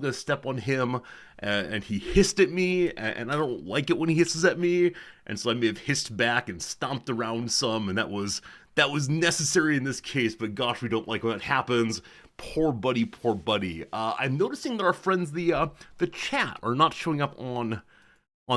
gonna step on him, and he hissed at me, and I don't like it when he hisses at me, and so I may have hissed back and stomped around some, and that was necessary in this case. But gosh, we don't like when that happens. Poor buddy, poor buddy. I'm noticing that our friends, the chat, are not showing up on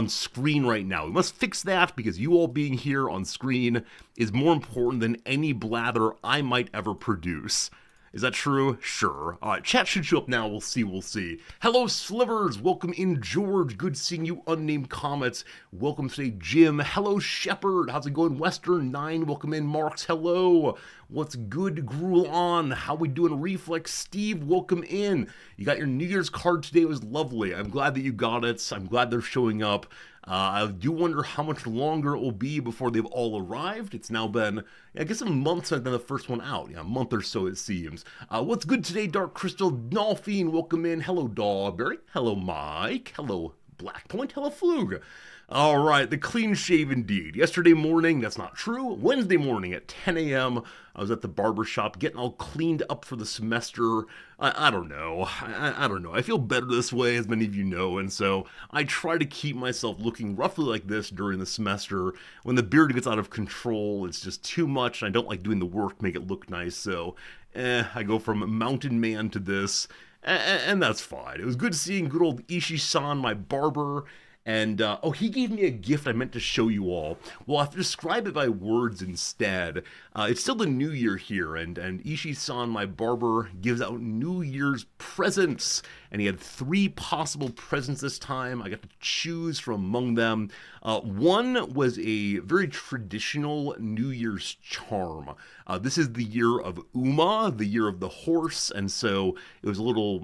screen right now. We must fix that because you all being here on screen is more important than any blather I might ever produce. Is that true? Sure. Chat should show up now. We'll see. We'll see. Hello, Slivers. Welcome in, George. Good seeing you, Unnamed Comets. Welcome today, Jim. Hello, Shepard. How's it going, Western 9? Welcome in, Marks. Hello. What's good, Gruel on? How we doing, Reflex? Steve, welcome in. You got your New Year's card today. It was lovely. I'm glad that you got it. I'm glad they're showing up. I do wonder how much longer it will be before they've all arrived. It's now been, I guess, a month since the first one out. Yeah, a month or so it seems. What's good today, Dark Crystal? Dolphine, welcome in. Hello, Dawberry. Hello, Mike. Hello, Blackpoint. Hello, Flug. All right, the clean shave indeed. Yesterday morning, that's not true. Wednesday morning at 10 a.m., I was at the barber shop getting all cleaned up for the semester. I don't know. I don't know. I feel better this way, as many of you know, and so I try to keep myself looking roughly like this during the semester. When the beard gets out of control, it's just too much, and I don't like doing the work to make it look nice, so I go from mountain man to this, and that's fine. It was good seeing good old Ishi-san, my barber. And, he gave me a gift I meant to show you all. Well, I have to describe it by words instead. It's still the new year here, and Ishi-san, my barber, gives out New Year's presents. And he had 3 possible presents this time. I got to choose from among them. One was a very traditional New Year's charm. This is the year of Uma, the year of the horse, and so it was a little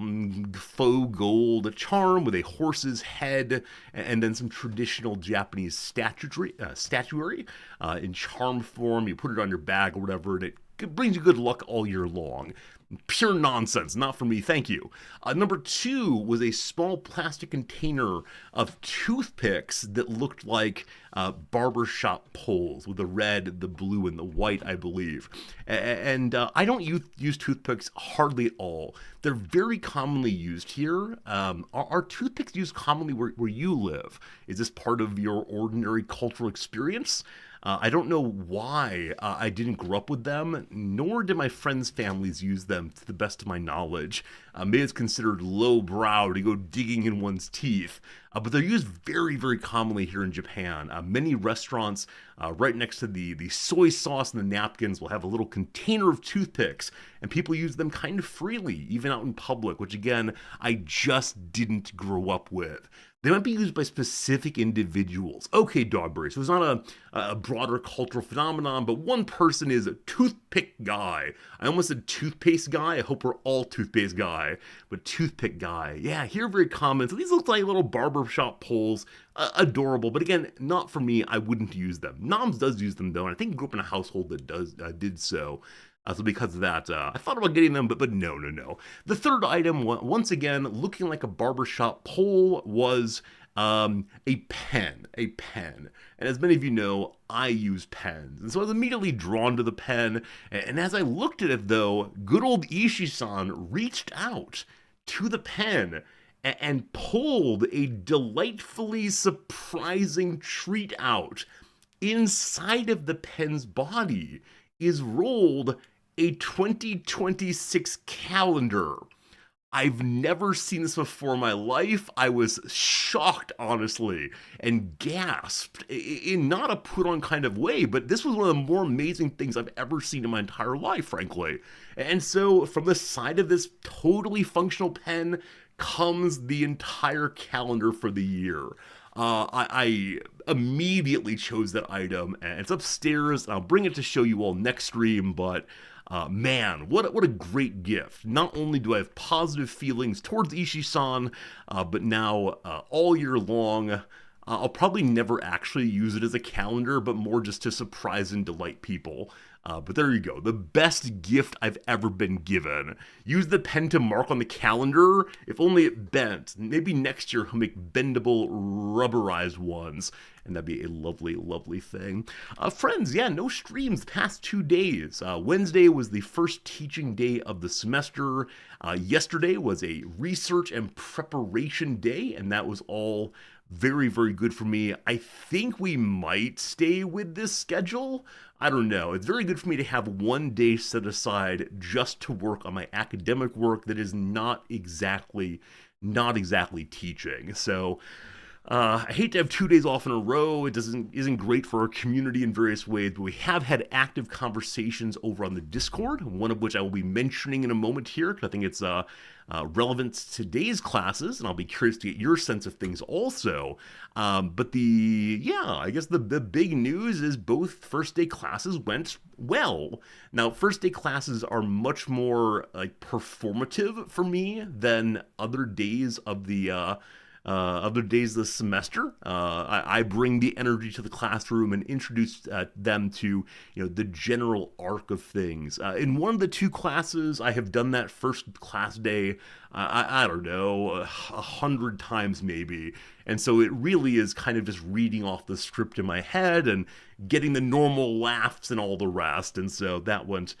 faux gold charm with a horse's head and then some traditional Japanese statuary in charm form. You put it on your bag or whatever, and it brings you good luck all year long. Pure nonsense, not for me, thank you. Number 2 was a small plastic container of toothpicks that looked like barbershop poles with the red, the blue, and the white, I believe. And I don't use toothpicks hardly at all. They're very commonly used here. Are toothpicks used commonly where you live? Is this part of your ordinary cultural experience? I don't know why I didn't grow up with them, nor did my friends' families use them to the best of my knowledge. Maybe it's considered lowbrow to go digging in one's teeth, but they're used very, very commonly here in Japan. Many restaurants right next to the soy sauce and the napkins will have a little container of toothpicks, and people use them kind of freely, even out in public, which again, I just didn't grow up with. They might be used by specific individuals. Okay, Dogberry, so it's not a broader cultural phenomenon, but one person is a toothpick guy. I almost said toothpaste guy. I hope we're all toothpaste guy, but toothpick guy. Yeah, here very common. So these look like little barbershop poles. Adorable, but again, not for me. I wouldn't use them. Noms does use them though, and I think he grew up in a household that did so. So because of that, I thought about getting them, but no. The third item, once again, looking like a barbershop pole, was a pen. And as many of you know, I use pens. And so I was immediately drawn to the pen. And as I looked at it, though, good old Ishi-san reached out to the pen and pulled a delightfully surprising treat out. Inside of the pen's body is rolled a 2026 calendar. I've never seen this before in my life. I was shocked, honestly, and gasped in not a put on kind of way, but this was one of the more amazing things I've ever seen in my entire life, frankly. And so from the side of this totally functional pen comes the entire calendar for the year. I immediately chose that item, and it's upstairs. I'll bring it to show you all next stream, but man, what a great gift. Not only do I have positive feelings towards Ishi-san, but now all year long, I'll probably never actually use it as a calendar, but more just to surprise and delight people. But there you go. The best gift I've ever been given. Use the pen to mark on the calendar. If only it bent. Maybe next year he'll make bendable, rubberized ones. And that'd be a lovely, lovely thing. Friends, yeah, no streams the past 2 days. Wednesday was the first teaching day of the semester. Yesterday was a research and preparation day, and that was all very, very good for me. I think we might stay with this schedule. I don't know. It's very good for me to have one day set aside just to work on my academic work that is not exactly teaching. So I hate to have 2 days off in a row. It isn't great for our community in various ways, but we have had active conversations over on the Discord, one of which I will be mentioning in a moment here, because I think it's relevant to today's classes, and I'll be curious to get your sense of things also. But I guess the big news is both first day classes went well. Now, first day classes are much more like performative for me than other days of the this semester. I bring the energy to the classroom and introduce them to the general arc of things. In one of the two classes, I have done that first class day, I don't know, 100 times maybe. And so it really is kind of just reading off the script in my head and getting the normal laughs and all the rest. And so that went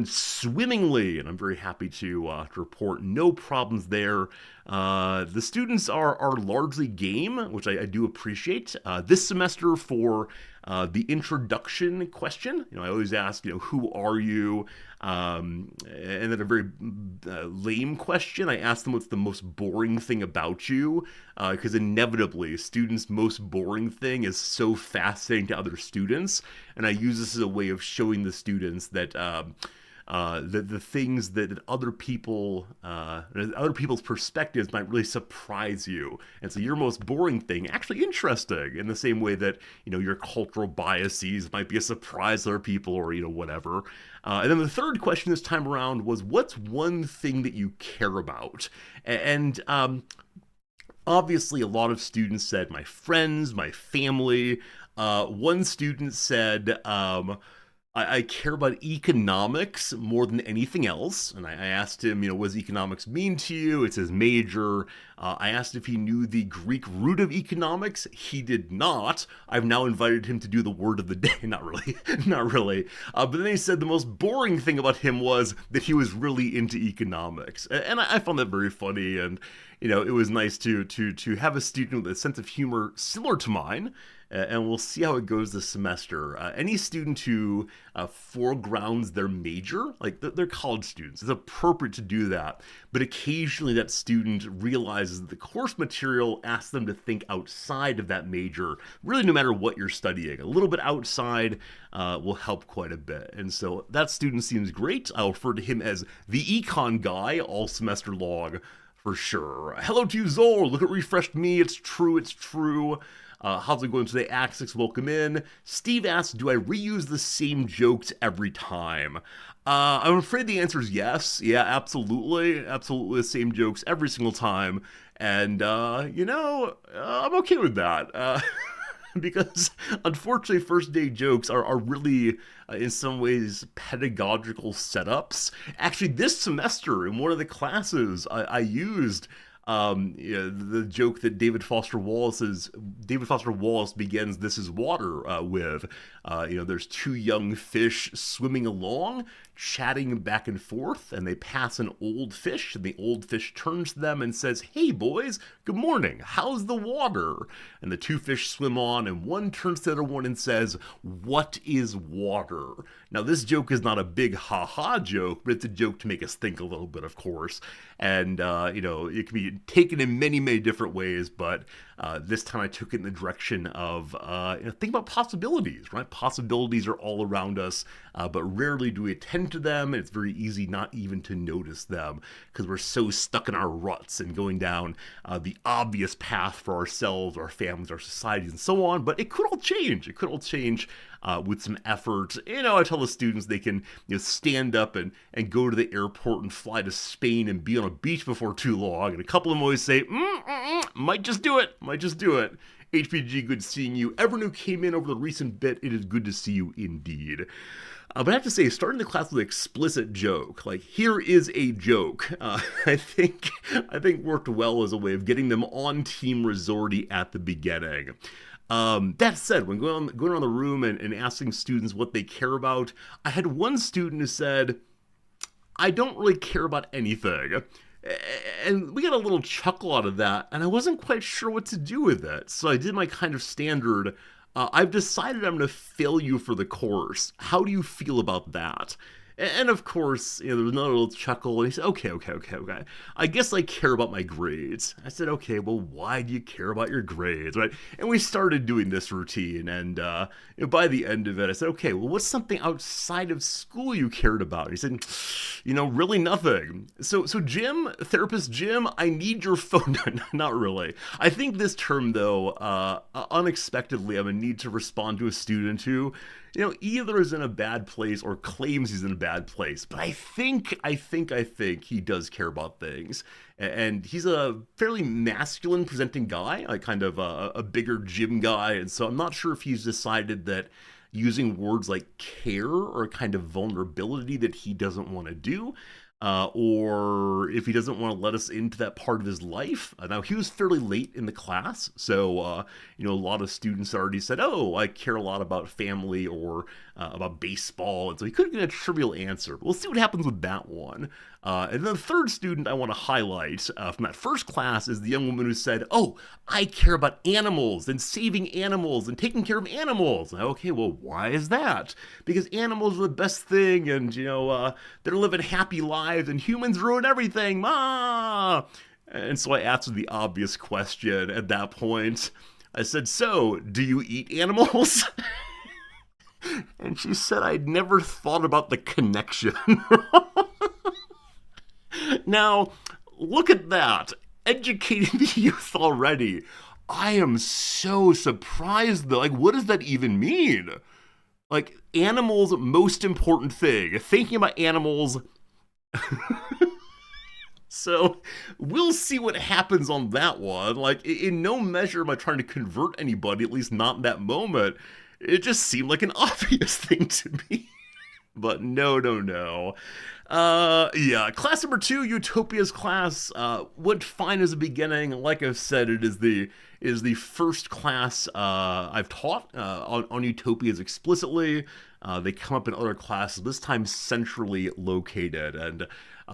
swimmingly, and I'm very happy to report no problems there. The students are largely game, which I do appreciate. This semester for the introduction question, I always ask, who are you? And then a very lame question. I ask them what's the most boring thing about you, because inevitably students' most boring thing is so fascinating to other students, and I use this as a way of showing the students that the things that other people's perspectives might really surprise you. And so your most boring thing actually interesting, in the same way that your cultural biases might be a surprise to other people, or whatever. And then the third question this time around was, what's one thing that you care about? And obviously a lot of students said my friends, my family. One student said, I care about economics more than anything else. And I asked him, what does economics mean to you? It's his major. I asked if he knew the Greek root of economics. He did not. I've now invited him to do the word of the day. Not really. Not really. But then he said the most boring thing about him was that he was really into economics. And I found that very funny. And, it was nice to have a student with a sense of humor similar to mine. And we'll see how it goes this semester. Any student who foregrounds their major, like they're college students, it's appropriate to do that. But occasionally that student realizes that the course material asks them to think outside of that major, really no matter what you're studying. A little bit outside will help quite a bit. And so that student seems great. I'll refer to him as the econ guy all semester long for sure. Hello to you, Zor. Look at refreshed me. It's true. It's true. How's it going today? Axix, welcome in. Steve asks, do I reuse the same jokes every time? I'm afraid the answer is yes. Yeah, absolutely. Absolutely the same jokes every single time. And, I'm okay with that. Because, unfortunately, first day jokes are really, in some ways, pedagogical setups. Actually, this semester, in one of the classes, I used the joke that David Foster Wallace begins "This is water" with. There's two young fish swimming along, chatting back and forth, and they pass an old fish, and the old fish turns to them and says, "Hey boys, good morning, how's the water?" And the two fish swim on, and one turns to the other one and says, "What is water?" Now this joke is not a big ha-ha joke, but it's a joke to make us think a little bit, of course. And, it can be taken in many, many different ways, but this time I took it in the direction of, think about possibilities, right? Possibilities are all around us, but rarely do we attend to them, and it's very easy not even to notice them, because we're so stuck in our ruts and going down the obvious path for ourselves, our families, our societies, and so on. But it could all change. It could all change with some effort. I tell the students they can stand up and go to the airport and fly to Spain and be on a beach before too long. And a couple of them always say, might just do it. Might just do it. HPG, good seeing you. Everyone who came in over the recent bit, it is good to see you indeed. But I have to say, starting the class with an explicit joke, like here is a joke, I think worked well as a way of getting them on Team Resorty at the beginning. That said, when going around the room and asking students what they care about, I had one student who said, "I don't really care about anything." And we got a little chuckle out of that, and I wasn't quite sure what to do with it. So I did my kind of standard, I've decided I'm going to fail you for the course. How do you feel about that? And of course, there was another little chuckle, and he said, okay. I guess I care about my grades. I said, okay, well, why do you care about your grades, right? And we started doing this routine, and by the end of it, I said, okay, well, what's something outside of school you cared about? And he said, really nothing. So Jim, therapist Jim, I need your phone. Not really. I think this term, though, unexpectedly, I'm going to need to respond to a student who, either is in a bad place or claims he's in a bad place. But I think he does care about things. And he's a fairly masculine presenting guy, like kind of a bigger gym guy. And so I'm not sure if he's decided that using words like care or a kind of vulnerability that he doesn't want to do. Or if he doesn't want to let us into that part of his life. Now, he was fairly late in the class, so, a lot of students already said, oh, I care a lot about family or about baseball, and so he couldn't get a trivial answer. But we'll see what happens with that one. And then the third student I want to highlight from that first class is the young woman who said, oh, I care about animals and saving animals and taking care of animals. Okay, well, why is that? Because animals are the best thing, and, they're living happy lives, and humans ruin everything, ma! And so I answered the obvious question at that point. I said, so, do you eat animals? And she said I'd never thought about the connection. Now, look at that. Educating the youth already. I am so surprised, though. Like, what does that even mean? Like, animals, most important thing. Thinking about animals. So, we'll see what happens on that one. Like, in no measure am I trying to convert anybody, at least not in that moment. It just seemed like an obvious thing to me. But no. Class number 2, Utopia's class, went fine as a beginning. Like I've said, it is the first class I've taught on Utopias explicitly. They come up in other classes, this time centrally located, and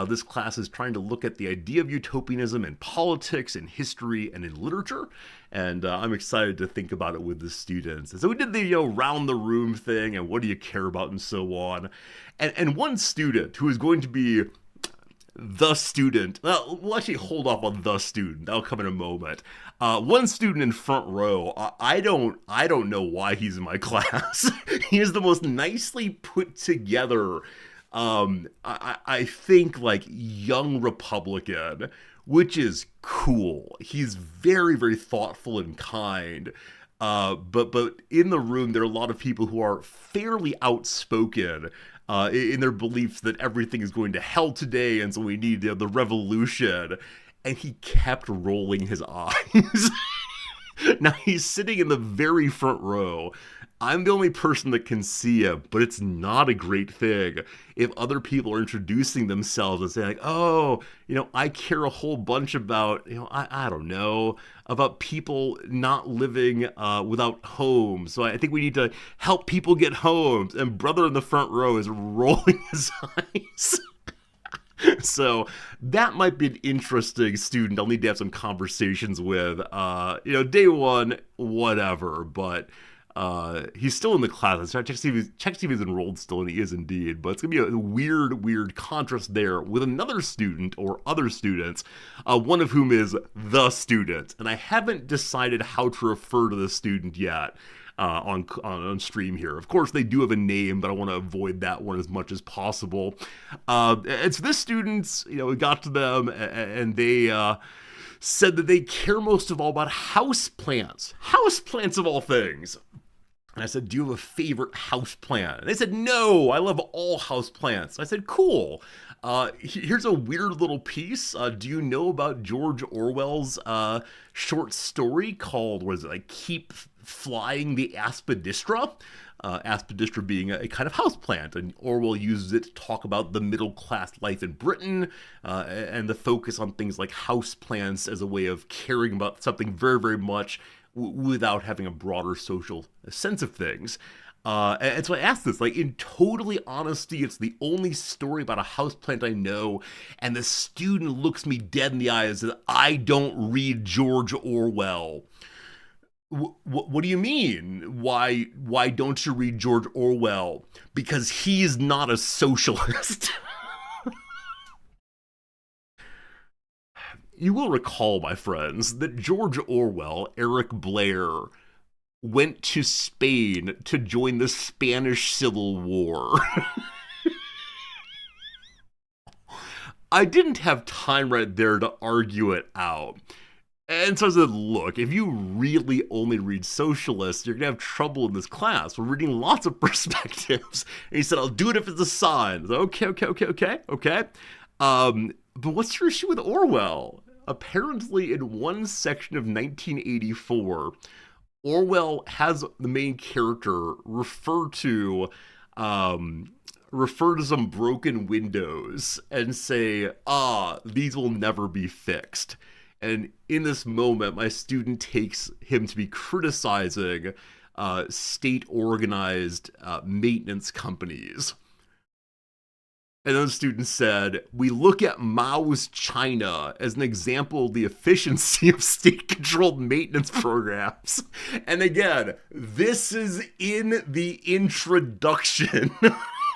this class is trying to look at the idea of utopianism in politics, in history, and in literature, and I'm excited to think about it with the students. And so we did the round the room thing, and what do you care about, and so on. And one student who is going to be the student, well, we'll actually hold off on the student, that'll come in a moment. One student in front row, I don't know why he's in my class. He is the most nicely put together, I think, like, young Republican, which is cool. He's very, very thoughtful and kind. But in the room, there are a lot of people who are fairly outspoken in their beliefs that everything is going to hell today, and so we need the revolution. And he kept rolling his eyes. Now, he's sitting in the very front row. I'm the only person that can see him, but it's not a great thing if other people are introducing themselves and saying, like, oh, I care a whole bunch about, I don't know, about people not living without homes. So I think we need to help people get homes. And brother in the front row is rolling his eyes. So that might be an interesting student I'll need to have some conversations with. Day one, whatever, but he's still in the class. I check to see if he's enrolled still, and he is indeed. But it's going to be a weird contrast there with another student or other students, one of whom is the student. And I haven't decided how to refer to the student yet. On stream here. Of course, they do have a name, but I want to avoid that one as much as possible. It's this students, we got to them, and they said that they care most of all about houseplants. Houseplants of all things. And I said, do you have a favorite houseplant? And they said, no, I love all houseplants. I said, cool. Here's a weird little piece. Do you know about George Orwell's short story called, Keep Flying the Aspidistra? aspidistra being a kind of houseplant, and Orwell uses it to talk about the middle class life in Britain and the focus on things like houseplants as a way of caring about something very, very much without having a broader social sense of things. And so I asked this, like, in totally honesty, it's the only story about a houseplant I know, and the student looks me dead in the eye and says, I don't read George Orwell. What do you mean? Why don't you read George Orwell? Because he's not a socialist. You will recall, my friends, that George Orwell, Eric Blair, went to Spain to join the Spanish Civil War. I didn't have time right there to argue it out. And so I said, look, if you really only read socialists, you're going to have trouble in this class. We're reading lots of perspectives. And he said, I'll do it if it's a sign. So, okay. But what's your issue with Orwell? Apparently, in one section of 1984, Orwell has the main character refer to some broken windows and say, these will never be fixed. And in this moment, my student takes him to be criticizing state-organized maintenance companies. And then the student said, we look at Mao's China as an example of the efficiency of state-controlled maintenance programs. And again, this is in the introduction.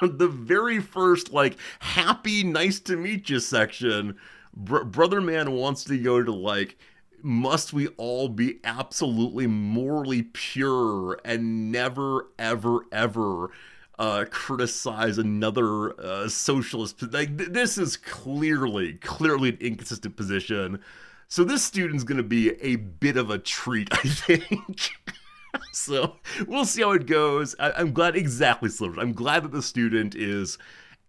The very first, like, happy, nice to meet you section. Brother Man wants to go to, like, must we all be absolutely morally pure and never, ever, ever criticize another socialist. Like, this is clearly an inconsistent position. So this student's going to be a bit of a treat, I think. So we'll see how it goes. I'm glad, exactly, Slivers. I'm glad that the student is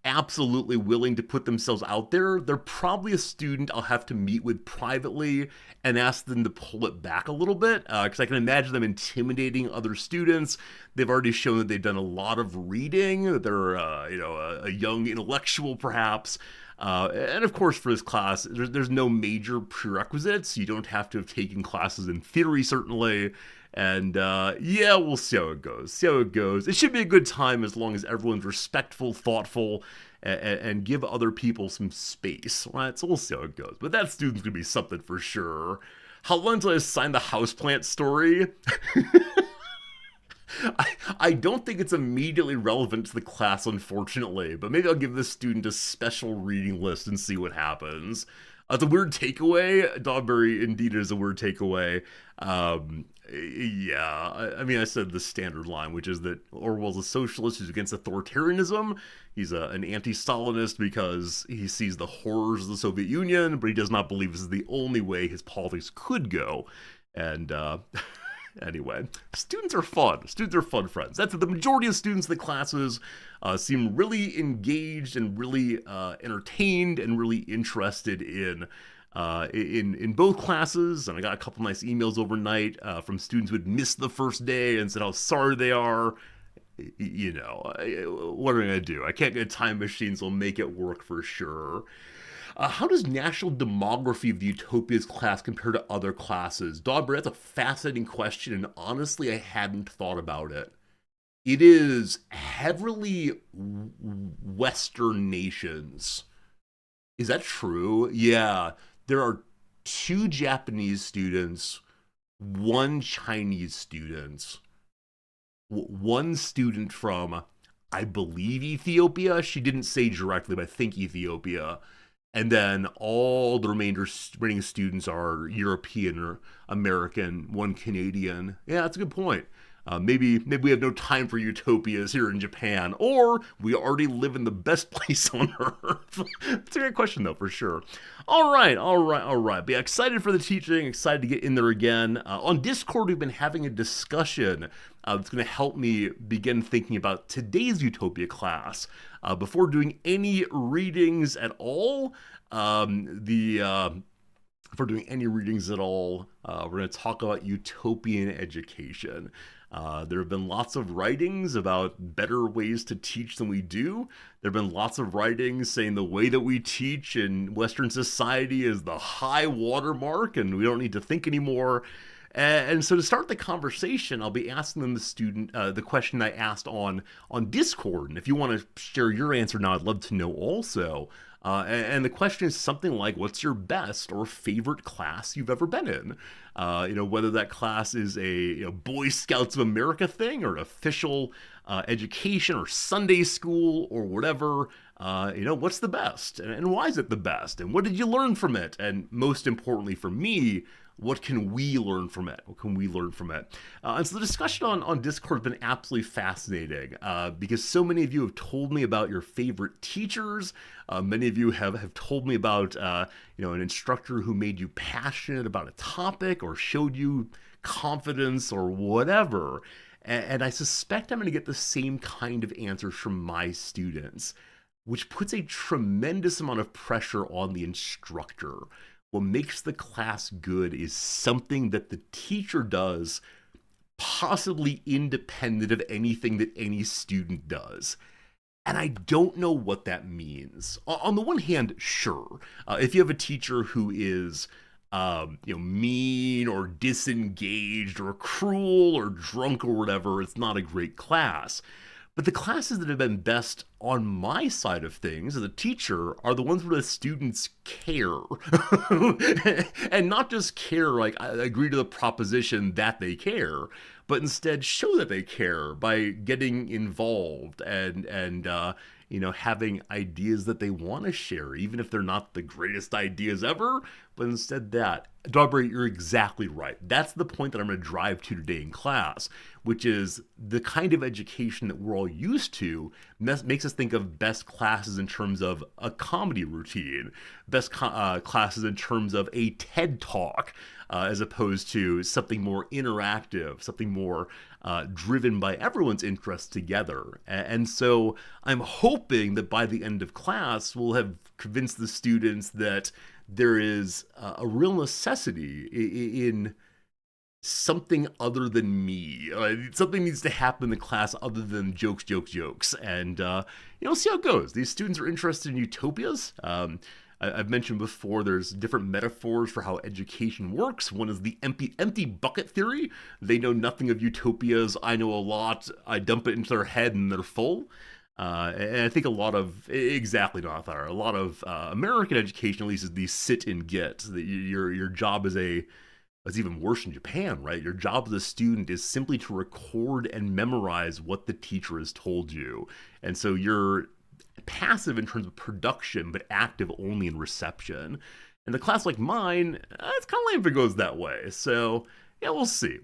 absolutely willing to put themselves out there. They're probably a student I'll have to meet with privately and ask them to pull it back a little bit, because I can imagine them intimidating other students. They've already shown that they've done a lot of reading. They're a young intellectual, perhaps. And of course, for this class, there's no major prerequisites. You don't have to have taken classes in theory, certainly. And we'll see how it goes. It should be a good time as long as everyone's respectful, thoughtful, and give other people some space. Right? So we'll see how it goes. But that student's going to be something for sure. How long until I assign the houseplant story? I don't think it's immediately relevant to the class, unfortunately. But maybe I'll give this student a special reading list and see what happens. It's a weird takeaway. Dogberry indeed is a weird takeaway. I said the standard line, which is that Orwell's a socialist who's against authoritarianism. He's an anti-Stalinist because he sees the horrors of the Soviet Union, but he does not believe this is the only way his politics could go. And anyway, students are fun. Students are fun friends. That's the majority of students in the classes seem really engaged and really entertained and really interested in both classes. And I got a couple nice emails overnight from students who had missed the first day and said how sorry they are. You know, what am I going to do? I can't get a time machine, so I'll make it work for sure. How does national demography of the Utopias class compare to other classes? Dogberry, that's a fascinating question, and honestly, I hadn't thought about it. It is heavily Western nations. Is that true? Yeah. There are 2 Japanese students, 1 Chinese student, 1 student from, I believe, Ethiopia. She didn't say directly, but I think Ethiopia. And then all the remaining students are European or American, 1 Canadian. Yeah, that's a good point. Maybe we have no time for utopias here in Japan, or we already live in the best place on Earth. It's a great question, though, for sure. All right. But yeah, excited for the teaching, excited to get in there again. On Discord, we've been having a discussion that's going to help me begin thinking about today's Utopia class. Before doing any readings at all, we're going to talk about utopian education. There have been lots of writings about better ways to teach than we do. There have been lots of writings saying the way that we teach in Western society is the high watermark and we don't need to think anymore. And so to start the conversation, I'll be asking them the question I asked on Discord. And if you want to share your answer now, I'd love to know also. And the question is something like, what's your best or favorite class you've ever been in? Whether that class is a Boy Scouts of America thing or official education or Sunday school or whatever. What's the best? And why is it the best? And what did you learn from it? And most importantly for me, what can we learn from it? What can we learn from it? And so the discussion on Discord has been absolutely fascinating because so many of you have told me about your favorite teachers. Many of you have told me about an instructor who made you passionate about a topic or showed you confidence or whatever. And I suspect I'm going to get the same kind of answers from my students, which puts a tremendous amount of pressure on the instructor. What makes the class good is something that the teacher does, possibly independent of anything that any student does. And I don't know what that means. On the one hand, sure, if you have a teacher who is mean or disengaged or cruel or drunk or whatever, it's not a great class. But the classes that have been best on my side of things as a teacher are the ones where the students care. And not just care, like agree to the proposition that they care, but instead show that they care by getting involved and having ideas that they want to share, even if they're not the greatest ideas ever, but instead that. Darby, you're exactly right. That's the point that I'm going to drive to today in class, which is the kind of education that we're all used to makes us think of best classes in terms of a comedy routine, best classes in terms of a TED Talk, as opposed to something more interactive, something more driven by everyone's interests together. And so I'm hoping that by the end of class, we'll have convinced the students that there is a real necessity in something other than me. Something needs to happen in the class other than jokes. And, see how it goes. These students are interested in utopias. I've mentioned before there's different metaphors for how education works. One is the empty bucket theory. They know nothing of utopias. I know a lot. I dump it into their head and they're full. And I think a lot of American education, at least, is the sit and get. Your job it's even worse in Japan, right? Your job as a student is simply to record and memorize what the teacher has told you. And so you're passive in terms of production, but active only in reception. And a class like mine, it's kind of lame if it goes that way. So yeah, we'll see.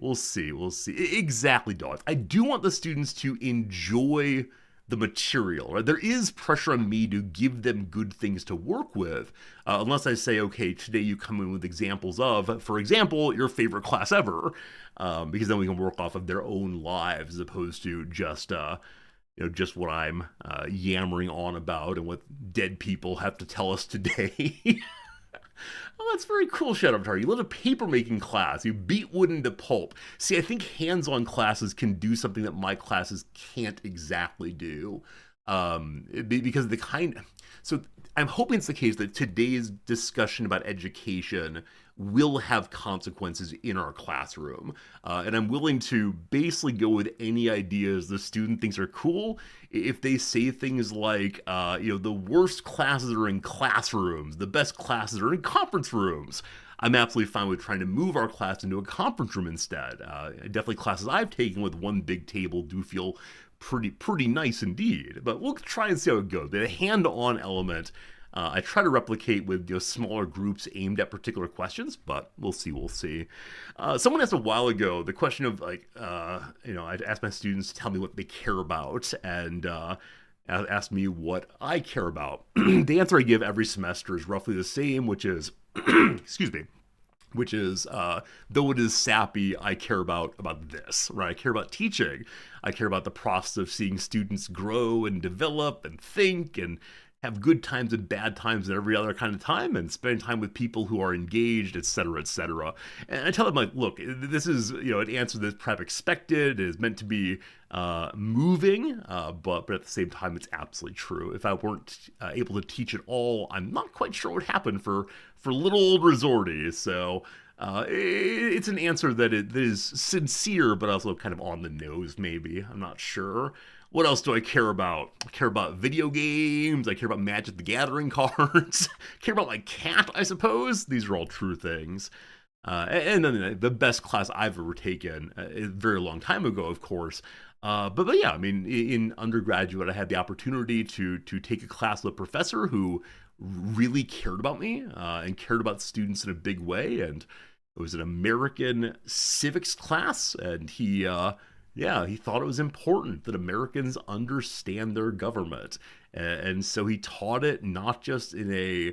Exactly, Dog. I do want the students to enjoy the material, right? There is pressure on me to give them good things to work with, unless I say, okay, today you come in with examples of, for example, your favorite class ever, because then we can work off of their own lives as opposed to just what I'm yammering on about and what dead people have to tell us today. Oh, that's very cool, Shadow Avatar. You led a paper-making class. You beat wood into pulp. See, I think hands-on classes can do something that my classes can't exactly do. Because So I'm hoping it's the case that today's discussion about education will have consequences in our classroom. And I'm willing to basically go with any ideas the student thinks are cool. If they say things like, the worst classes are in classrooms, the best classes are in conference rooms, I'm absolutely fine with trying to move our class into a conference room instead. Definitely classes I've taken with one big table do feel pretty nice indeed. But we'll try and see how it goes. The hand-on element, I try to replicate with smaller groups aimed at particular questions, but we'll see. Someone asked a while ago the question of I'd ask my students to tell me what they care about and ask me what I care about. The answer I give every semester is roughly the same, which is, excuse me, though it is sappy, I care about this, right? I care about teaching. I care about the process of seeing students grow and develop and think and have good times and bad times and every other kind of time, and spending time with people who are engaged, etc., etc. And I tell them like, look, this is an answer that's perhaps expected, is meant to be moving, but at the same time, it's absolutely true. If I weren't able to teach it all, I'm not quite sure what would happen for little old Resorty. So it's an answer that is sincere, but also kind of on the nose, maybe. I'm not sure. What else do I care about? I care about video games. I care about Magic the Gathering cards. I care about my cat, I suppose. These are all true things. And then the best class I've ever taken, a very long time ago, of course. But yeah, I mean, in undergraduate, I had the opportunity to take a class with a professor who really cared about me and cared about students in a big way. And it was an American civics class, and he thought it was important that Americans understand their government, and so he taught it not just in a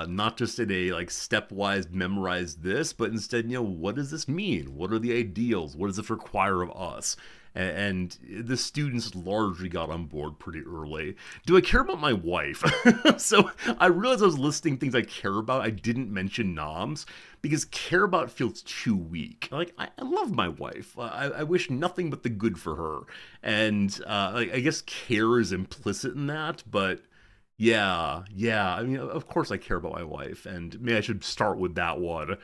not just in a like stepwise memorize this, but instead, what does this mean? What are the ideals? What does it require of us? And the students largely got on board pretty early. Do I care about my wife? So I realized I was listing things I care about. I didn't mention noms because care about feels too weak. Like, I love my wife. I wish nothing but the good for her. And I guess care is implicit in that, but yeah. I mean, of course I care about my wife, and maybe I should start with that one.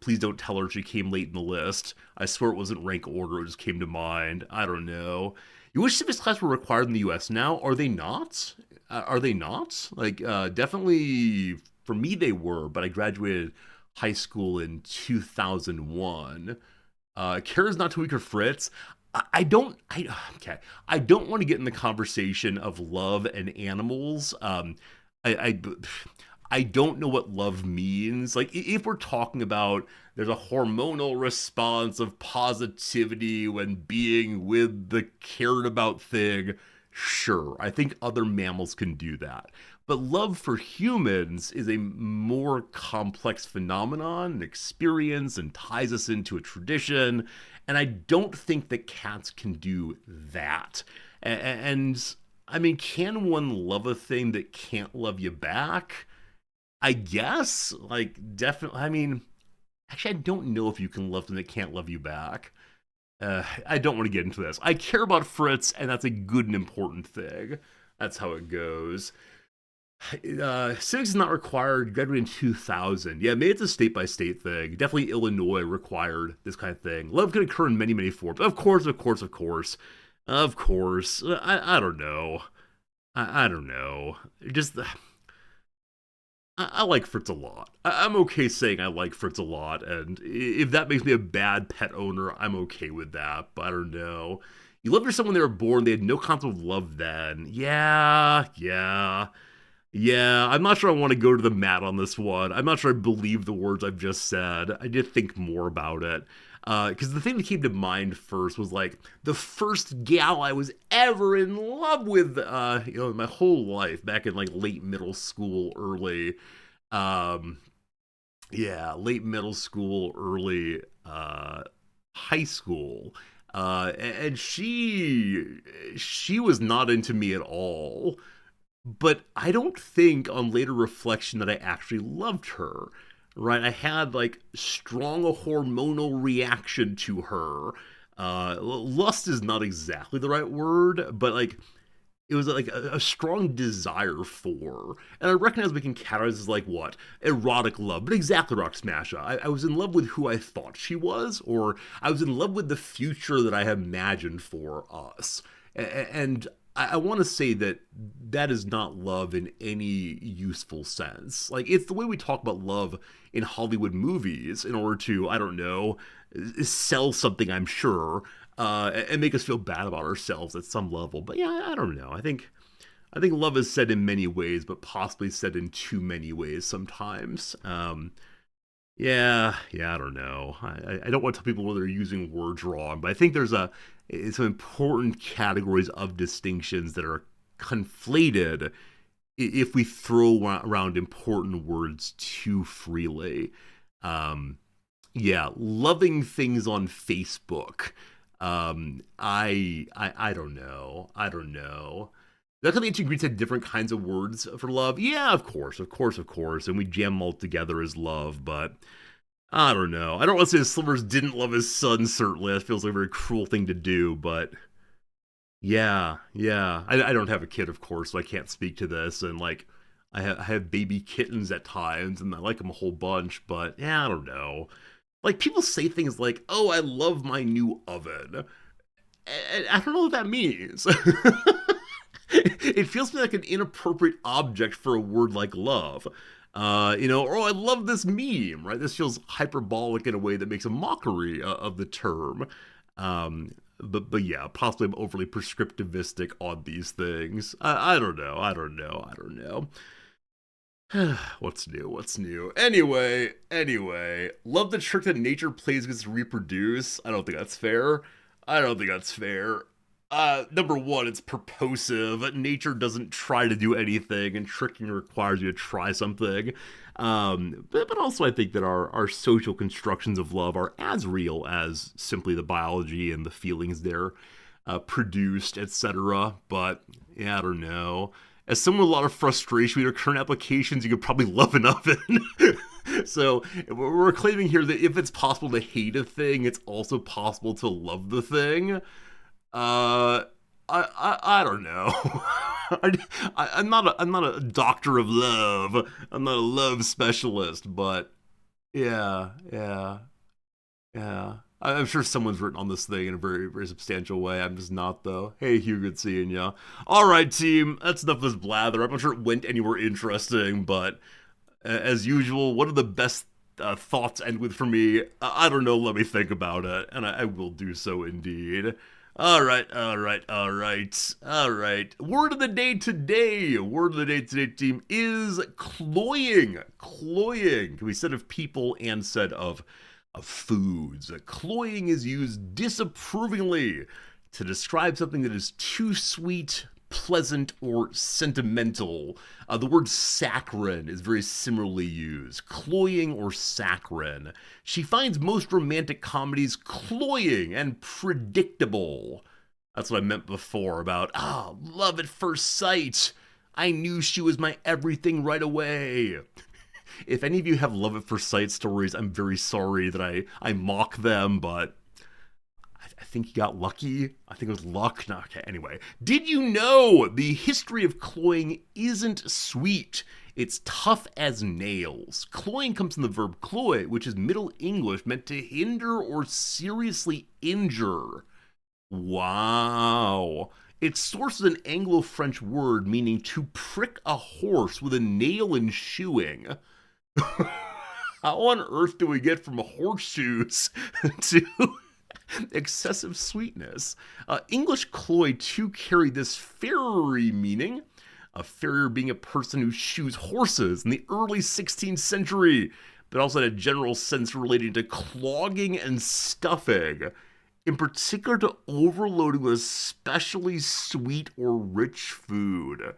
Please don't tell her she came late in the list. I swear it wasn't rank order, it just came to mind. I don't know. You wish civics class were required in the US now? Are they not? Are they not? Like, definitely for me they were, but I graduated high school in 2001. Kara's not too weak or Fritz. Okay. I don't want to get in the conversation of love and animals. I I don't know what love means. Like, if we're talking about there's a hormonal response of positivity when being with the cared about thing, sure, I think other mammals can do that. But love for humans is a more complex phenomenon and experience and ties us into a tradition. And I don't think that cats can do that. And I mean, can one love a thing that can't love you back? I guess, like, definitely. I mean, actually, I don't know if you can love them that can't love you back. I don't want to get into this. I care about Fritz, and that's a good and important thing. That's how it goes. Civics is not required. Graduated in 2000. Yeah, maybe it's a state by state thing. Definitely Illinois required this kind of thing. Love can occur in many, many forms. Of course. Of course. I don't know. I don't know. Just I like Fritz a lot. I'm okay saying I like Fritz a lot, and if that makes me a bad pet owner, I'm okay with that, but I don't know. You loved yourself when they were born, they had no concept of love then. Yeah, I'm not sure I want to go to the mat on this one. I'm not sure I believe the words I've just said. I did think more about it. Because the thing that came to mind first was like the first gal I was ever in love with, in my whole life, back in like late middle school, um, late middle school, early high school, and she was not into me at all. But I don't think on later reflection that I actually loved her. Right? I had like strong a hormonal reaction to her. Lust is not exactly the right word, but like it was like a strong desire for. And I recognize we can categorize as like what? Erotic love, but exactly Rock Smasher. I was in love with who I thought she was, or I was in love with the future that I had imagined for us. And I want to say that that is not love in any useful sense. Like, it's the way we talk about love in Hollywood movies in order to, I don't know, sell something, I'm sure, and make us feel bad about ourselves at some level. But yeah, I don't know. I think love is said in many ways, but possibly said in too many ways sometimes. I don't know. I don't want to tell people whether they're using words wrong, but I think there's some important categories of distinctions that are conflated if we throw around important words too freely. Loving things on Facebook. I don't know. That's how the ancient Greeks had different kinds of words for love. Yeah, of course, of course, of course. And we jam them all together as love, but I don't know. I don't want to say the Slivers didn't love his son, certainly. That feels like a very cruel thing to do, but yeah, yeah. I don't have a kid, of course, so I can't speak to this. And like, I have baby kittens at times, and I like them a whole bunch, but yeah, I don't know. Like, people say things like, oh, I love my new oven. I don't know what that means. It feels to me like an inappropriate object for a word like love. Or oh, I love this meme, right? This feels hyperbolic in a way that makes a mockery of the term. But yeah, possibly I'm overly prescriptivistic on these things. I don't know. I don't know. I don't know. What's new? What's new? Anyway, love the trick that nature plays against reproduce. I don't think that's fair. I don't think that's fair. Number one, it's purposive. Nature doesn't try to do anything, and tricking requires you to try something. But also, I think that our social constructions of love are as real as simply the biology and the feelings there produced, etc. But yeah, I don't know. As someone with a lot of frustration with your current applications, you could probably love an oven. So we're claiming here that if it's possible to hate a thing, it's also possible to love the thing. I don't know. I'm not a doctor of love. I'm not a love specialist, but yeah. I'm sure someone's written on this thing in a very, very substantial way. I'm just not, though. Hey, Hugh, good seeing ya. All right, team. That's enough of this blather. I'm not sure it went anywhere interesting, but as usual, what are the best thoughts end with for me? I don't know. Let me think about it, and I will do so indeed. All right. Word of the day today. Word of the day today, team, is cloying. Cloying can be said of people and said of foods. Cloying is used disapprovingly to describe something that is too sweet, pleasant, or sentimental. The word saccharine is very similarly used. Cloying or saccharine. She finds most romantic comedies cloying and predictable. That's what I meant before about, love at first sight. I knew she was my everything right away. If any of you have love at first sight stories, I'm very sorry that I mock them, but I think you got lucky. I think it was luck. No, okay, anyway. Did you know the history of cloying isn't sweet? It's tough as nails. Cloying comes from the verb cloy, which is Middle English meant to hinder or seriously injure. Wow. Its source is an Anglo-French word meaning to prick a horse with a nail in shoeing. How on earth do we get from horseshoes to excessive sweetness? English cloy too carry this fairy meaning, a farrier being a person who shoes horses in the early 16th century, but also in a general sense relating to clogging and stuffing, in particular to overloading with especially sweet or rich food.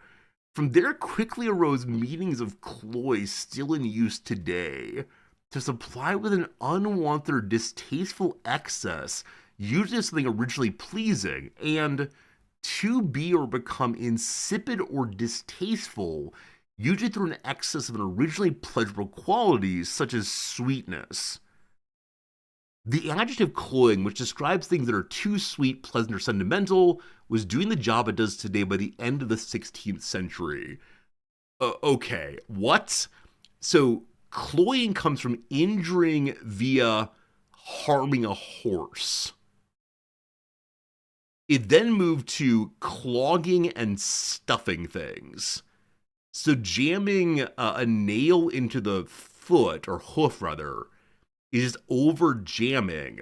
From there quickly arose meanings of cloy still in use today, to supply with an unwanted or distasteful excess, usually something originally pleasing, and to be or become insipid or distasteful, usually through an excess of an originally pleasurable quality, such as sweetness. The adjective cloying, which describes things that are too sweet, pleasant, or sentimental, was doing the job it does today by the end of the 16th century. Okay, what? So, cloying comes from injuring via harming a horse. It then moved to clogging and stuffing things. So, jamming a nail into the foot, or hoof rather, is over jamming.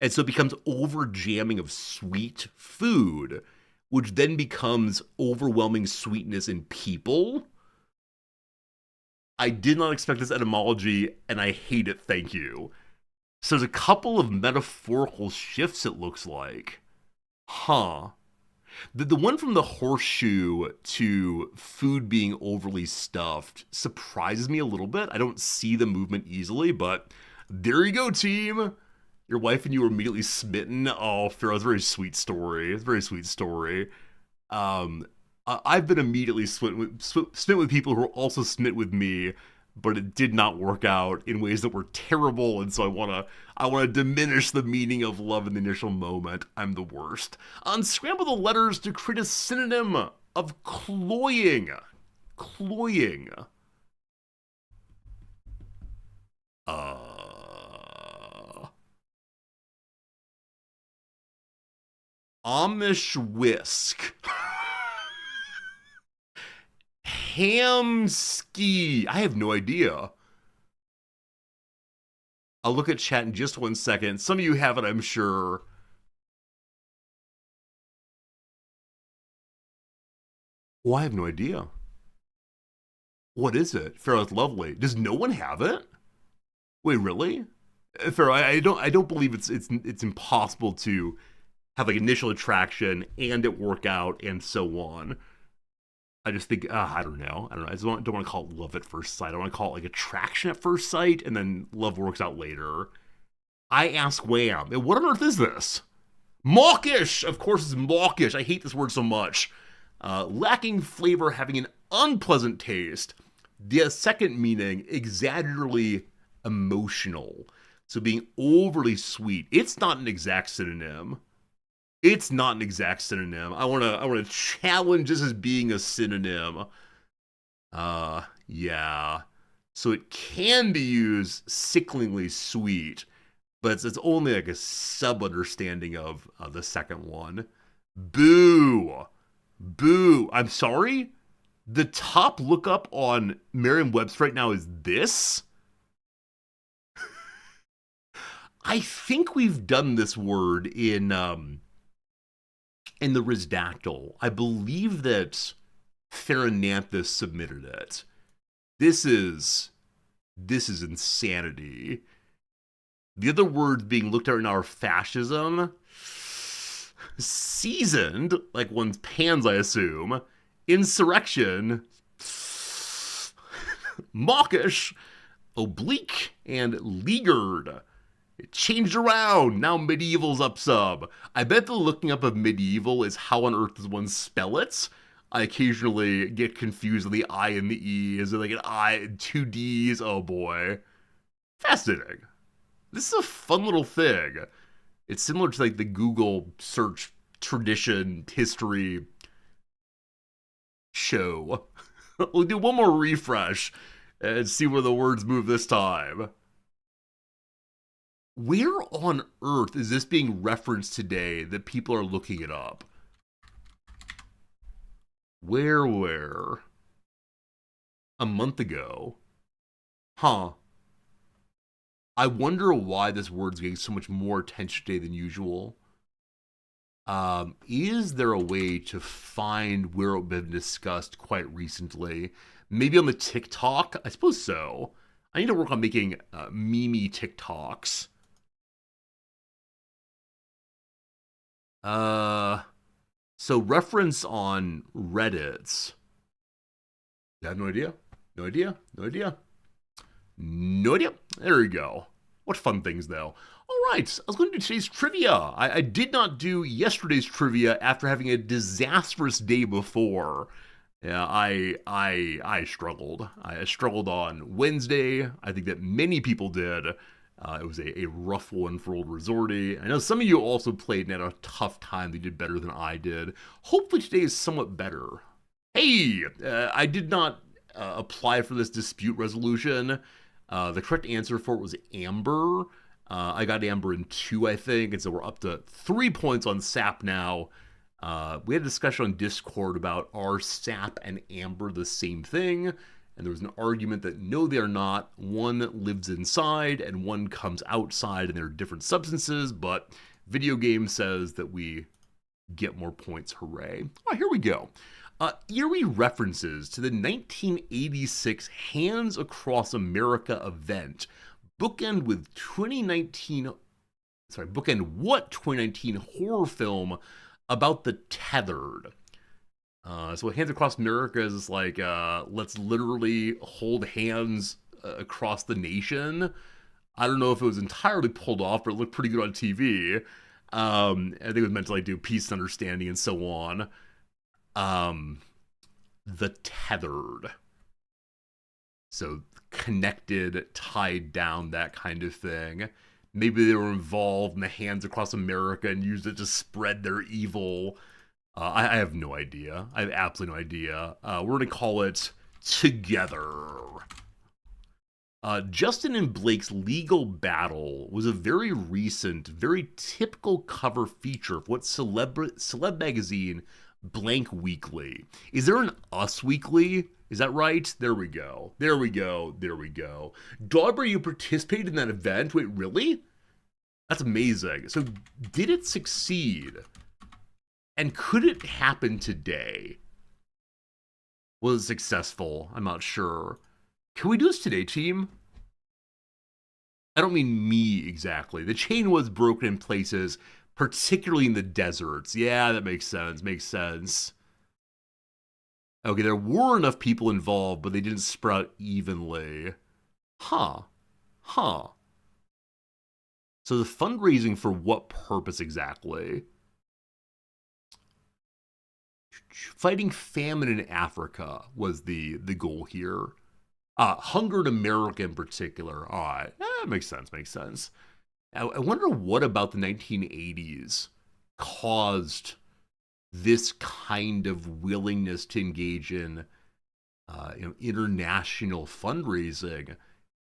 And so it becomes over jamming of sweet food, which then becomes overwhelming sweetness in people. I did not expect this etymology, and I hate it, thank you. So there's a couple of metaphorical shifts, it looks like. Huh. The one from the horseshoe to food being overly stuffed surprises me a little bit. I don't see the movement easily, but there you go, team. Your wife and you were immediately smitten. Oh, Pharaoh, it's a very sweet story. It's a very sweet story. I've been immediately smitten with people who are also smitten with me, but it did not work out in ways that were terrible, and so I wanna diminish the meaning of love in the initial moment. I'm the worst. Unscramble the letters to create a synonym of cloying. Cloying. Uh, Amish whisk. Ham ski. I have no idea. I'll look at chat in just 1 second. Some of you have it, I'm sure. Oh, I have no idea. What is it? Pharaoh's lovely. Does no one have it? Wait, really? Pharaoh, I don't believe it's impossible to have like initial attraction and it work out and so on. I just think I don't know. I don't know. I just don't want to call it love at first sight. I want to call it like attraction at first sight, and then love works out later. I ask Wham, what on earth is this? Mawkish! Of course it's mawkish. I hate this word so much. Lacking flavor, having an unpleasant taste. The second meaning, exaggeratedly emotional. So being overly sweet. It's not an exact synonym. It's not an exact synonym. I wanna challenge this as being a synonym. Yeah. So it can be used sickeningly sweet, but it's only like a sub understanding of the second one. Boo. Boo. I'm sorry? The top lookup on Merriam-Webster right now is this? I think we've done this word in the Rizdactyl. I believe that Therananthus submitted it. This is insanity. The other words being looked at in our fascism, seasoned, like one's pans, I assume. Insurrection, mawkish, oblique, and leaguered. It changed around. Now medieval's up sub. I bet the looking up of medieval is how on earth does one spell it? I occasionally get confused with the I and the E. Is it like an I, two D's? Oh boy. Fascinating. This is a fun little thing. It's similar to like the Google search tradition history show. We'll do one more refresh and see where the words move this time. Where on earth is this being referenced today that people are looking it up? Where? A month ago? Huh. I wonder why this word's getting so much more attention today than usual. Is there a way to find where it's been discussed quite recently? Maybe on the TikTok? I suppose so. I need to work on making meme TikToks. So reference on Reddit. I have no idea. No idea. No idea. No idea. There we go. What fun things, though. All right, I was going to do today's trivia. I did not do yesterday's trivia after having a disastrous day before. Yeah, I struggled. I struggled on Wednesday. I think that many people did. It was a rough one for Old Resorty. I know some of you also played and had a tough time. They did better than I did. Hopefully today is somewhat better. Hey, I did not apply for this dispute resolution. The correct answer for it was Amber. I got Amber in 2, I think, and so we're up to 3 points on SAP now. We had a discussion on Discord about are SAP and Amber the same thing? And there was an argument that no, they are not. One lives inside and one comes outside, and they're different substances, but video game says that we get more points. Hooray. Oh, here we go. Eerie references to the 1986 Hands Across America event bookend what 2019 horror film about the tethered. So Hands Across America is like, let's literally hold hands across the nation. I don't know if it was entirely pulled off, but it looked pretty good on TV. I think it was meant to like do peace and understanding and so on. the tethered. So connected, tied down, that kind of thing. Maybe they were involved in the Hands Across America and used it to spread their evil. I have no idea. I have absolutely no idea. We're going to call it Together. Justin and Blake's legal battle was a very recent, very typical cover feature of what celeb magazine Blank Weekly. Is there an Us Weekly? Is that right? There we go. There we go. There we go. Dauber, you participated in that event? Wait, really? That's amazing. So, did it succeed? And could it happen today? Was it successful? I'm not sure. Can we do this today, team? I don't mean me exactly. The chain was broken in places, particularly in the deserts. Yeah, that makes sense. Makes sense. Okay, there were enough people involved, but they didn't spread out evenly. Huh. Huh. So the fundraising for what purpose exactly? Fighting famine in Africa was the goal here. Hunger in America in particular. All right, makes sense. Makes sense. I wonder what about the 1980s caused this kind of willingness to engage in, international fundraising,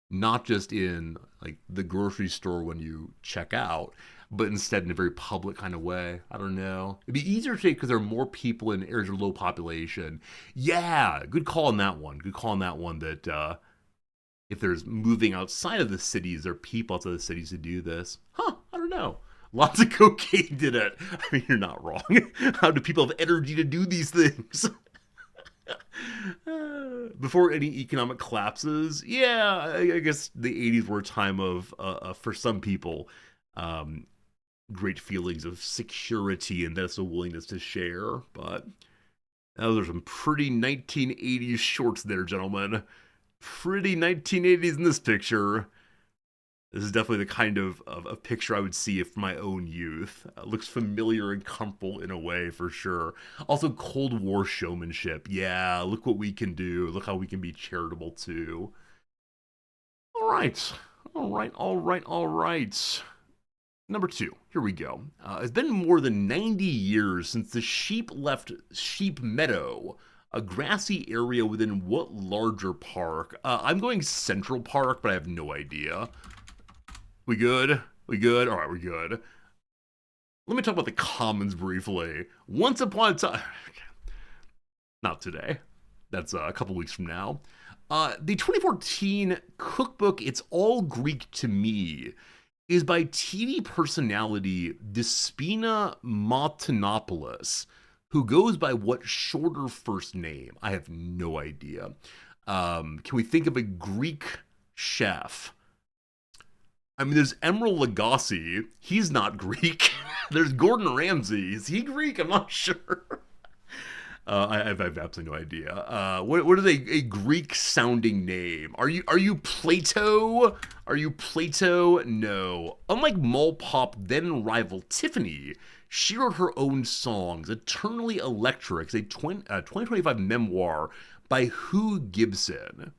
not just in like the grocery store when you check out, but instead in a very public kind of way. I don't know. It'd be easier today because there are more people in areas of low population. Yeah, good call on that one. Good call on that one. That if there's moving outside of the cities, there are people outside the cities to do this. Huh? I don't know. Lots of cocaine did it. I mean, you're not wrong. How do people have energy to do these things? Before any economic collapses, yeah, I guess the 80s were a time of, for some people, great feelings of security and that's a willingness to share. But those are some pretty 1980s shorts there, gentlemen. Pretty 1980s in this picture. This is definitely the kind of picture I would see from my own youth. Looks familiar and comfortable in a way, for sure. Also, Cold War showmanship. Yeah, look what we can do. Look how we can be charitable, too. All right. All right, all right, all right. Number 2, here we go. It's been more than 90 years since the sheep left Sheep Meadow, a grassy area within what larger park? I'm going Central Park, but I have no idea. We good? We good? All right, we're good. Let me talk about the Commons briefly. Once upon a time... Not today. That's a couple weeks from now. The 2014 cookbook, It's All Greek to Me, is by TV personality Despina Martinopoulos, who goes by what shorter first name? I have no idea. Can we think of a Greek chef? I mean, there's Emeril Lagasse. He's not Greek. There's Gordon Ramsay. Is he Greek? I'm not sure. I have absolutely no idea. What is a Greek-sounding name? Are you Plato? Are you Plato? No. Unlike Mall Pop then rival Tiffany, she wrote her own songs. Eternally Electric is a 2025 memoir by Who Gibson.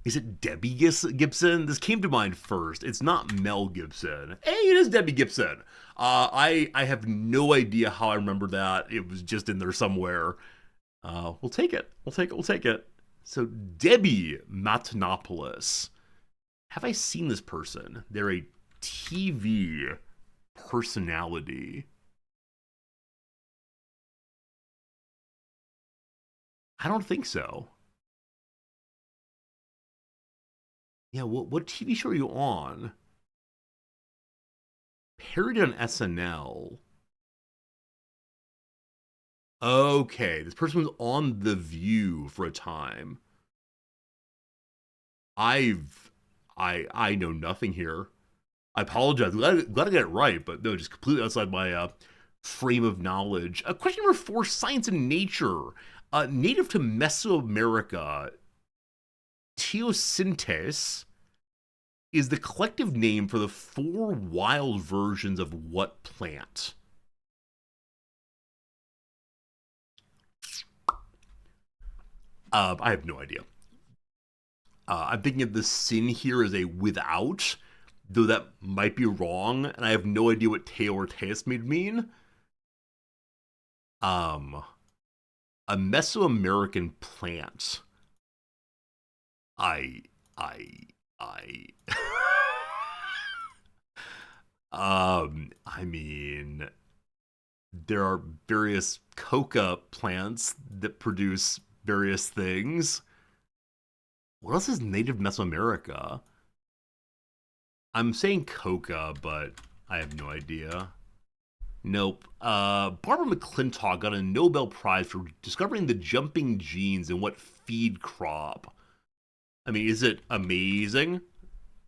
Is it Debbie Gibson? This came to mind first. It's not Mel Gibson. Hey, it is Debbie Gibson. I have no idea how I remember that. It was just in there somewhere. We'll take it. We'll take it. We'll take it. So Debbie Matenopoulos. Have I seen this person? They're a TV personality. I don't think so. Yeah, what TV show are you on? Parodied on SNL. Okay, this person was on The View for a time. I know nothing here. I apologize. Glad I got it right, but no, just completely outside my frame of knowledge. Question number 4: Science and Nature. Native to Mesoamerica, teosynthese is the collective name for the 4 wild versions of what plant? I have no idea. I'm thinking of the sin here as a without, though that might be wrong, and I have no idea what teo or teos would mean. A Mesoamerican plant. I I I mean, there are various coca plants that produce various things. What else is native to Mesoamerica? I'm saying coca, but I have no idea. Nope. Barbara McClintock got a Nobel Prize for discovering the jumping genes in what feed crop. I mean, is it amazing?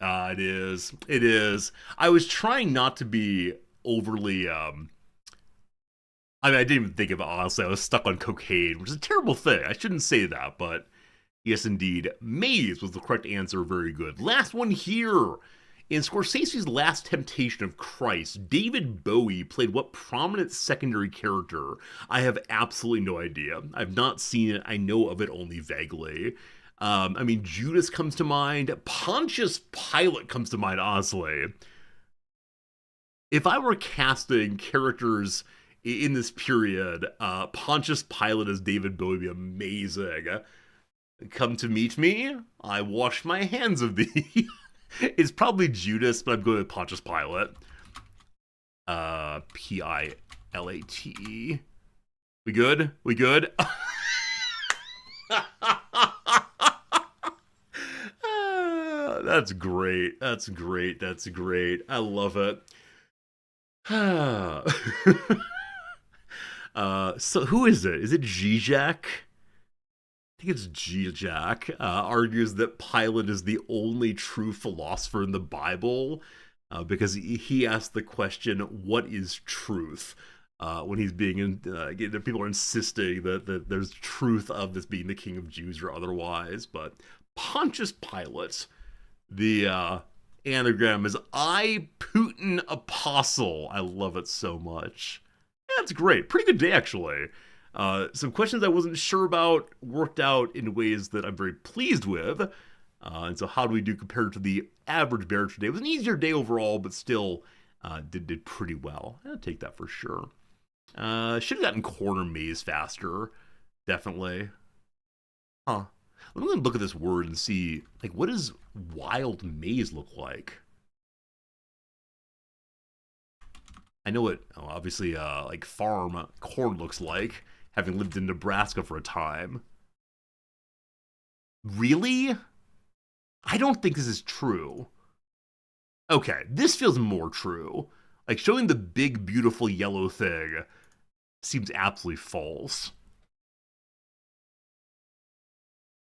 It is. It is. I was trying not to be overly. I mean, I didn't even think of it, honestly. I was stuck on cocaine, which is a terrible thing. I shouldn't say that, but yes, indeed. Maize was the correct answer. Very good. Last one here. In Scorsese's Last Temptation of Christ, David Bowie played what prominent secondary character? I have absolutely no idea. I've not seen it. I know of it only vaguely. I mean, Judas comes to mind. Pontius Pilate comes to mind, honestly. If I were casting characters in this period, Pontius Pilate as David Bowie would be amazing. Come to meet me? I wash my hands of thee. It's probably Judas, but I'm going with Pontius Pilate. Pilate. We good? We good? That's great. That's great. That's great. I love it. So who is it? Is it Zizek? I think it's Zizek. Argues that Pilate is the only true philosopher in the Bible because he asked the question, "What is truth?" When he's being people are insisting that there's truth of this being the King of Jews or otherwise. But Pontius Pilate, the anagram is I Putin Apostle. I love it so much. That's great. Pretty good day, actually. Some questions I wasn't sure about worked out in ways that I'm very pleased with. And so how do we do compared to the average bear today? It was an easier day overall, but still did pretty well. I'll take that for sure. Should have gotten corner maze faster. Definitely. Huh. Let me look at this word and see, like, what does wild maize look like? I know what, obviously, like farm corn looks like, having lived in Nebraska for a time. Really? I don't think this is true. Okay, this feels more true. Like, showing the big, beautiful yellow thing seems absolutely false.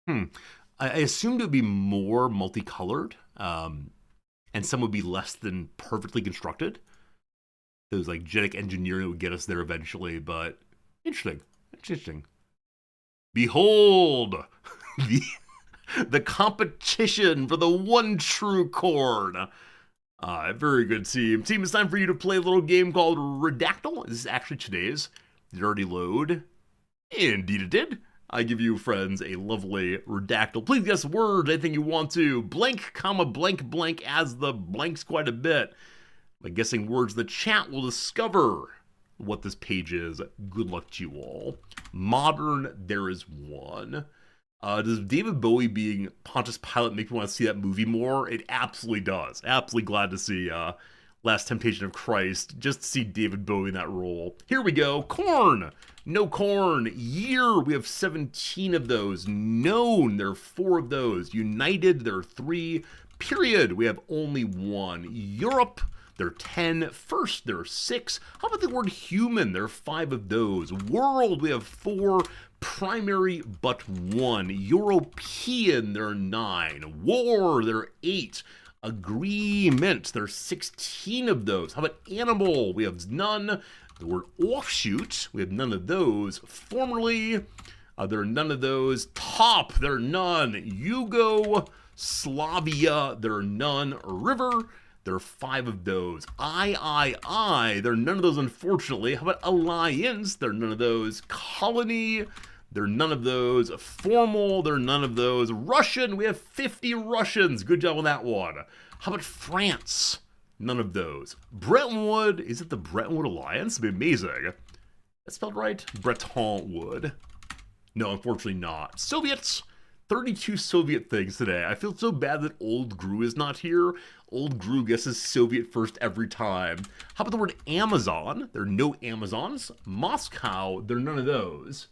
I assumed it would be more multicolored, and some would be less than perfectly constructed. Those like genetic engineering would get us there eventually, but interesting. Interesting. Behold the competition for the one true corn. Very good, team. Team, it's time for you to play a little game called Redactyl. This is actually today's. Did it already load? Indeed it did. I give you, friends, a lovely Redactyl. Please guess words, anything you want to. Blank, comma, blank, blank, as the blanks quite a bit. By guessing words, the chat will discover what this page is. Good luck to you all. Modern, there is one. Does David Bowie being Pontius Pilate make me want to see that movie more? It absolutely does. Absolutely glad to see Last Temptation of Christ, just to see David Bowie in that role. Here we go. Corn. No corn. Year. We have 17 of those. Known. There are 4 of those. United. There are 3. Period. We have only 1. Europe. There are 10. First, there are 6. How about the word human? There are 5 of those. World, we have 4. Primary, but 1. European, there are 9. War, there are 8. Agreement, there are 16 of those. How about animal? We have none. The word offshoot, we have none of those. Formerly, there are none of those. Top, there are none. Yugoslavia, there are none. River, there are 5 of those. There are none of those, unfortunately. How about alliance? There are none of those. Colony, They're none of those. Formal, they're none of those. Russian, we have 50 Russians. Good job on that one. How about France? None of those. Brentwood, is it the Brentwood Alliance? It'd be amazing. That's spelled right? Breton Wood. No, unfortunately not. Soviets, 32 Soviet things today. I feel so bad that Old Gru is not here. Old Gru guesses Soviet first every time. How about the word Amazon? There are no Amazons. Moscow, there are none of those.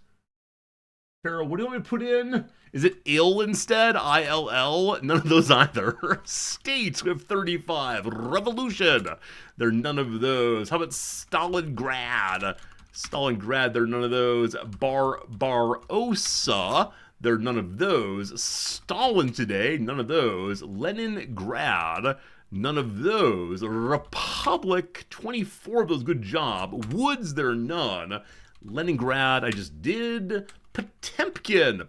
Farrell, what do you want me to put in? Is it ill instead? I-L-L? None of those either. States, we have 35. Revolution, there are none of those. How about Stalingrad? Stalingrad, there are none of those. Barossa, there are none of those. Stalin today, none of those. Leningrad, none of those. Republic, 24 of those, good job. Woods, there are none. Leningrad, I just did. Potemkin,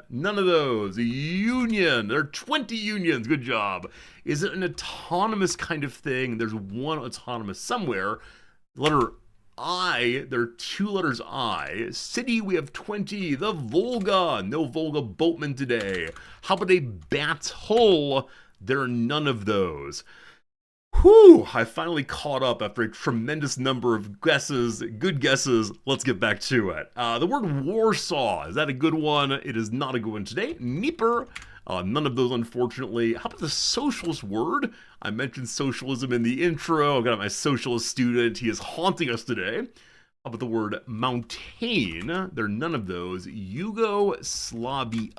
none of those. Union, there are 20 unions, good job. Is it an autonomous kind of thing? There's one autonomous somewhere. Letter I, there are 2 letters I. City, we have 20. The Volga, no Volga boatman today. How about a battle? There are none of those. Whew, I finally caught up after a tremendous number of guesses, good guesses. Let's get back to it. The word Warsaw, is that a good one? It is not a good one today. Dnieper, none of those, unfortunately. How about the socialist word? I mentioned socialism in the intro. I've got my socialist student. He is haunting us today. How about the word mountain? There are none of those. Yugoslavia,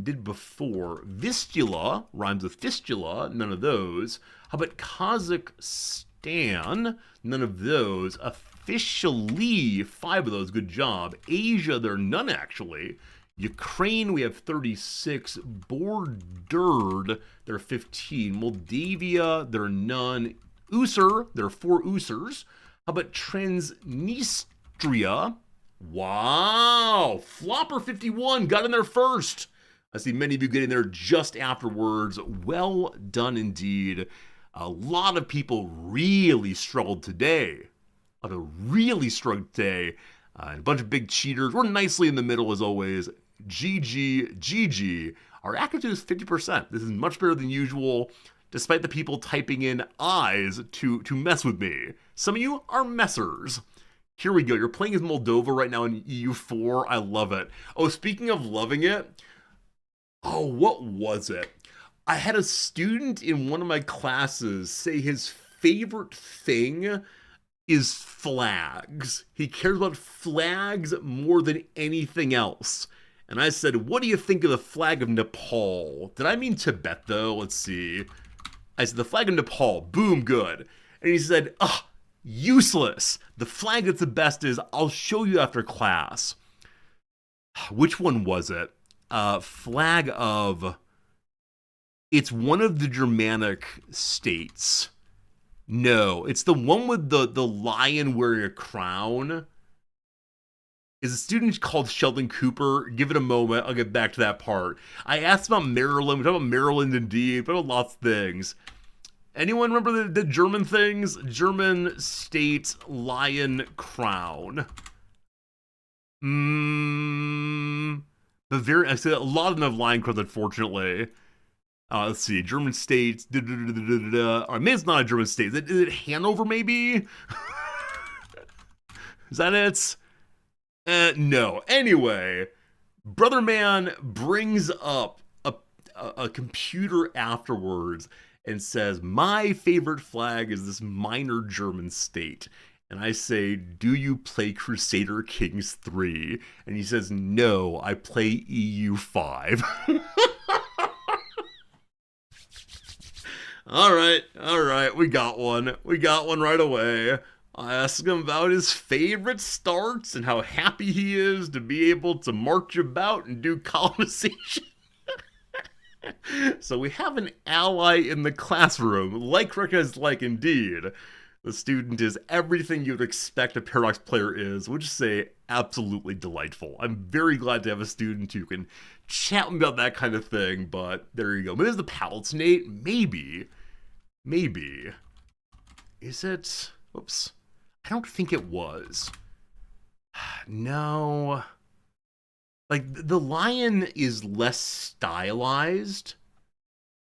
did before. Vistula, rhymes with fistula, none of those. How about Kazakhstan? None of those. Officially, 5 of those, good job. Asia, there are none actually. Ukraine, we have 36. Bordered, there are 15. Moldavia, there are none. Usur, there are 4 Usurs. How about Transnistria? Wow, Flopper 51 got in there first. I see many of you getting there just afterwards. Well done indeed. A lot of people really struggled today. And a bunch of big cheaters. We're nicely in the middle as always. GG. Our accuracy is 50%. This is much better than usual, despite the people typing in eyes to mess with me. Some of you are messers. Here we go. You're playing as Moldova right now in EU4. I love it. Oh, speaking of loving it, oh, what was it? I had a student in one of my classes say his favorite thing is flags. He cares about flags more than anything else. And I said, what do you think of the flag of Nepal? Did I mean Tibet, though? Let's see. I said, the flag of Nepal. Boom, good. And he said, useless. The flag that's the best is, I'll show you after class. Which one was it? Flag of... It's one of the Germanic states. No, it's the one with the lion wearing a crown. Is a student called Sheldon Cooper? Give it a moment. I'll get back to that part. I asked about Maryland. We talked about Maryland indeed, but lots of things. Anyone remember the German things? German state lion crown. Bavaria. I said a lot of them have lion crowns, unfortunately. Let's see. German states. Or maybe it's not a German state. Is it Hanover, maybe? Is that it? No. Anyway, Brother Man brings up a computer afterwards and says, my favorite flag is this minor German state. And I say, do you play Crusader Kings 3? And he says, no, I play EU5. All right, we got one. We got one right away. I asked him about his favorite starts and how happy he is to be able to march about and do colonization. So we have an ally in the classroom, like Rick like indeed. The student is everything you'd expect a Paradox player is, which is say absolutely delightful. I'm very glad to have a student who can chat about that kind of thing, but there you go. Maybe it's the Palatinate? Maybe. Is it? Oops. I don't think it was. No. like the lion is less stylized.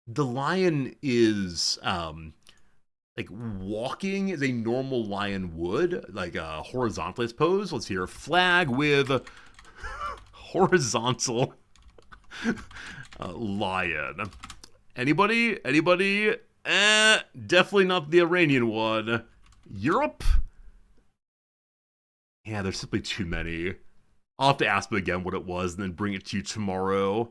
The lion is like walking as a normal lion would, like a horizontal pose. Let's hear flag with horizontal lion. Anybody? Anybody? Definitely not the Iranian one. Europe? Yeah, there's simply too many. I'll have to ask them again what it was and then bring it to you tomorrow.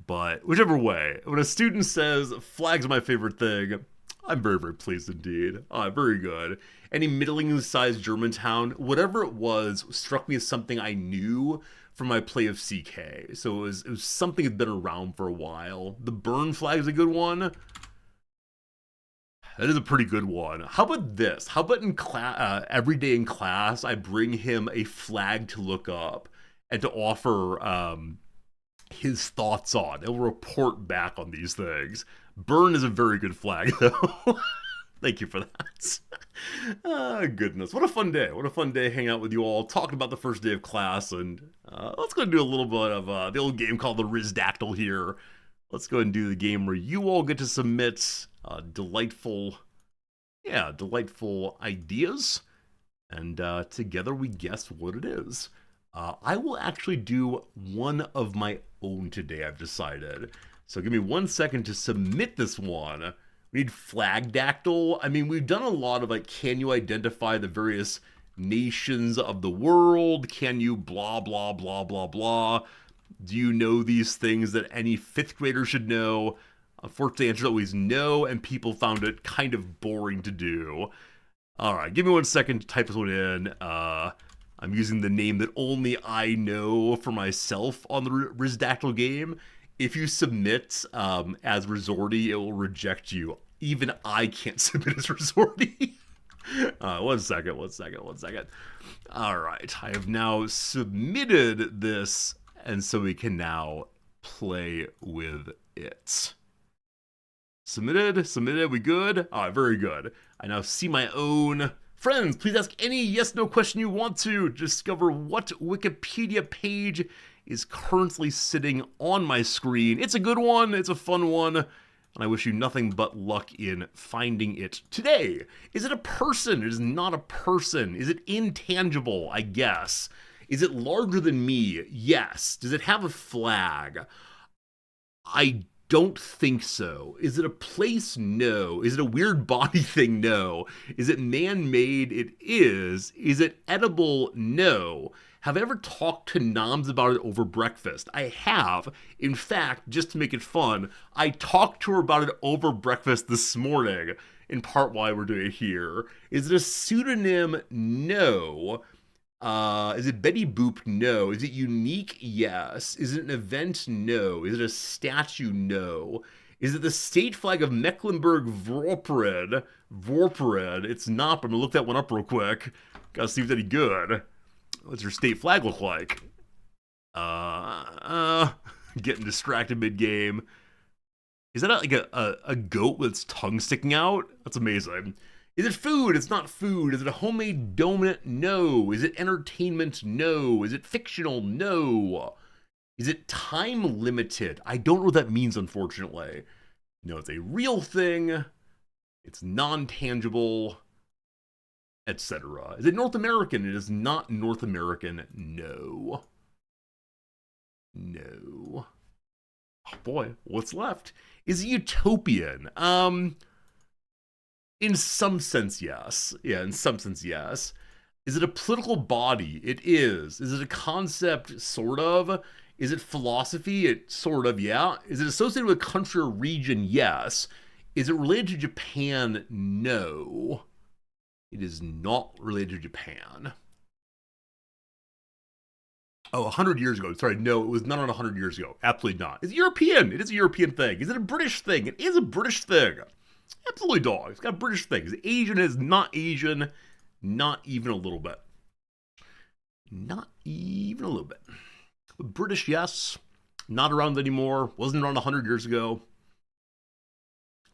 But whichever way, when a student says flag's my favorite thing, I'm very, very pleased indeed. Very good. Any middling sized German town, whatever it was, struck me as something I knew from my play of CK. So it was something that's been around for a while. The burn flag is a good one. That is a pretty good one. How about this? How about in class, every day in class, I bring him a flag to look up and to offer his thoughts on. He'll report back on these things. Burn is a very good flag, though. Thank you for that. Goodness. What a fun day. What a fun day hanging out with you all, talking about the first day of class. And let's go and do a little bit of the old game called the Rizdactyl here. Let's go ahead and do the game where you all get to submit delightful ideas. And together we guess what it is. I will actually do one of my own today, I've decided. So give me 1 second to submit this one. We need flagdactyl. I mean, we've done a lot of like, can you identify the various nations of the world? Can you blah, blah, blah, blah, blah? Do you know these things that any 5th grader should know? Unfortunately, the answer is always no, and people found it kind of boring to do. All right, give me 1 second to type this one in. I'm using the name that only I know for myself on the Rizdactyl game. If you submit as Resorty, it will reject you. Even I can't submit as Resorty. 1 second. All right, I have now submitted this, and so we can now play with it. Submitted, we good? All right, very good. I now see my own. Friends, please ask any yes/no question you want to discover what Wikipedia page is currently sitting on my screen. It's a good one, it's a fun one, and I wish you nothing but luck in finding it today. Is it a person? It is not a person. Is it intangible? I guess. Is it larger than me? Yes. Does it have a flag? I don't think so. Is it a place? No. Is it a weird body thing? No. Is it man-made? It is. Is it edible? No. Have I ever talked to noms about it over breakfast? I have. In fact, just to make it fun, I talked to her about it over breakfast this morning, in part why we're doing it here. Is it a pseudonym? No. Is it Betty Boop? No. Is it unique? Yes. Is it an event? No. Is it a statue? No. Is it the state flag of Mecklenburg-Vorpommern? It's not, but I'm gonna look that one up real quick. Gotta see if it's any good. What's your state flag look like? Getting distracted mid-game. Is that like a goat with its tongue sticking out? That's amazing. Is it food? It's not food. Is it a homemade donut? No. Is it entertainment? No. Is it fictional? No. Is it time limited? I don't know what that means, unfortunately. No, it's a real thing. It's non-tangible, etc. Is it North American? It is not North American. No. No. Oh boy, what's left? Is it utopian? In some sense, yes. Yeah, in some sense, yes. Is it a political body? It is. Is it a concept? Sort of. Is it philosophy? It sort of, yeah. Is it associated with a country or region? Yes. Is it related to Japan? No. It is not related to Japan. Oh, 100 years ago. Sorry, no, it was not on 100 years ago. Absolutely not. Is it European? It is a European thing. Is it a British thing? It is a British thing. Absolutely, dog. It's got a British thing. Is it Asian? It is not Asian. Not even a little bit. Not even a little bit. But British, yes. Not around anymore. Wasn't around 100 years ago.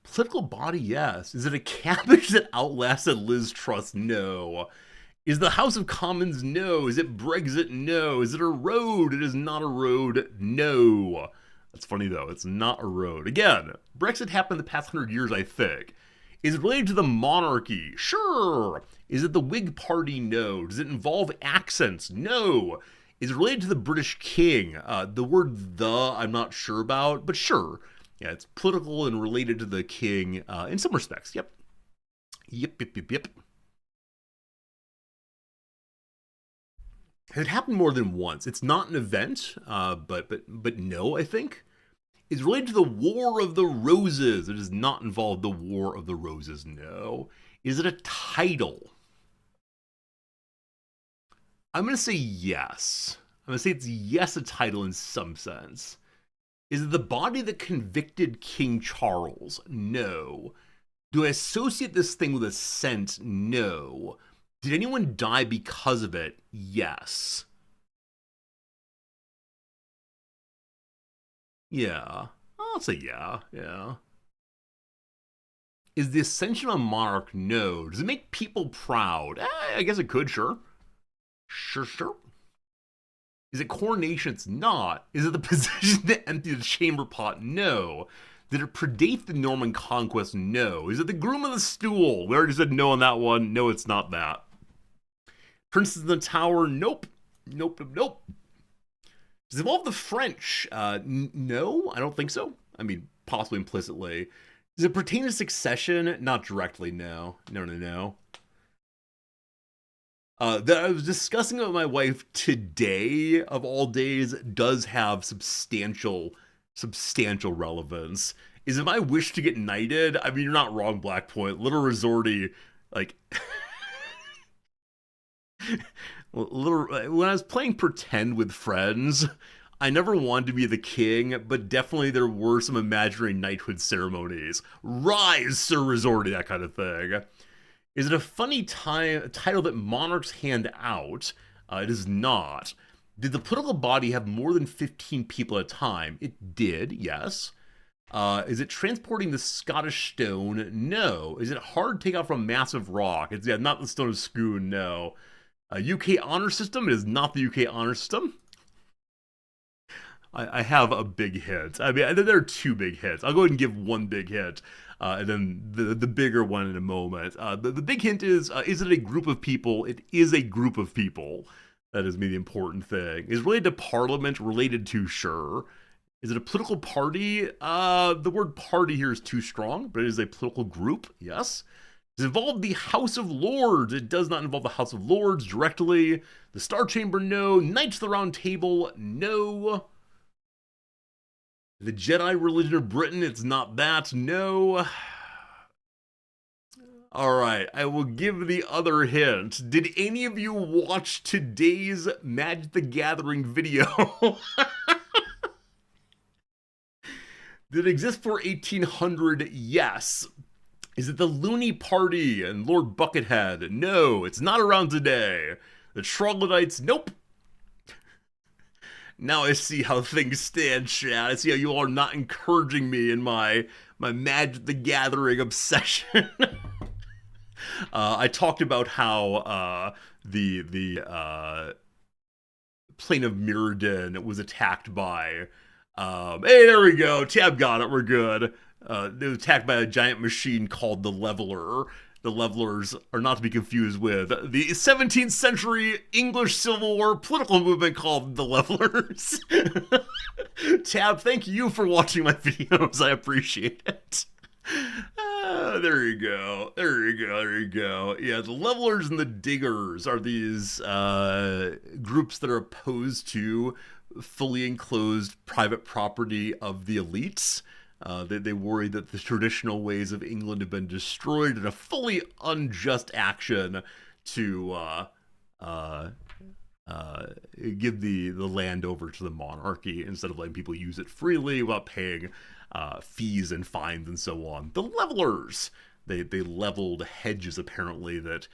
Political body, yes. Is it a cabbage that outlasted Liz Truss? No. Is the House of Commons? No. Is it Brexit? No. Is it a road? It is not a road. No. That's funny though. It's not a road. Again, Brexit happened in the past 100 years, I think. Is it related to the monarchy? Sure. Is it the Whig Party? No. Does it involve accents? No. Is it related to the British King? The word "the" I'm not sure about, but sure. Yeah, it's political and related to the king in some respects. Yep. Yep, yep, yep, yep. It happened more than once. It's not an event, but no, I think. It's related to the War of the Roses. It does not involve the War of the Roses, no. Is it a title? I'm going to say yes. I'm going to say it's yes, a title in some sense. Is it the body that convicted King Charles? No. Do I associate this thing with a scent? No. Did anyone die because of it? Yes. Yeah. I'll say yeah. Yeah. Is the ascension of a monarch? No. Does it make people proud? I guess it could, sure. Sure, sure. Is it coronation? It's not. Is it the position that emptied the chamber pot? No. Did it predate the Norman conquest? No. Is it the groom of the stool? We already said no on that one. No, it's not that. Princes in the Tower? Nope. Nope, nope, nope. Does it involve the French? No, I don't think so. I mean, possibly implicitly. Does it pertain to succession? Not directly, no. No, no, no. That I was discussing with my wife today, of all days, does have substantial relevance. Is if I wish to get knighted, I mean, you're not wrong, Black Point. Little Resorty, like... when I was playing pretend with friends, I never wanted to be the king, but definitely there were some imaginary knighthood ceremonies. Rise, Sir Resorty, that kind of thing. Is it a funny title that monarchs hand out? It is not. Did the political body have more than 15 people at a time? It did, yes. Is it transporting the Scottish stone? No. Is it hard to take out from a massive rock? It's not the Stone of Scone, no. UK honor system? It is not the UK honor system. I have a big hint. I mean, there are two big hits. I'll go ahead and give one big hint, and then the bigger one in a moment. The big hint is it a group of people? It is a group of people. That is the important thing. Is it related to Parliament? Related to, sure. Is it a political party? The word party here is too strong, but it is a political group, yes. Does it involve the House of Lords? It does not involve the House of Lords directly. The Star Chamber, no. Knights of the Round Table, no. The Jedi religion of Britain, it's not that, no. Alright, I will give the other hint. Did any of you watch today's Magic the Gathering video? Did it exist for 1800? Yes. Is it the Looney Party and Lord Buckethead? No, it's not around today. The Troglodytes? Nope. Now I see how things stand, Chad. I see how you are not encouraging me in my Magic the Gathering obsession. I talked about how the plane of Mirrodin was attacked by... hey, there we go. Tab got it. We're good. They were attacked by a giant machine called the Leveler. The Levelers are not to be confused with the 17th century English Civil War political movement called the Levelers. Tab, thank you for watching my videos. I appreciate it. There you go. There you go. There you go. Yeah, the Levelers and the Diggers are these groups that are opposed to fully enclosed private property of the elites. They worry that the traditional ways of England have been destroyed in a fully unjust action to give the land over to the monarchy instead of letting people use it freely without paying fees and fines and so on. The Levelers, they leveled hedges apparently that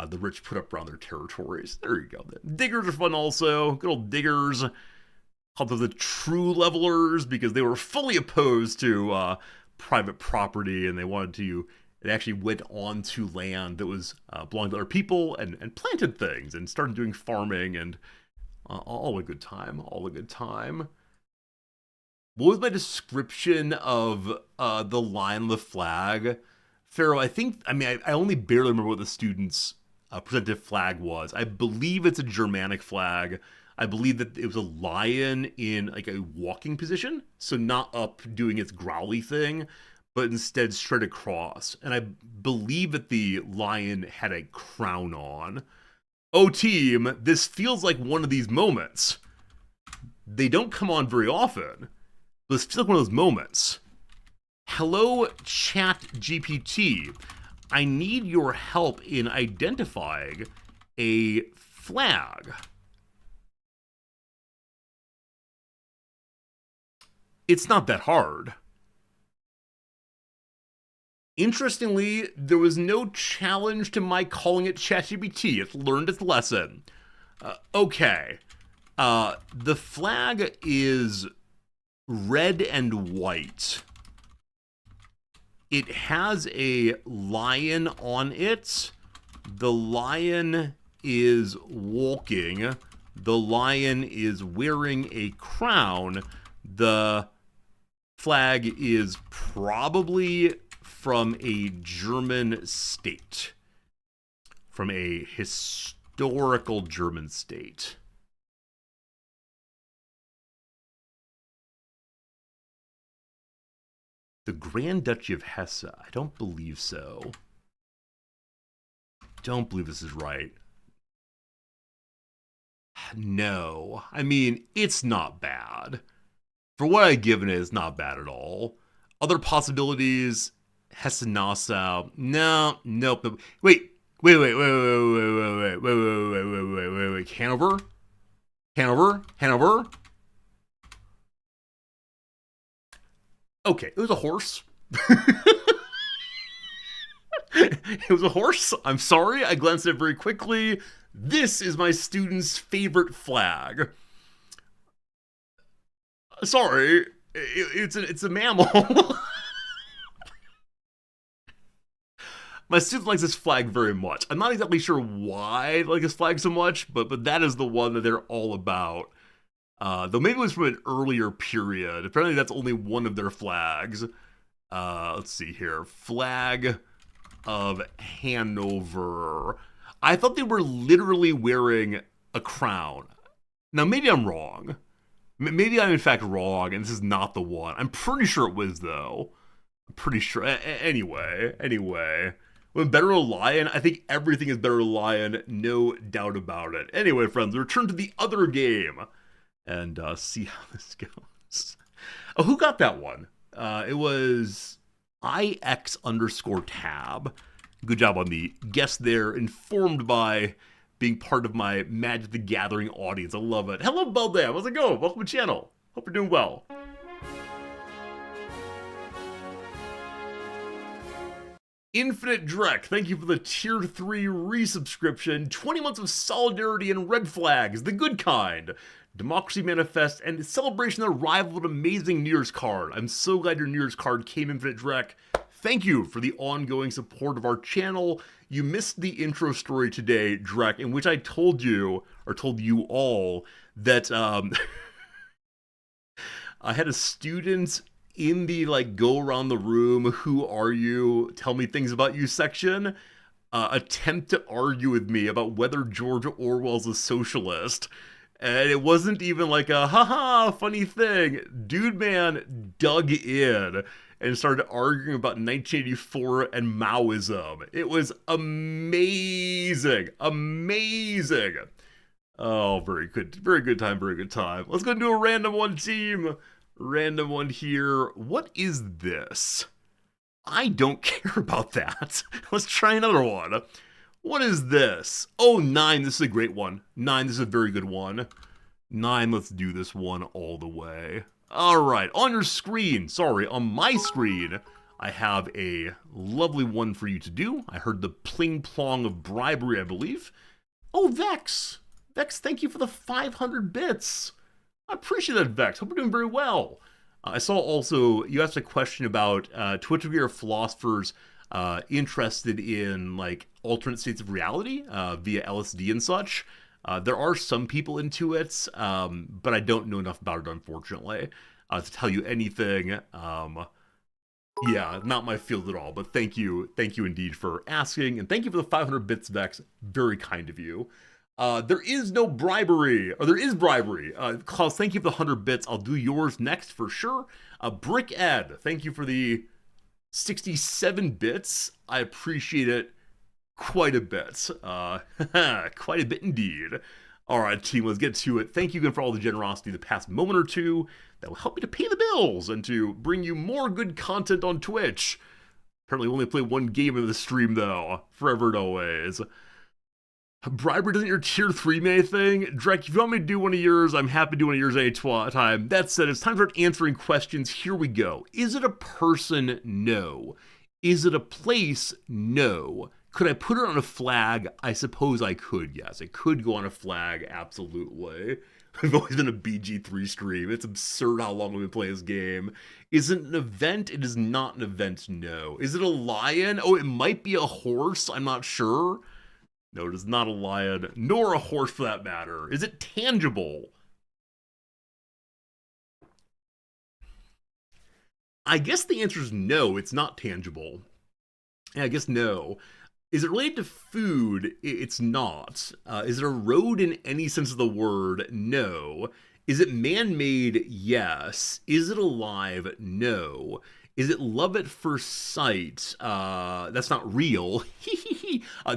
the rich put up around their territories. There you go. The Diggers are fun also. Good old Diggers. Called them the True Levelers because they were fully opposed to private property and they wanted to It actually went on to land that was belonged to other people and planted things and started doing farming and all a good time. All a good time. What was my description of the line on the flag? Pharaoh, I only barely remember what the students' presented flag was. I believe it's a Germanic flag. I believe that it was a lion in like a walking position, so not up doing its growly thing, but instead straight across. And I believe that the lion had a crown on. Oh, team, this feels like one of these moments. They don't come on very often. This feels like one of those moments. Hello, Chat GPT. I need your help in identifying a flag. It's not that hard. Interestingly, there was no challenge to my calling it ChatGPT. It's learned its lesson. Okay. The flag is red and white. It has a lion on it. The lion is walking. The lion is wearing a crown. The flag is probably from a German state. From a historical German state. The Grand Duchy of Hesse. I don't believe so. Don't believe this is right. No. I mean, it's not bad. For what I've given it, it's not bad at all. Other possibilities, Hesse-Nassau. No, nope. Wait. Hanover? Okay, it was a horse. It was a horse. I'm sorry, I glanced at it very quickly. This is my student's favorite flag. Sorry, it's a mammal. My student likes this flag very much. I'm not exactly sure why they like this flag so much, but that is the one that they're all about. Though maybe it was from an earlier period. Apparently that's only one of their flags. Let's see here. Flag of Hanover. I thought they were literally wearing a crown. Now maybe I'm wrong. Maybe I'm in fact wrong and this is not the one. I'm pretty sure it was though. I'm pretty sure. Anyway. When Better a Lion, I think everything is Better a Lion, no doubt about it. Anyway, friends, return to the other game and see how this goes. Oh, who got that one? It was IX_tab. Good job on the guess there. Informed by being part of my Magic the Gathering audience. I love it. Hello, Baldur. How's it going? Welcome to the channel. Hope you're doing well. Infinite Drek, thank you for the Tier 3 resubscription. 20 months of solidarity and red flags, the good kind. Democracy Manifest, and celebration of the arrival of an amazing New Year's card. I'm so glad your New Year's card came, Infinite Drek. Thank you for the ongoing support of our channel. You missed the intro story today, Drek, in which I told you all, that I had a student in the go around the room, who are you, tell me things about you section, attempt to argue with me about whether George Orwell's a socialist. And it wasn't even like a haha funny thing. Dude man dug in and started arguing about 1984 and Maoism. It was amazing. Oh, very good time. Let's go do a random one, team. Random one here. What is this? I don't care about that. Let's try another one. What is this? Oh, 9. This is a great one. 9, this is a very good one. 9, let's do this one all the way. Alright, on your screen, on my screen, I have a lovely one for you to do. I heard the pling plong of bribery, I believe. Oh, Vex! Vex, thank you for the 500 bits. I appreciate that, Vex. Hope you're doing very well. I saw also, you asked a question about Twitch Revere Philosophers. interested in like alternate states of reality via LSD and such. There are some people into it, but I don't know enough about it, unfortunately, to tell you anything. Yeah, not my field at all. But thank you indeed for asking, and thank you for the 500 bits, Vex. Very kind of you. There is no bribery, or there is bribery. Klaus, thank you for the 100 bits. I'll do yours next for sure. Brick Ed, thank you for the 67 bits. I appreciate it quite a bit. Quite a bit indeed. All right, team, let's get to it. Thank you again for all the generosity the past moment or two. That will help me to pay the bills and to bring you more good content on Twitch. Apparently, we only play one game in the stream, though. Forever and always. Bribery doesn't your tier 3 May thing? Drek, if you want me to do one of yours, I'm happy to do one of yours at a time. That said, it's time to start answering questions. Here we go. Is it a person? No. Is it a place? No. Could I put it on a flag? I suppose I could, yes. It could go on a flag, absolutely. I've always been a BG3 stream. It's absurd how long we've been playing this game. Is it an event? It is not an event, no. Is it a lion? Oh, it might be a horse. I'm not sure. No, it is not a lion, nor a horse for that matter. Is it tangible? I guess the answer is no, it's not tangible. Yeah, I guess no. Is it related to food? It's not. Is it a road in any sense of the word? No. Is it man-made? Yes. Is it alive? No. Is it love at first sight? That's not real.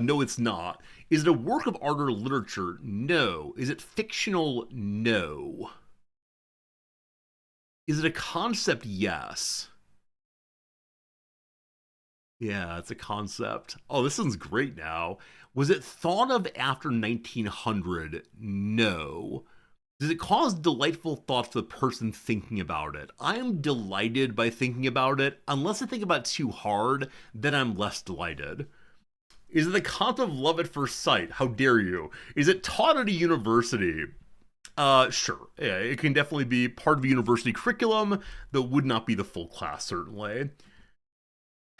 No, it's not. Is it a work of art or literature? No. Is it fictional? No. Is it a concept? Yes. Yeah, it's a concept. Oh, this one's great now. Was it thought of after 1900? No. Does it cause delightful thoughts to the person thinking about it? I am delighted by thinking about it. Unless I think about it too hard, then I'm less delighted. Is it the concept of love at first sight? How dare you? Is it taught at a university? Sure. Yeah, it can definitely be part of a university curriculum, though would not be the full class, certainly.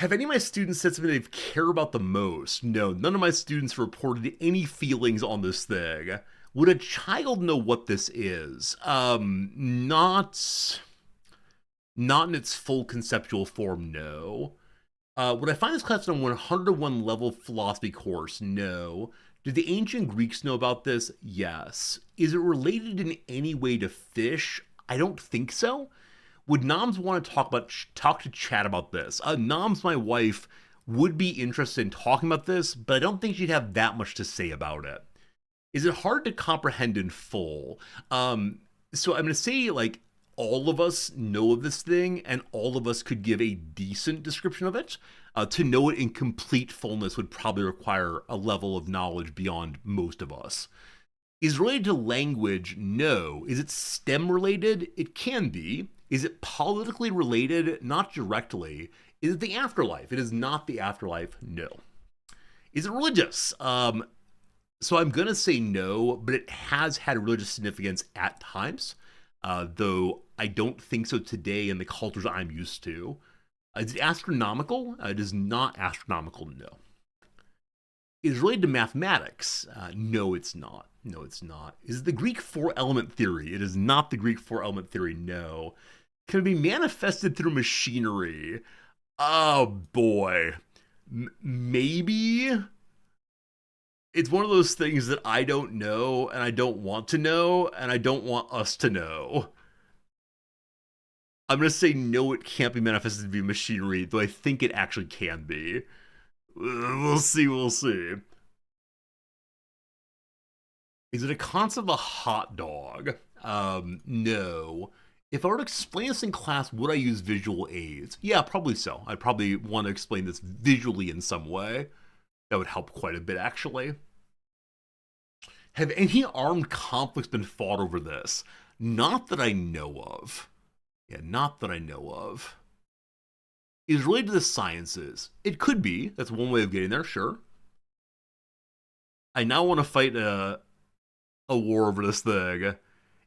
Have any of my students said something they care about the most? No, none of my students reported any feelings on this thing. Would a child know what this is? Not in its full conceptual form, no. Would I find this class in a 101 level philosophy course? No. Did the ancient Greeks know about this? Yes. Is it related in any way to fish? I don't think so. Would Noms want to talk to Chad about this? Noms, my wife, would be interested in talking about this, but I don't think she'd have that much to say about it. Is it hard to comprehend in full? So I'm going to say, like, all of us know of this thing, and all of us could give a decent description of it. To know it in complete fullness would probably require a level of knowledge beyond most of us. Is it related to language? No. Is it STEM related? It can be. Is it politically related? Not directly. Is it the afterlife? It is not the afterlife. No. Is it religious? So I'm going to say no, but it has had religious significance at times, though I don't think so today in the cultures I'm used to. Is it astronomical? It is not astronomical, no. Is it related to mathematics? No, it's not. No, it's not. Is it the Greek four-element theory? It is not the Greek four-element theory, no. Can it be manifested through machinery? Oh, boy. Maybe? It's one of those things that I don't know, and I don't want to know, and I don't want us to know. I'm going to say no, it can't be manifested via machinery, though I think it actually can be. We'll see, we'll see. Is it a concept of a hot dog? No. If I were to explain this in class, would I use visual aids? Yeah, probably so. I'd probably want to explain this visually in some way. That would help quite a bit, actually. Have any armed conflicts been fought over this? Not that I know of. Yeah, not that I know of. Is it related to the sciences? It could be. That's one way of getting there, sure. I now want to fight a war over this thing.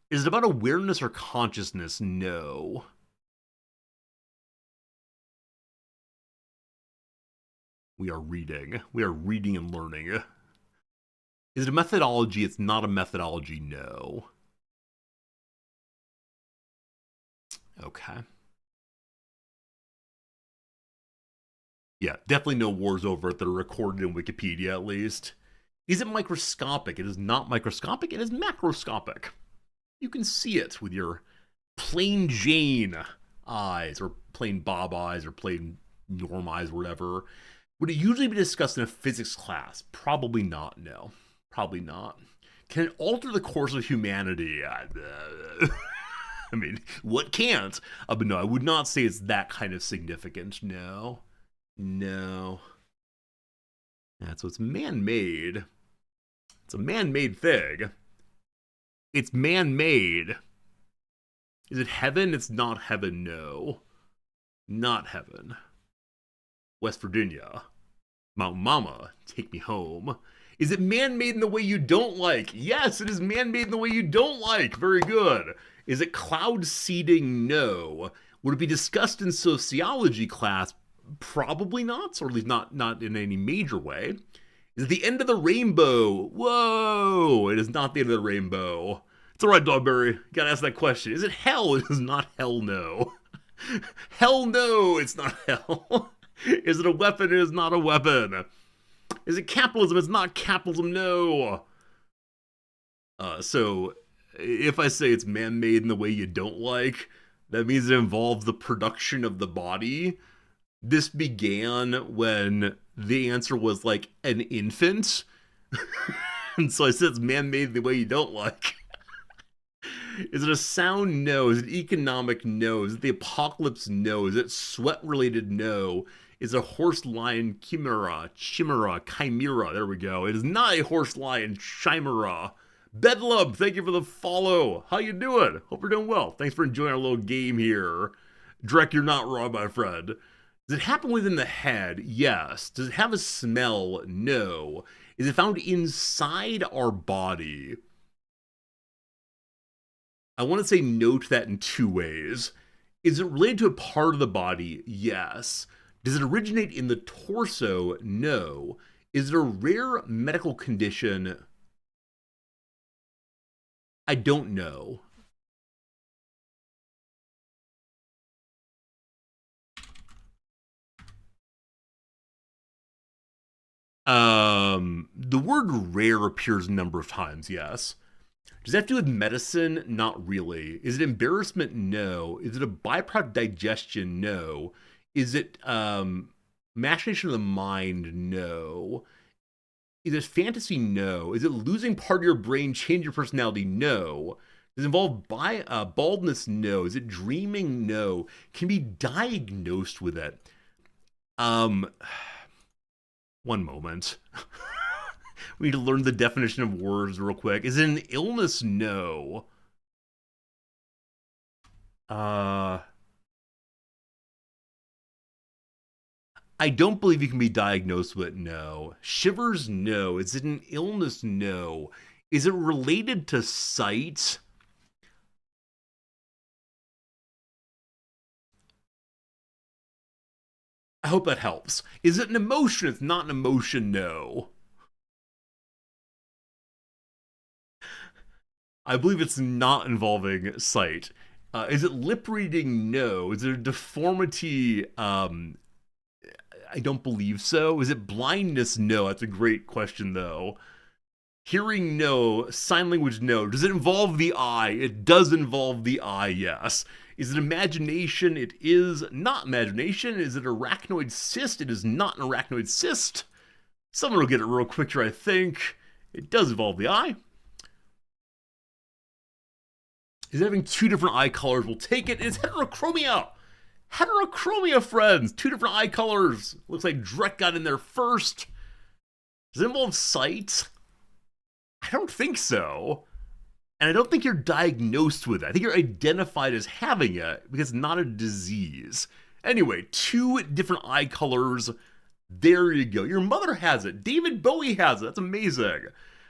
Is it about awareness or consciousness? No. We are reading. We are reading and learning. Is it a methodology? It's not a methodology, no. Okay. Yeah, definitely no wars over it that are recorded in Wikipedia, at least. Is it microscopic? It is not microscopic, it is macroscopic. You can see it with your plain Jane eyes, or plain Bob eyes, or plain Norm eyes, whatever. Would it usually be discussed in a physics class? Probably not, no. Probably not. Can it alter the course of humanity? I mean, what can't? But no, I would not say it's that kind of significant, no. No. Yeah, so it's man-made. It's a man-made thing. It's man-made. Is it heaven? It's not heaven, no. Not heaven. West Virginia. Mount Mama, take me home. Is it man-made in the way you don't like? Yes, it is man-made in the way you don't like. Very good. Is it cloud seeding? No. Would it be discussed in sociology class? Probably not, or at least not in any major way. Is it the end of the rainbow? Whoa! It is not the end of the rainbow. It's alright, Dogberry. Gotta ask that question. Is it hell? It is not hell, no. Hell no, it's not hell. Is it a weapon? It is not a weapon. Is it capitalism? It's not capitalism, no. So, if I say it's man-made in the way you don't like, that means it involves the production of the body. This began when the answer was like an infant. And so I said it's man-made the way you don't like. Is it a sound? No. Is it economic? No. Is it the apocalypse? No. Is it sweat-related? No. Is it a horse-lion chimera? Chimera. There we go. It is not a horse-lion chimera. Bedlam, thank you for the follow. How you doing? Hope you're doing well. Thanks for enjoying our little game here. Drek, you're not wrong, my friend. Does it happen within the head? Yes. Does it have a smell? No. Is it found inside our body? I want to say no to that in two ways. Is it related to a part of the body? Yes. Does it originate in the torso? No. Is it a rare medical condition? I don't know. The word rare appears a number of times, yes. Does that have to do with medicine? Not really. Is it embarrassment? No. Is it a byproduct digestion? No. Is it machination of the mind? No. Is it fantasy? No. Is it losing part of your brain, change your personality? No. Does it involve baldness? No. Is it dreaming? No. Can be diagnosed with it. One moment. We need to learn the definition of words real quick. Is it an illness? No. I don't believe you can be diagnosed with it, no. Shivers? No. Is it an illness? No. Is it related to sight? I hope that helps. Is it an emotion? It's not an emotion, no. I believe it's not involving sight. Is it lip reading? No. Is it a deformity? I don't believe so. Is it blindness? No. That's a great question, though. Hearing? No. Sign language? No. Does it involve the eye? It does involve the eye, yes. Is it imagination? It is not imagination. Is it arachnoid cyst? It is not an arachnoid cyst. Someone will get it real quick here, I think. It does involve the eye. Is it having two different eye colors? We'll take it. It's heterochromia. Heterochromia, friends. Two different eye colors. Looks like Drek got in there first. Does it involve sight? I don't think so. And I don't think you're diagnosed with it. I think you're identified as having it because it's not a disease. Anyway, two different eye colors. There you go. Your mother has it. David Bowie has it. That's amazing.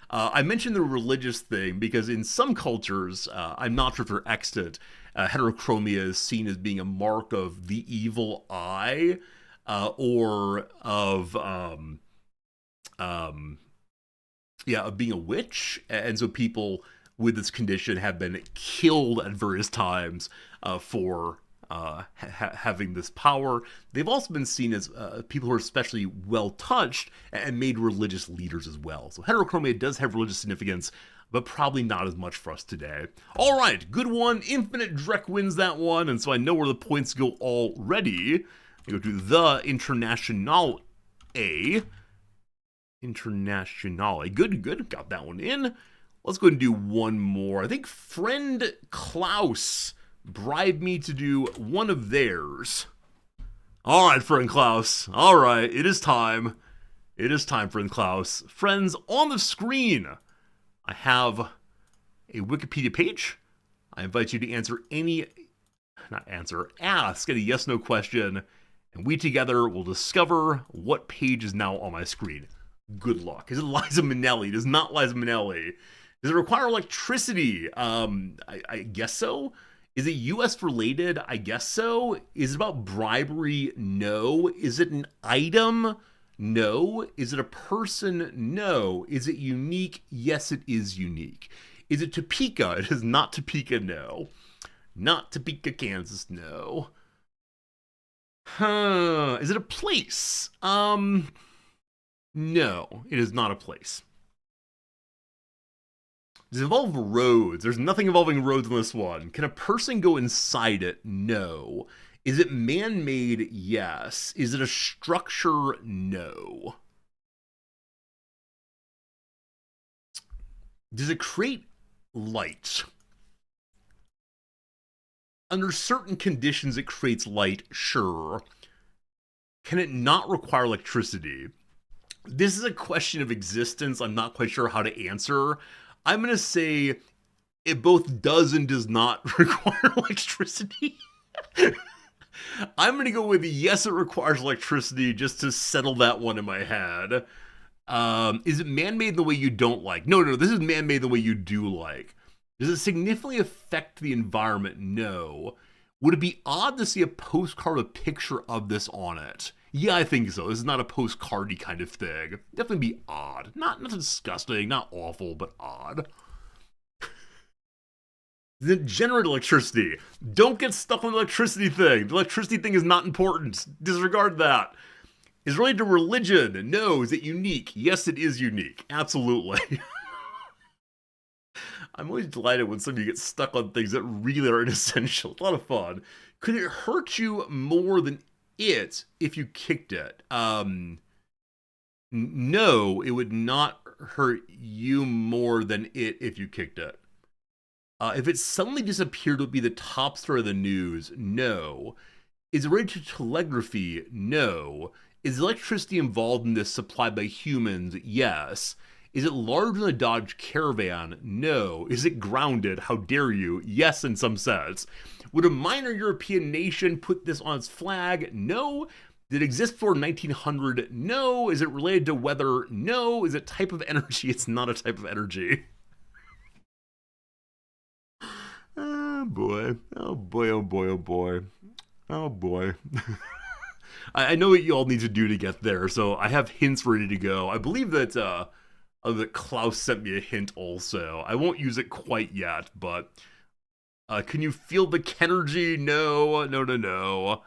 I mentioned the religious thing because in some cultures, I'm not sure if they're extant, heterochromia is seen as being a mark of the evil eye. or of um, yeah, of being a witch, and so people with this condition have been killed at various times for having this power. They've also been seen as people who are especially well touched and made religious leaders as well. So heterochromia does have religious significance, but probably not as much for us today. All right, good one. Infinite Drek wins that one, and so I know where the points go already. I go to the Internationale. Internationale. Good, good. Got that one in. Let's go ahead and do one more. I think friend Klaus bribed me to do one of theirs. All right, friend Klaus. All right, it is time. It is time, friend Klaus. Friends, on the screen, I have a Wikipedia page. I invite you to ask any yes-no question, and we together will discover what page is now on my screen. Good luck. Is it Liza Minnelli? It is not Liza Minnelli. Does it require electricity? I guess so. Is it US related? I guess so. Is it about bribery? No. Is it an item? No. Is it a person? No. Is it unique? Yes, it is unique. Is it Topeka? It is not Topeka, no. Not Topeka, Kansas, no. Is it a place? No, it is not a place. Does it involve roads? There's nothing involving roads in this one. Can a person go inside it? No. Is it man-made? Yes. Is it a structure? No. Does it create light? Under certain conditions, it creates light, sure. Can it not require electricity? This is a question of existence I'm not quite sure how to answer. I'm going to say it both does and does not require electricity. I'm going to go with yes, it requires electricity just to settle that one in my head. Is it man-made in the way you don't like? No, this is man-made the way you do like. Does it significantly affect the environment? No. Would it be odd to see a postcard with a picture of this on it? Yeah, I think so. This is not a postcardy kind of thing. Definitely be odd. Not disgusting, not awful, but odd. Does it generate electricity? Don't get stuck on the electricity thing. The electricity thing is not important. Disregard that. Is it related to religion? No. Is it unique? Yes, it is unique. Absolutely. I'm always delighted when some of you get stuck on things that really are inessential. It's a lot of fun. Could it hurt you more than it if you kicked it? No, it would not hurt you more than it if you kicked it. If it suddenly disappeared, it would be the top story of the news. No. Is it related to telegraphy? No. Is electricity involved in this supplied by humans? Yes. Is it larger than a Dodge Caravan? No. Is it grounded? How dare you? Yes, in some sense. Would a minor European nation put this on its flag? No. Did it exist before 1900? No. Is it related to weather? No. Is it type of energy? It's not a type of energy. Oh boy. Oh boy, oh boy, oh boy. Oh boy. I know what you all need to do to get there, so I have hints ready to go. I believe that that Klaus sent me a hint also. I won't use it quite yet, but can you feel the Kenergy? No.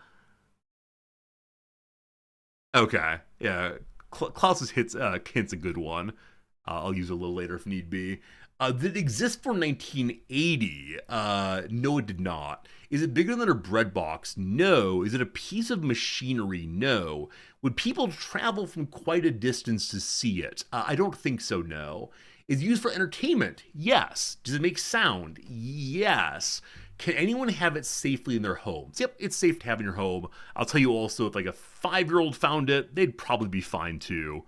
Okay, yeah. Klaus's hint's a good one. I'll use it a little later if need be. Did it exist for 1980? No, it did not. Is it bigger than a bread box? No. Is it a piece of machinery? No. Would people travel from quite a distance to see it? I don't think so, no. Is it used for entertainment? Yes. Does it make sound? Yes. Can anyone have it safely in their homes? Yep, it's safe to have in your home. I'll tell you also, if like a 5-year-old found it, they'd probably be fine too.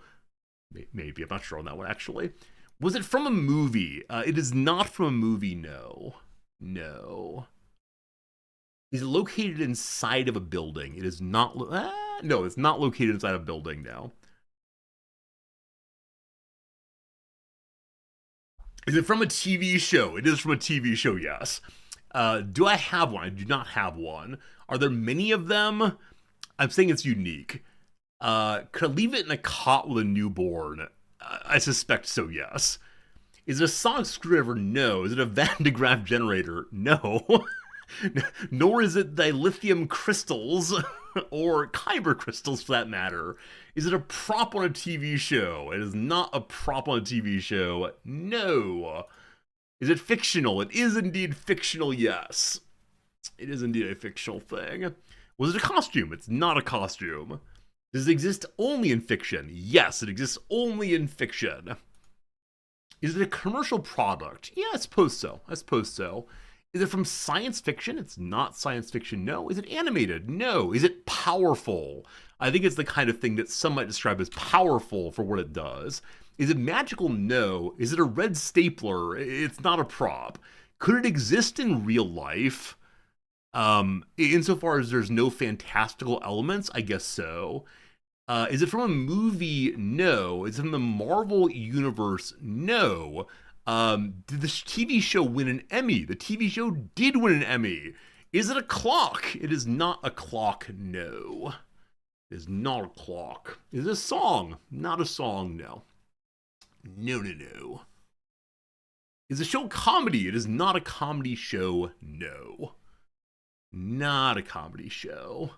Maybe, I'm not sure on that one actually. Was it from a movie? It is not from a movie, no. No. Is it located inside of a building? It is not, no, it's not located inside a building, no. Is it from a TV show? It is from a TV show, yes. Do I have one? I do not have one. Are there many of them? I'm saying it's unique. Could I leave it in a cot with a newborn? I suspect so, yes. Is it a sonic screwdriver? No. Is it a Van de Graaff generator? No. Nor is it dilithium crystals, or kyber crystals for that matter. Is it a prop on a TV show? It is not a prop on a TV show. No. Is it fictional? It is indeed fictional, yes. It is indeed a fictional thing. Was it a costume? It's not a costume. Does it exist only in fiction? Yes, it exists only in fiction. Is it a commercial product? Yeah, I suppose so. I suppose so. Is it from science fiction? It's not science fiction, no. Is it animated? No. Is it powerful? I think it's the kind of thing that some might describe as powerful for what it does. Is it magical? No. Is it a red stapler? It's not a prop. Could it exist in real life? Insofar as there's no fantastical elements, I guess so. Is it from a movie? No. Is it from the Marvel Universe? No. Did the TV show win an Emmy? The TV show did win an Emmy. Is it a clock? It is not a clock, no. It is not a clock. Is it a song? Not a song, no. No, no, no. Is the show a comedy? It is not a comedy show, no. Not a comedy show.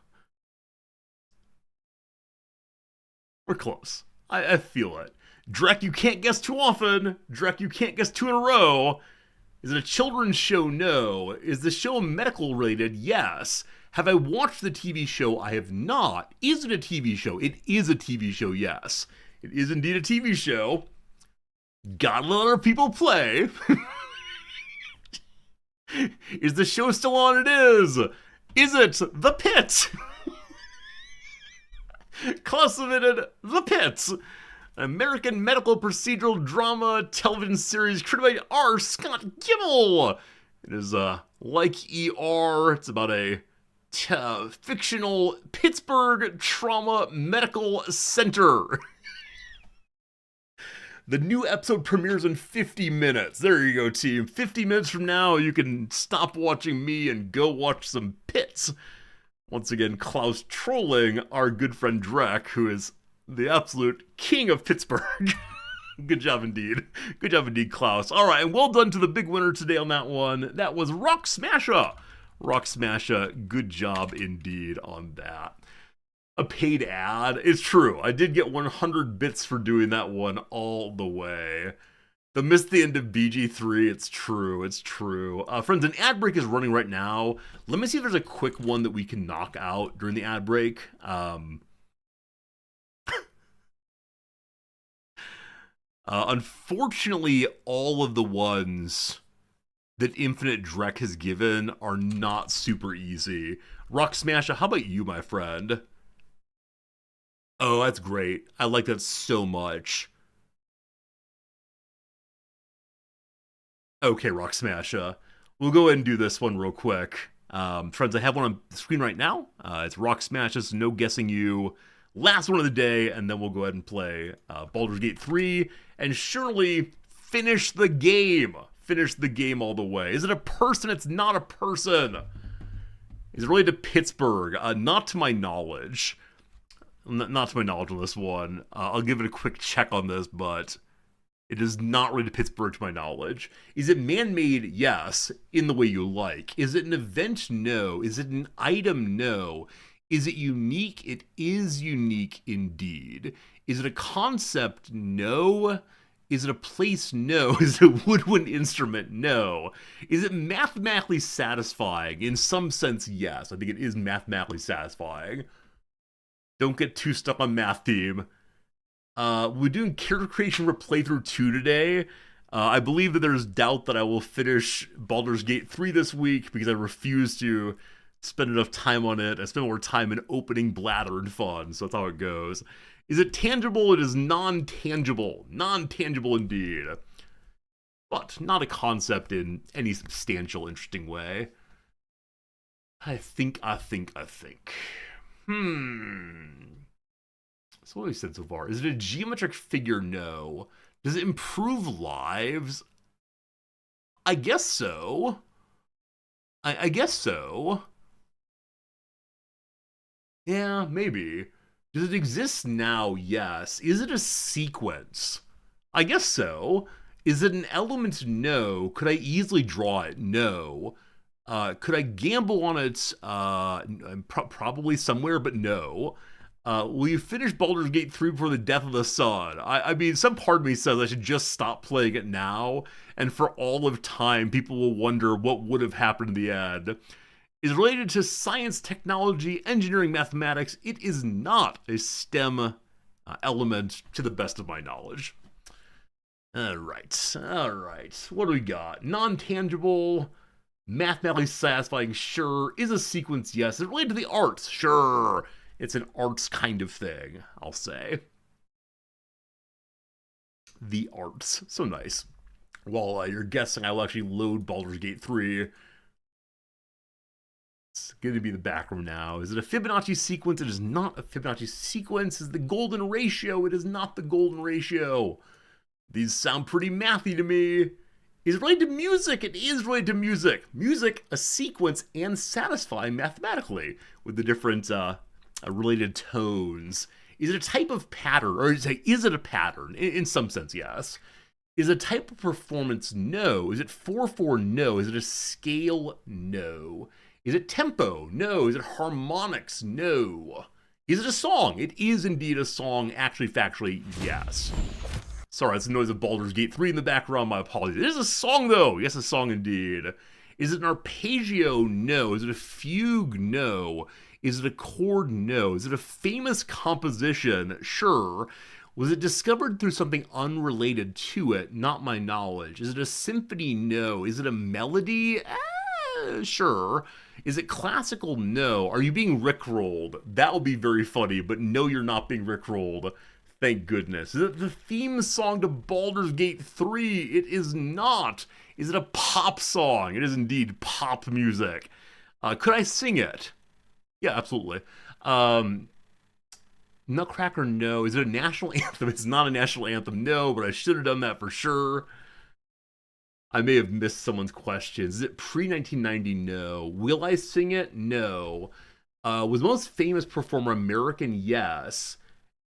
We're close. I feel it. Drek, you can't guess too often. Drek, you can't guess two in a row. Is it a children's show? No. Is the show medical related? Yes. Have I watched the TV show? I have not. Is it a TV show? It is a TV show, yes. It is indeed a TV show. Gotta let other people play. Is the show still on? It is. Is it The Pit? Klaus submitted The Pit, an American medical procedural drama television series created by R. Scott Gimel. It is like ER. It's about a fictional Pittsburgh trauma medical center. The new episode premieres in 50 minutes. There you go, team. 50 minutes from now, you can stop watching me and go watch some Pits. Once again, Klaus trolling our good friend Drek, who is the absolute king of Pittsburgh. Good job indeed. Good job indeed, Klaus. All right, and well done to the big winner today on that one. That was Rock Smasher. Rock Smasher, good job indeed on that. A paid ad. It's true. I did get 100 bits for doing that one all the way. The missed the end of BG3. It's true. It's true. Friends, an ad break is running right now. Let me see if there's a quick one that we can knock out during the ad break. Unfortunately, all of the ones that Infinite Drek has given are not super easy. Rock Smasher, how about you, my friend? Oh, that's great. I like that so much. Okay, Rock Smasher. We'll go ahead and do this one real quick. Friends, I have one on the screen right now. It's Rock Smasher's No Guessing You. Last one of the day, and then we'll go ahead and play Baldur's Gate 3 and surely finish the game. Finish the game all the way. Is it a person? It's not a person. Is it related to Pittsburgh? Not to my knowledge. Not to my knowledge on this one. I'll give it a quick check on this, but it is not related to Pittsburgh to my knowledge. Is it man-made? Yes, in the way you like. Is it an event? No. Is it an item? No. Is it unique? It is unique indeed. Is it a concept? No. Is it a place? No. Is it a woodwind instrument? No. Is it mathematically satisfying? In some sense, yes. I think it is mathematically satisfying. Don't get too stuck on math, team. We're doing character creation for playthrough 2 today. I believe that there's doubt that I will finish Baldur's Gate 3 this week because I refuse to spend enough time on it. I spend more time in opening bladder and fun, so that's how it goes. Is it tangible? It is non-tangible. Non-tangible indeed. But not a concept in any substantial, interesting way. I think. So what have we said so far? Is it a geometric figure? No. Does it improve lives? I guess so. I guess so. Yeah, maybe. Does it exist now? Yes. Is it a sequence? I guess so. Is it an element? No. Could I easily draw it? No. Could I gamble on it? Probably somewhere, but no. Will you finish Baldur's Gate 3 before the death of the sun? I mean, some part of me says I should just stop playing it now, and for all of time, people will wonder what would have happened in the end. Is related to science, technology, engineering, mathematics. It is not a STEM element to the best of my knowledge. All right. What do we got? Non-tangible, mathematically satisfying, sure. Is a sequence, yes. Is it related to the arts? Sure. It's an arts kind of thing, I'll say. The arts. So nice. While you're guessing, I'll actually load Baldur's Gate 3. It's going to be the background now. Is it a Fibonacci sequence? It is not a Fibonacci sequence. Is the golden ratio? It is not the golden ratio. These sound pretty mathy to me. Is it related to music? It is related to music. Music, a sequence, and satisfying mathematically with the different related tones. Is it a type of pattern? Or is it a pattern? In some sense, yes. Is it a type of performance? No. Is it 4/4? No. Is it a scale? No. Is it tempo? No. Is it harmonics? No. Is it a song? It is indeed a song. Actually, factually, yes. Sorry, that's the noise of Baldur's Gate 3 in the background. My apologies. It is a song, though. Yes, a song indeed. Is it an arpeggio? No. Is it a fugue? No. Is it a chord? No. Is it a famous composition? Sure. Was it discovered through something unrelated to it? Not my knowledge. Is it a symphony? No. Is it a melody? Sure. Is it classical? No. Are you being rickrolled? That would be very funny, but no, you're not being rickrolled. Thank goodness. Is it the theme song to Baldur's Gate 3? It is not. Is it a pop song? It is indeed pop music. Could I sing it? Yeah, absolutely. Nutcracker, no. Is it a national anthem? It's not a national anthem, no, but I should have done that for sure. I may have missed someone's questions. Is it pre-1990? No. Will I sing it? No. Was most famous performer American? Yes.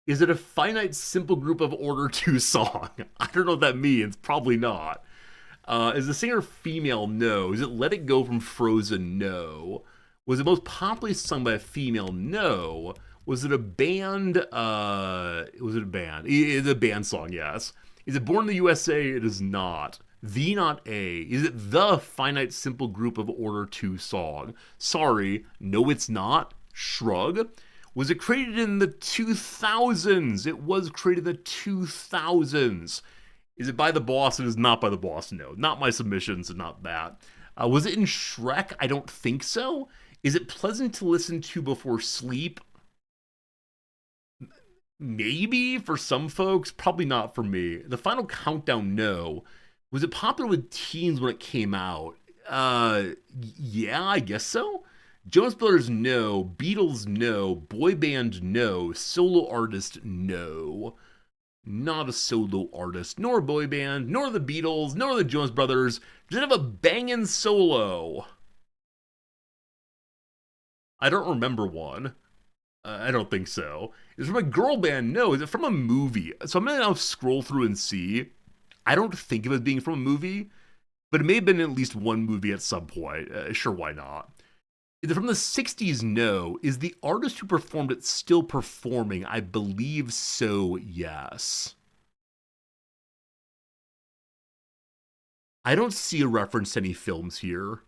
Is it a finite simple group of order 2 song? I don't know what that means. Probably not. Is the singer female? No. Is it Let It Go from Frozen? No. Was it most popularly sung by a female? No. Was it a band? Was it a band? It's a band song, yes. Is it Born in the USA? It is not. The, not A. Is it the finite simple group of order 2 song? Sorry, no it's not. Shrug. Was it created in the 2000s? It was created in the 2000s. Is it by the boss? It is not by the boss, no. Not my submissions, and not that. Was it in Shrek? I don't think so. Is it pleasant to listen to before sleep? Maybe for some folks, probably not for me. The Final Countdown, no. Was it popular with teens when it came out? Yeah, I guess so. Jonas Brothers, no. Beatles, no. Boy band, no. Solo artist, no. Not a solo artist, nor a boy band, nor the Beatles, nor the Jonas Brothers. Does it have a bangin' solo? I don't remember one. I don't think so. Is it from a girl band? No. Is it from a movie? So I'm gonna now scroll through and see. I don't think of it being from a movie, but it may have been at least one movie at some point. Sure, why not? Is it from the 60s? No. Is the artist who performed it still performing? I believe so, yes. I don't see a reference to any films here,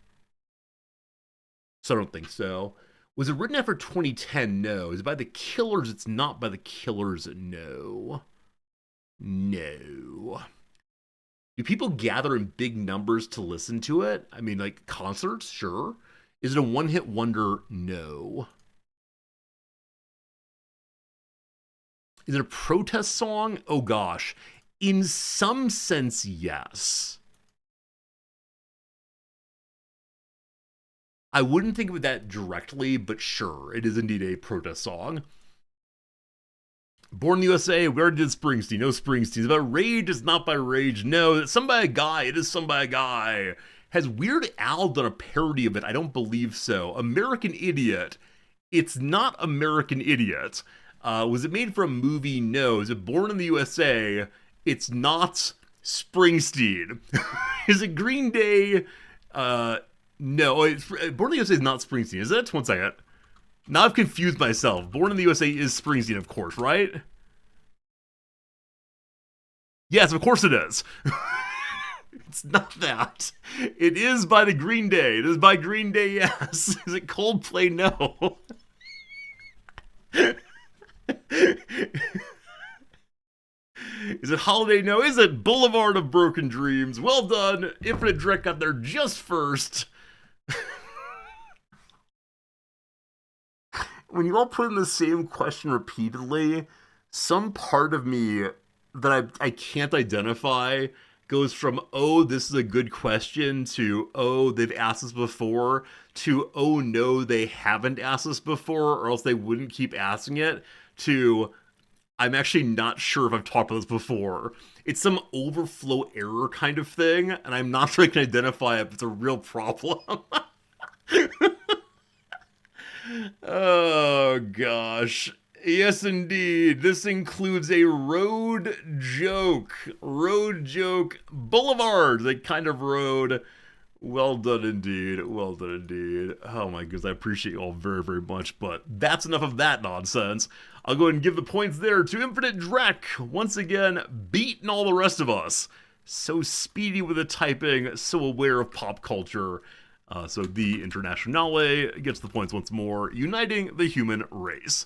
so I don't think so. Was it written after 2010? No. Is it by the Killers? It's not by the Killers. No. No. Do people gather in big numbers to listen to it? I mean, like concerts? Sure. Is it a one-hit wonder? No. Is it a protest song? Oh gosh. In some sense, yes. I wouldn't think of that directly, but sure, it is indeed a protest song. Born in the USA, where did Springsteen? No Springsteen. It's about rage, it's not by rage. No, it's sung by a guy. It is sung by a guy. Has Weird Al done a parody of it? I don't believe so. American Idiot. It's not American Idiot. Was it made for a movie? No. Is it Born in the USA? It's not Springsteen. Is it Green Day? No. Born in the USA is not Springsteen. Is it? One second. Now I've confused myself. Born in the USA is Springsteen, of course, right? Yes, of course it is. It's not that. It is by the Green Day. It is by Green Day, yes. Is it Coldplay? No. Is it Holiday? No. Is it Boulevard of Broken Dreams? Well done. Infinite Drek got there just first. When you all put in the same question repeatedly, some part of me that I can't identify goes from, oh, this is a good question, to, oh, they've asked this before, to, oh, no, they haven't asked this before, or else they wouldn't keep asking it, to, I'm actually not sure if I've talked about this before. It's some overflow error kind of thing, and I'm not sure I can identify if it's a real problem. Oh, gosh. Yes, indeed. This includes a road joke. Road joke boulevard, the kind of road. Well done indeed. Well done indeed. Oh my goodness, I appreciate you all very, very much, but that's enough of that nonsense. I'll go ahead and give the points there to Infinite Drek, once again, beating all the rest of us. So speedy with the typing, so aware of pop culture. So the Internationale gets the points once more, uniting the human race.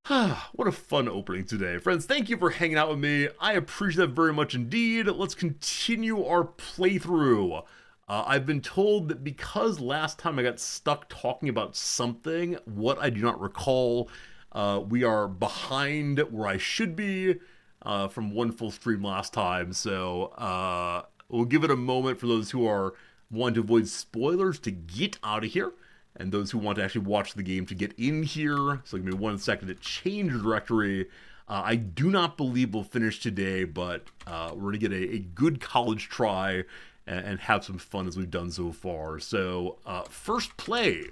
What a fun opening today. Friends, thank you for hanging out with me. I appreciate that very much indeed. Let's continue our playthrough. I've been told that because last time I got stuck talking about something, what I do not recall, we are behind where I should be from one full stream last time. So we'll give it a moment for those who are wanting to avoid spoilers to get out of here, and those who want to actually watch the game to get in here. So give me 1 second to change the directory. I do not believe we'll finish today, but we're going to get a good college try and have some fun as we've done so far. So first play.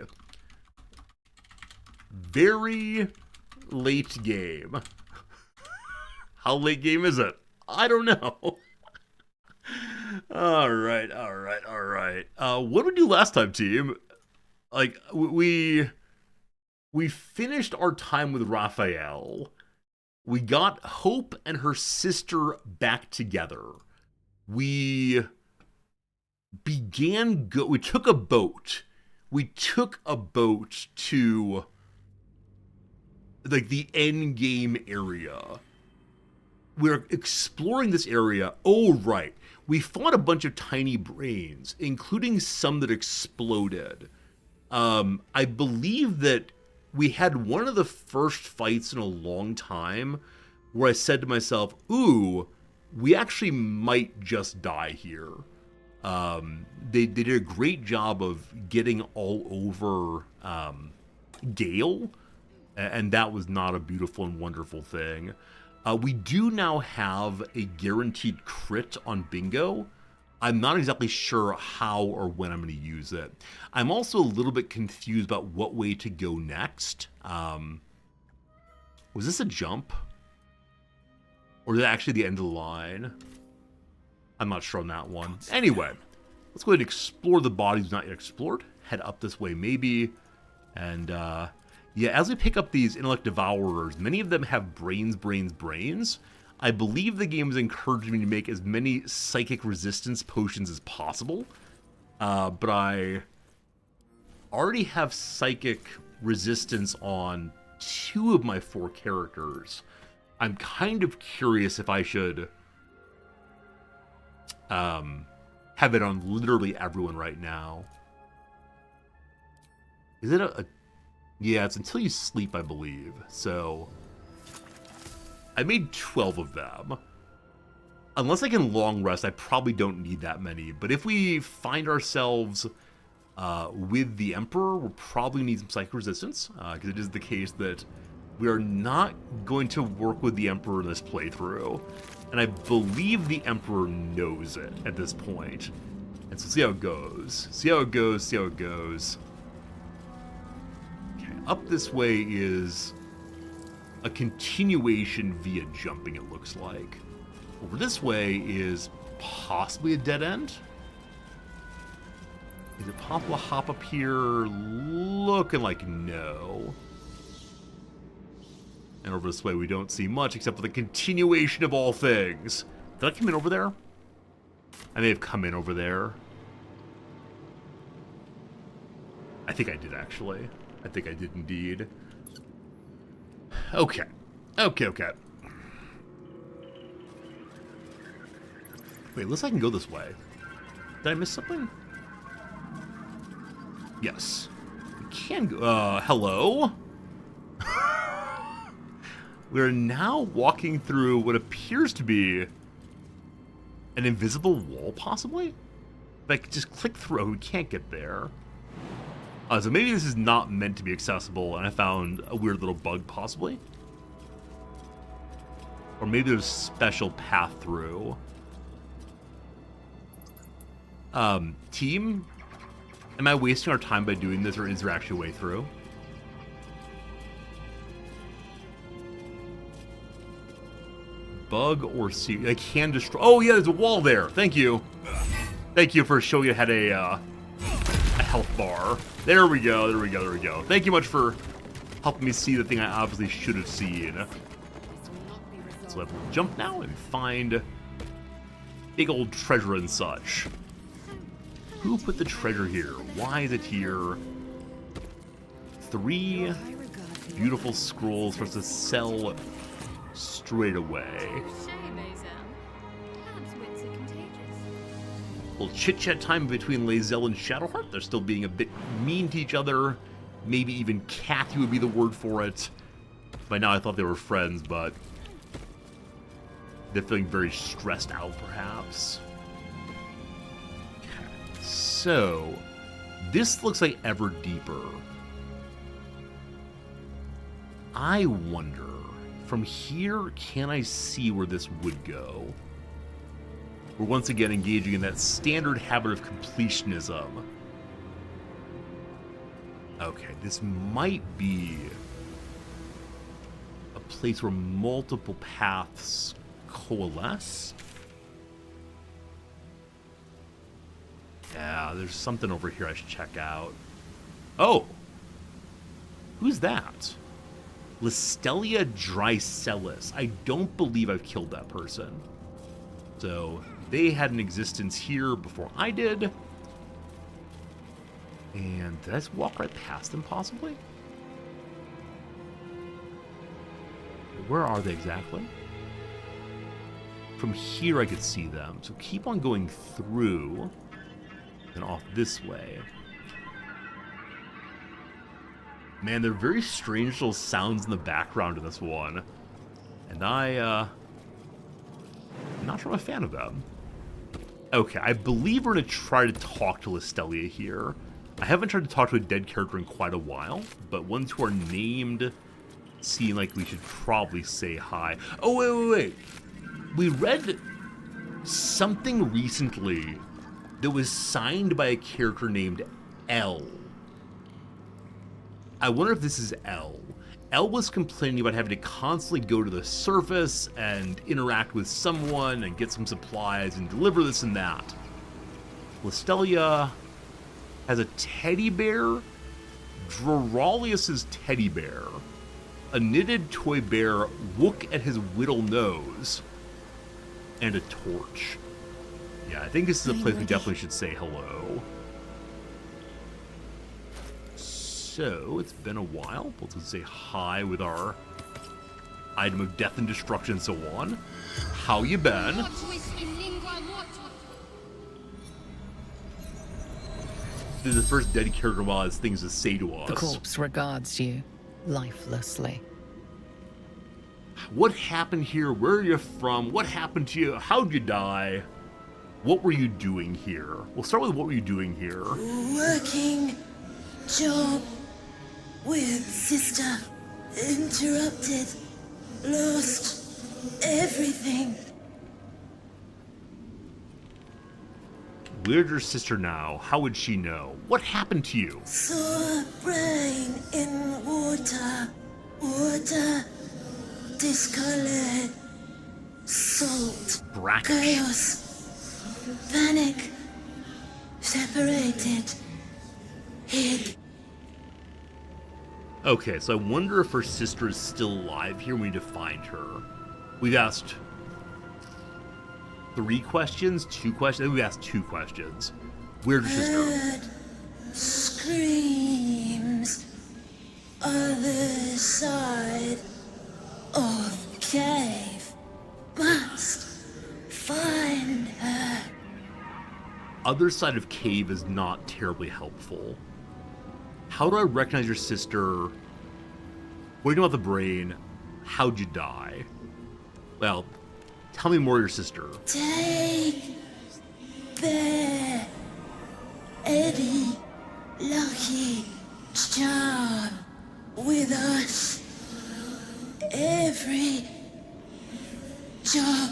Very late game. How late game is it? I don't know. All right. What did we do last time, team? Like, we finished our time with Raphael. We got Hope and her sister back together. We we took a boat. We took a boat to, like, the end game area. We're exploring this area. Oh, right. We fought a bunch of tiny brains, including some that exploded. I believe that we had one of the first fights in a long time where I said to myself, ooh, we actually might just die here. They did a great job of getting all over Gale, and that was not a beautiful and wonderful thing. We do now have a guaranteed crit on bingo. I'm not exactly sure how or when I'm going to use it. I'm also a little bit confused about what way to go next. Was this a jump? Or is it actually the end of the line? I'm not sure on that one. Anyway, let's go ahead and explore the bodies not yet explored. Head up this way maybe. And yeah, as we pick up these intellect devourers, many of them have brains. I believe the game is encouraging me to make as many psychic resistance potions as possible. But I already have psychic resistance on 2 of my 4 characters. I'm kind of curious if I should have it on literally everyone right now. Is it a... Yeah, it's until you sleep, I believe. So I made 12 of them. Unless I can long rest, I probably don't need that many. But if we find ourselves with the Emperor, we'll probably need some psychic resistance. Because it is the case that we are not going to work with the Emperor in this playthrough. And I believe the Emperor knows it at this point. And so see how it goes. See how it goes. up this way is a continuation via jumping, it looks like. Over this way is possibly a dead end. Is it possible to hop up here? Looking like no. And over this way we don't see much except for the continuation of all things. Did I come in over there? I may have come in over there. I think I did, actually. I think I did indeed. Okay. Okay. Wait, looks like I can go this way. Did I miss something? Yes. We can go. Hello? We're now walking through what appears to be an invisible wall, possibly? If I could just click through, we can't get there. So maybe this is not meant to be accessible, and I found a weird little bug, possibly? Or maybe there's a special path through. Team? Am I wasting our time by doing this, or is there actually a way through? Bug or see? I can destroy. Oh yeah, there's a wall there. Thank you. Thank you for showing you had a health bar. There we go. Thank you much for helping me see the thing I obviously should have seen. So let's jump now and find big old treasure and such. Who put the treasure here? Why is it here? 3 beautiful scrolls for us to sell straight away. Little chit-chat time between Lae'zel and Shadowheart. They're still being a bit mean to each other. Maybe even catty would be the word for it. By now I thought they were friends, but they're feeling very stressed out, perhaps. Okay. So, this looks like ever deeper. I wonder, from here, can I see where this would go? We're once again engaging in that standard habit of completionism. Okay, this might be a place where multiple paths coalesce. Yeah, there's something over here I should check out. Oh! Who's that? Listelia Drycelis. I don't believe I've killed that person. So, they had an existence here before I did. And did I just walk right past them, possibly? Where are they exactly? From here I could see them. So keep on going through and off this way. Man, there are very strange little sounds in the background of this one. And I'm not sure I'm a fan of them. Okay, I believe we're going to try to talk to Listelia here. I haven't tried to talk to a dead character in quite a while, but ones who are named seem like we should probably say hi. Oh, wait. We read something recently that was signed by a character named L. I wonder if this is L. L was complaining about having to constantly go to the surface and interact with someone and get some supplies and deliver this and that. Listelia has a teddy bear, Droralius's teddy bear, a knitted toy bear, look at his whittle nose, and a torch. Yeah, I think this is a place we definitely should say hello. So, it's been a while. Let's say hi with our item of death and destruction and so on. How you been? This is the first dead character while has things to say to us. The corpse regards you lifelessly. What happened here? Where are you from? What happened to you? How'd you die? What were you doing here? We'll start with what were you doing here? Working job with sister. Interrupted. Lost everything. Where's your sister now? How would she know? What happened to you? Saw brain in water. Water discolored. Salt. Brackish. Chaos. Panic. Separated. Hid. Okay, so I wonder if her sister is still alive here. We need to find her. We've asked 3 questions, 2 questions. I think we asked 2 questions. Where's your sister? Heard screams. Other side of cave. Must find her. Other side of cave is not terribly helpful. How do I recognize your sister? What do you know about the brain? How'd you die? Well, tell me more of your sister. Take Bear, Eddie, Lucky, Charm with us. Every job.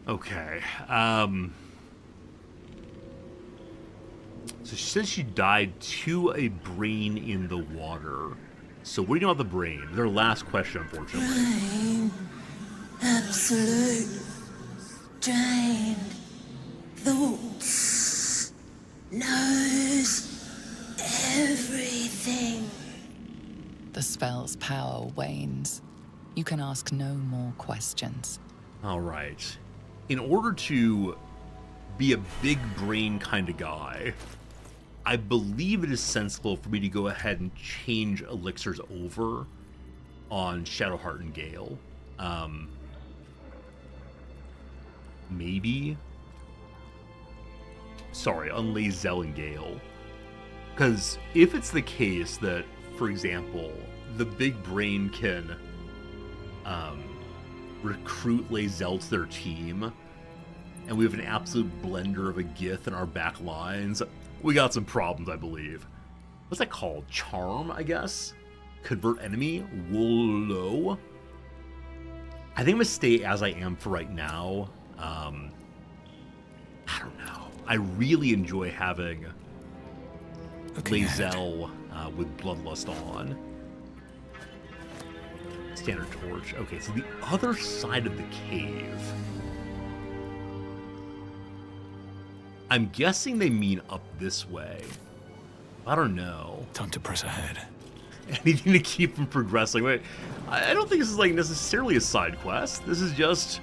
Okay. So she says she died to a brain in the water. So what do you know about the brain? Their last question, unfortunately. Brain, absolute, drained, thoughts, knows everything. The spell's power wanes. You can ask no more questions. All right. In order to be a big brain kind of guy, I believe it is sensible for me to go ahead and change elixirs over on Shadowheart and Gale. Maybe. Sorry, on Lae'zel and Gale. Because if it's the case that, for example, the big brain can recruit Lae'zel to their team, and we have an absolute blender of a Gith in our back lines, we got some problems, I believe. What's that called? Charm, I guess? Convert enemy? Wolo? I think I'm going to stay as I am for right now. I don't know. I really enjoy having Lae'zel with Bloodlust on. Standard torch. Okay, so the other side of the cave. I'm guessing they mean up this way. I don't know. Time to press ahead. Anything to keep them progressing. Wait, I don't think this is like necessarily a side quest. This is just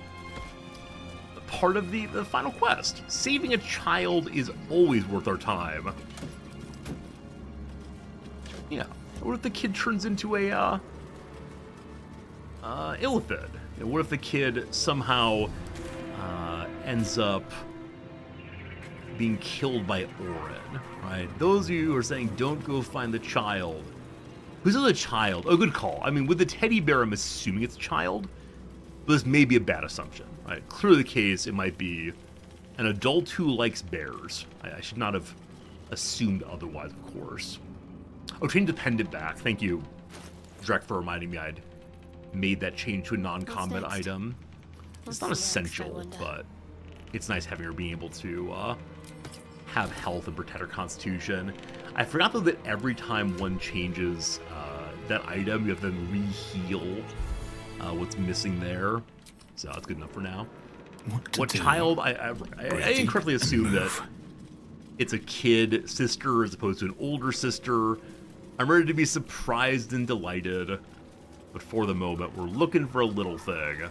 part of the final quest. Saving a child is always worth our time. Yeah. What if the kid turns into a Illithid? What if the kid somehow ends up being killed by Orin, right? Those of you who are saying don't go find the child. Who's the child? Oh, good call. I mean, with the teddy bear, I'm assuming it's a child, but this may be a bad assumption, right? Clearly the case, it might be an adult who likes bears. I should not have assumed otherwise, of course. Oh, change dependent back. Thank you, Drek, for reminding me I'd made that change to a non-combat item. It's not essential, but it's nice having her being able to have health and protect her constitution. I forgot though that every time one changes that item, you have to then re-heal what's missing there. So that's good enough for now. What child? I incorrectly assumed that it's a kid sister as opposed to an older sister. I'm ready to be surprised and delighted, but for the moment, we're looking for a little thing.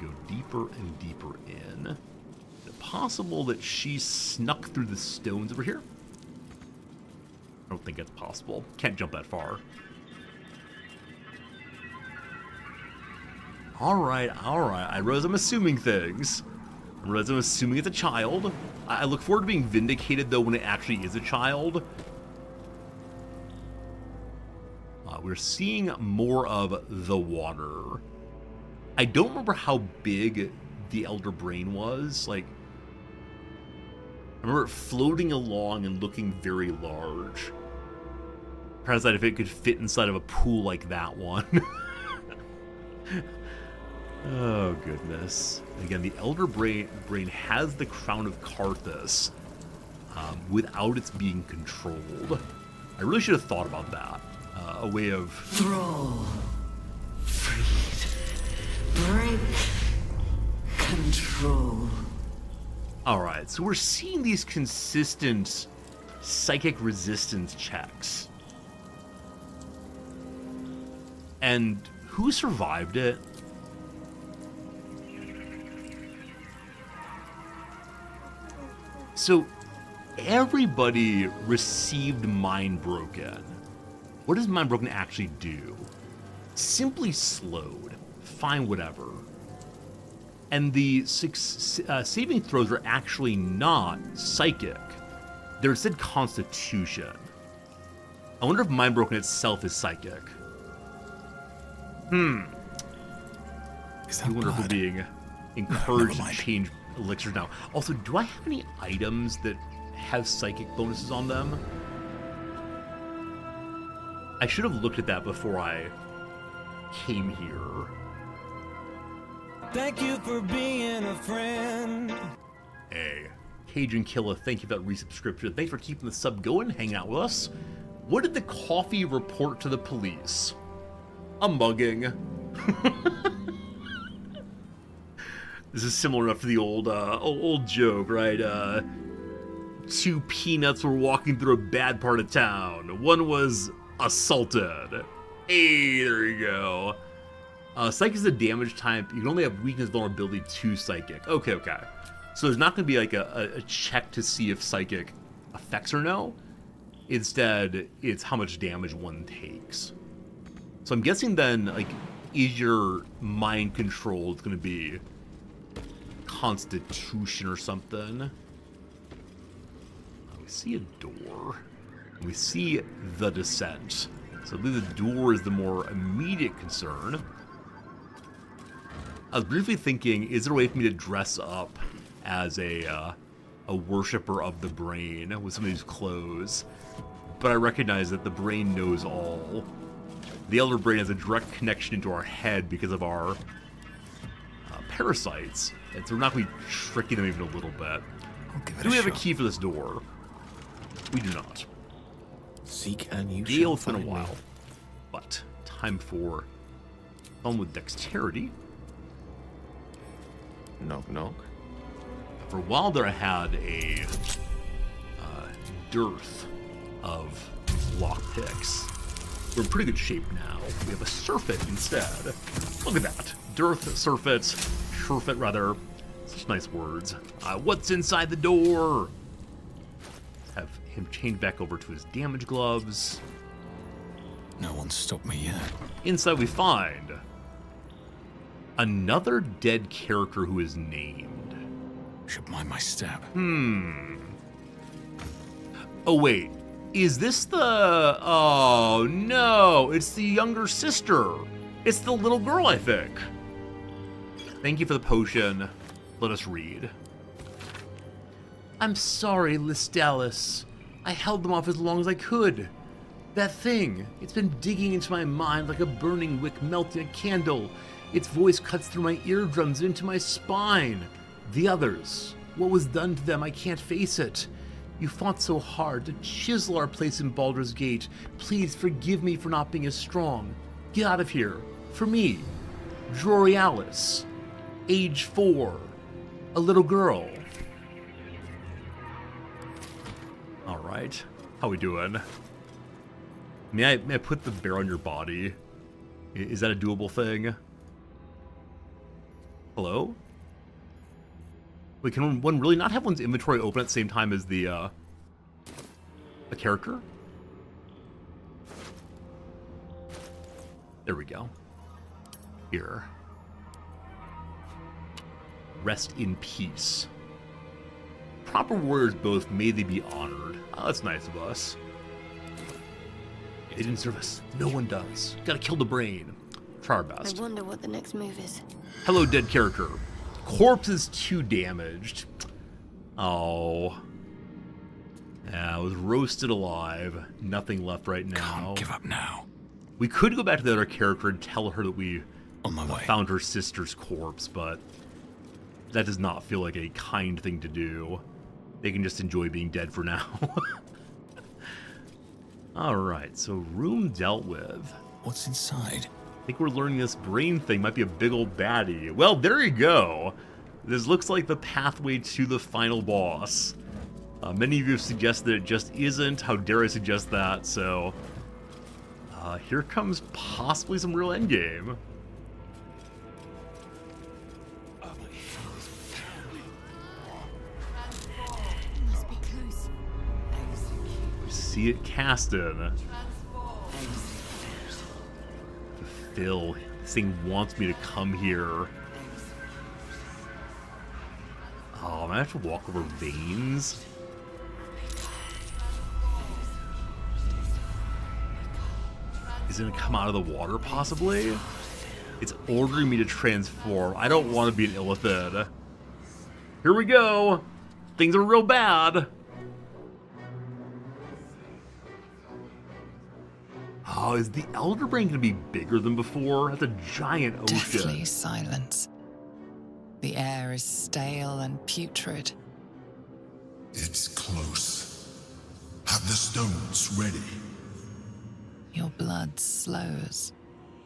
Go deeper and deeper in. Is it possible that she snuck through the stones over here? I don't think that's possible. Can't jump that far. Alright. I realize I'm assuming things. I realize I'm assuming it's a child. I look forward to being vindicated, though, when it actually is a child. We're seeing more of the water. I don't remember how big the Elder Brain was. Like, I remember it floating along and looking very large. Perhaps that if it could fit inside of a pool like that one. Oh, goodness. Again, the Elder Brain has the Crown of Karthus without its being controlled. I really should have thought about that. A way of... Thrall. Freed. Break. Control. Alright, so we're seeing these consistent psychic resistance checks. And who survived it? So, everybody received Mind Broken. What does Mind Broken actually do? Simply slowed. Fine, whatever. And the saving throws are actually not psychic. They're instead constitution. I wonder if Mind Broken itself is psychic. Is that I wonder if we're blood? being encouraged to mind. change elixirs now. Also, do I have any items that have psychic bonuses on them? I should have looked at that before I came here. Thank you for being a friend. Hey, Cajun Killa, thank you for that resubscription. Thanks for keeping the sub going, hanging out with us. What did the coffee report to the police? A mugging. This is similar enough to the old joke, right? Two peanuts were walking through a bad part of town. One was assaulted. Hey, there you go. Psychic is a damage type. You can only have weakness, vulnerability to psychic. Okay. So there's not going to be like a check to see if psychic affects or no. Instead, it's how much damage one takes. So I'm guessing then, like, is your mind controlled going to be Constitution or something? We see a door. We see the descent. So I believe the door is the more immediate concern. I was briefly thinking, is there a way for me to dress up as a worshiper of the brain with some of these clothes? But I recognize that the brain knows all. The Elder Brain has a direct connection into our head because of our parasites, and so we're not going to be tricking them even a little bit. I'll give it Do a we have a shot. key for this door? We do not. Seek and you Gale, shall it's been a find me. while, but time for fun with dexterity. Knock, knock. For a while there, I had a dearth of lockpicks. We're in pretty good shape now. We have a surfeit instead. Look at that. Dearth, surfeit rather. Such nice words. What's inside the door? Let's have him change back over to his damage gloves. No one's stopped me yet. Inside we find another dead character who is named. Should mind my step. Oh wait, is this the... Oh no, it's the younger sister. It's the little girl, I think. Thank you for the potion. Let us read. I'm sorry, Listalis. I held them off as long as I could. That thing, it's been digging into my mind like a burning wick melting a candle. Its voice cuts through my eardrums into my spine. The others, what was done to them, I can't face it. You fought so hard to chisel our place in Baldur's Gate. Please forgive me for not being as strong. Get out of here. For me, Drorialis, age 4, a little girl. All right, how we doing? May I put the bear on your body? Is that a doable thing? Hello? Wait, can one really not have one's inventory open at the same time as the character? There we go. Here. Rest in peace. Proper warriors both, may they be honored. Oh, that's nice of us. They didn't serve us. No one does. Gotta kill the brain. Try our best. I wonder what the next move is. Hello, dead character. Corpse is 2 damaged. Oh. Yeah, I was roasted alive. Nothing left right now. Can't give up now. We could go back to the other character and tell her that we On my way. found her sister's corpse, but that does not feel like a kind thing to do. They can just enjoy being dead for now. Alright, so room dealt with. What's inside? I think we're learning this brain thing might be a big old baddie. Well, there you go. This looks like the pathway to the final boss. Many of you have suggested it just isn't. How dare I suggest that? So, here comes possibly some real endgame. Must be close. See it casting. Phil, this thing wants me to come here. Oh, I have to walk over veins. Is it gonna come out of the water, possibly? It's ordering me to transform. I don't want to be an illithid. Here we go. Things are real bad. Oh, is the Elder Brain gonna be bigger than before? That's a giant ocean. Deathly silence. The air is stale and putrid. It's close. Have the stones ready. Your blood slows.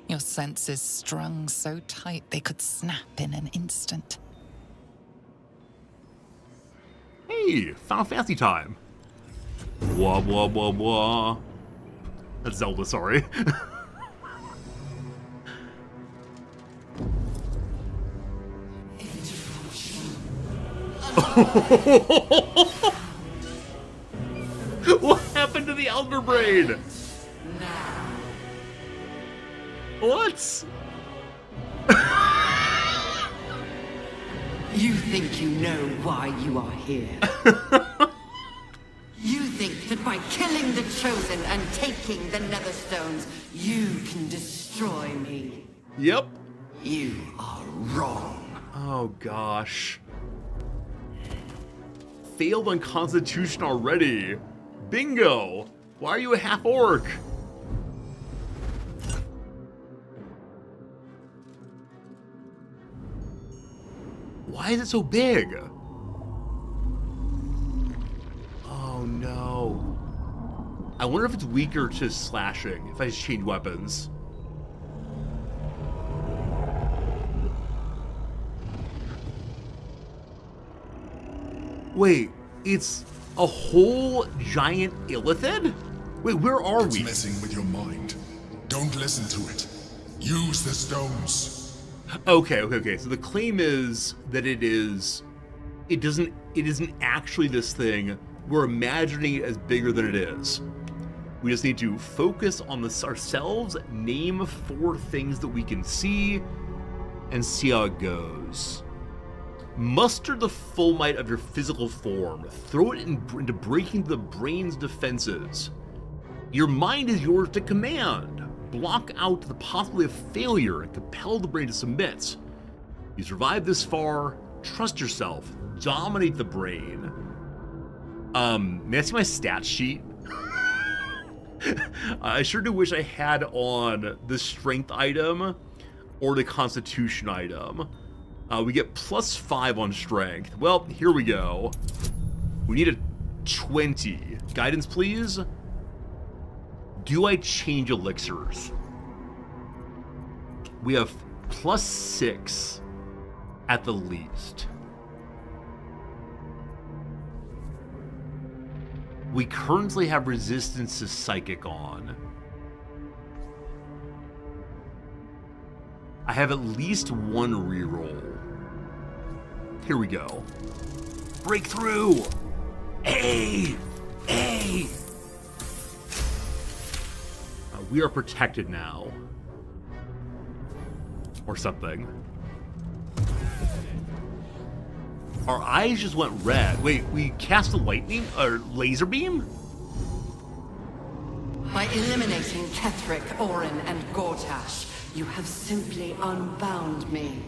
Your senses strung so tight they could snap in an instant. Hey, Final Fantasy time. Wah, wah, wah, wah. That's Zelda, sorry. What happened to the Elder Brain? What? You think you know why you are here. You think that by killing the Chosen and taking the Netherstones, you can destroy me. Yep. You are wrong. Oh gosh. Failed on Constitution already. Bingo. Why are you a half orc? Why is it so big? Oh no. I wonder if it's weaker to slashing if I just change weapons. Wait, it's a whole giant illithid? Wait, where are It's we? messing with your mind. Don't listen to it. Use the stones. Okay. So the claim is that it isn't actually this thing. We're imagining it as bigger than it is. We just need to focus on this ourselves, name 4 things that we can see, and see how it goes. Muster the full might of your physical form. Throw it into breaking the brain's defenses. Your mind is yours to command. Block out the possibility of failure and compel the brain to submit. You survived this far. Trust yourself. Dominate the brain. May I see my stat sheet? I sure do wish I had on the strength item or the constitution item. We get +5 on strength. Well, here we go. We need a 20. Guidance, please. Do I change elixirs? We have +6 at the least. We currently have resistance to psychic on. I have at least 1 reroll. Here we go. Breakthrough! Hey! We are protected now. Or something. Our eyes just went red. Wait, we cast a lightning or laser beam? By eliminating Ketheric, Orin, and Gortash, you have simply unbound me.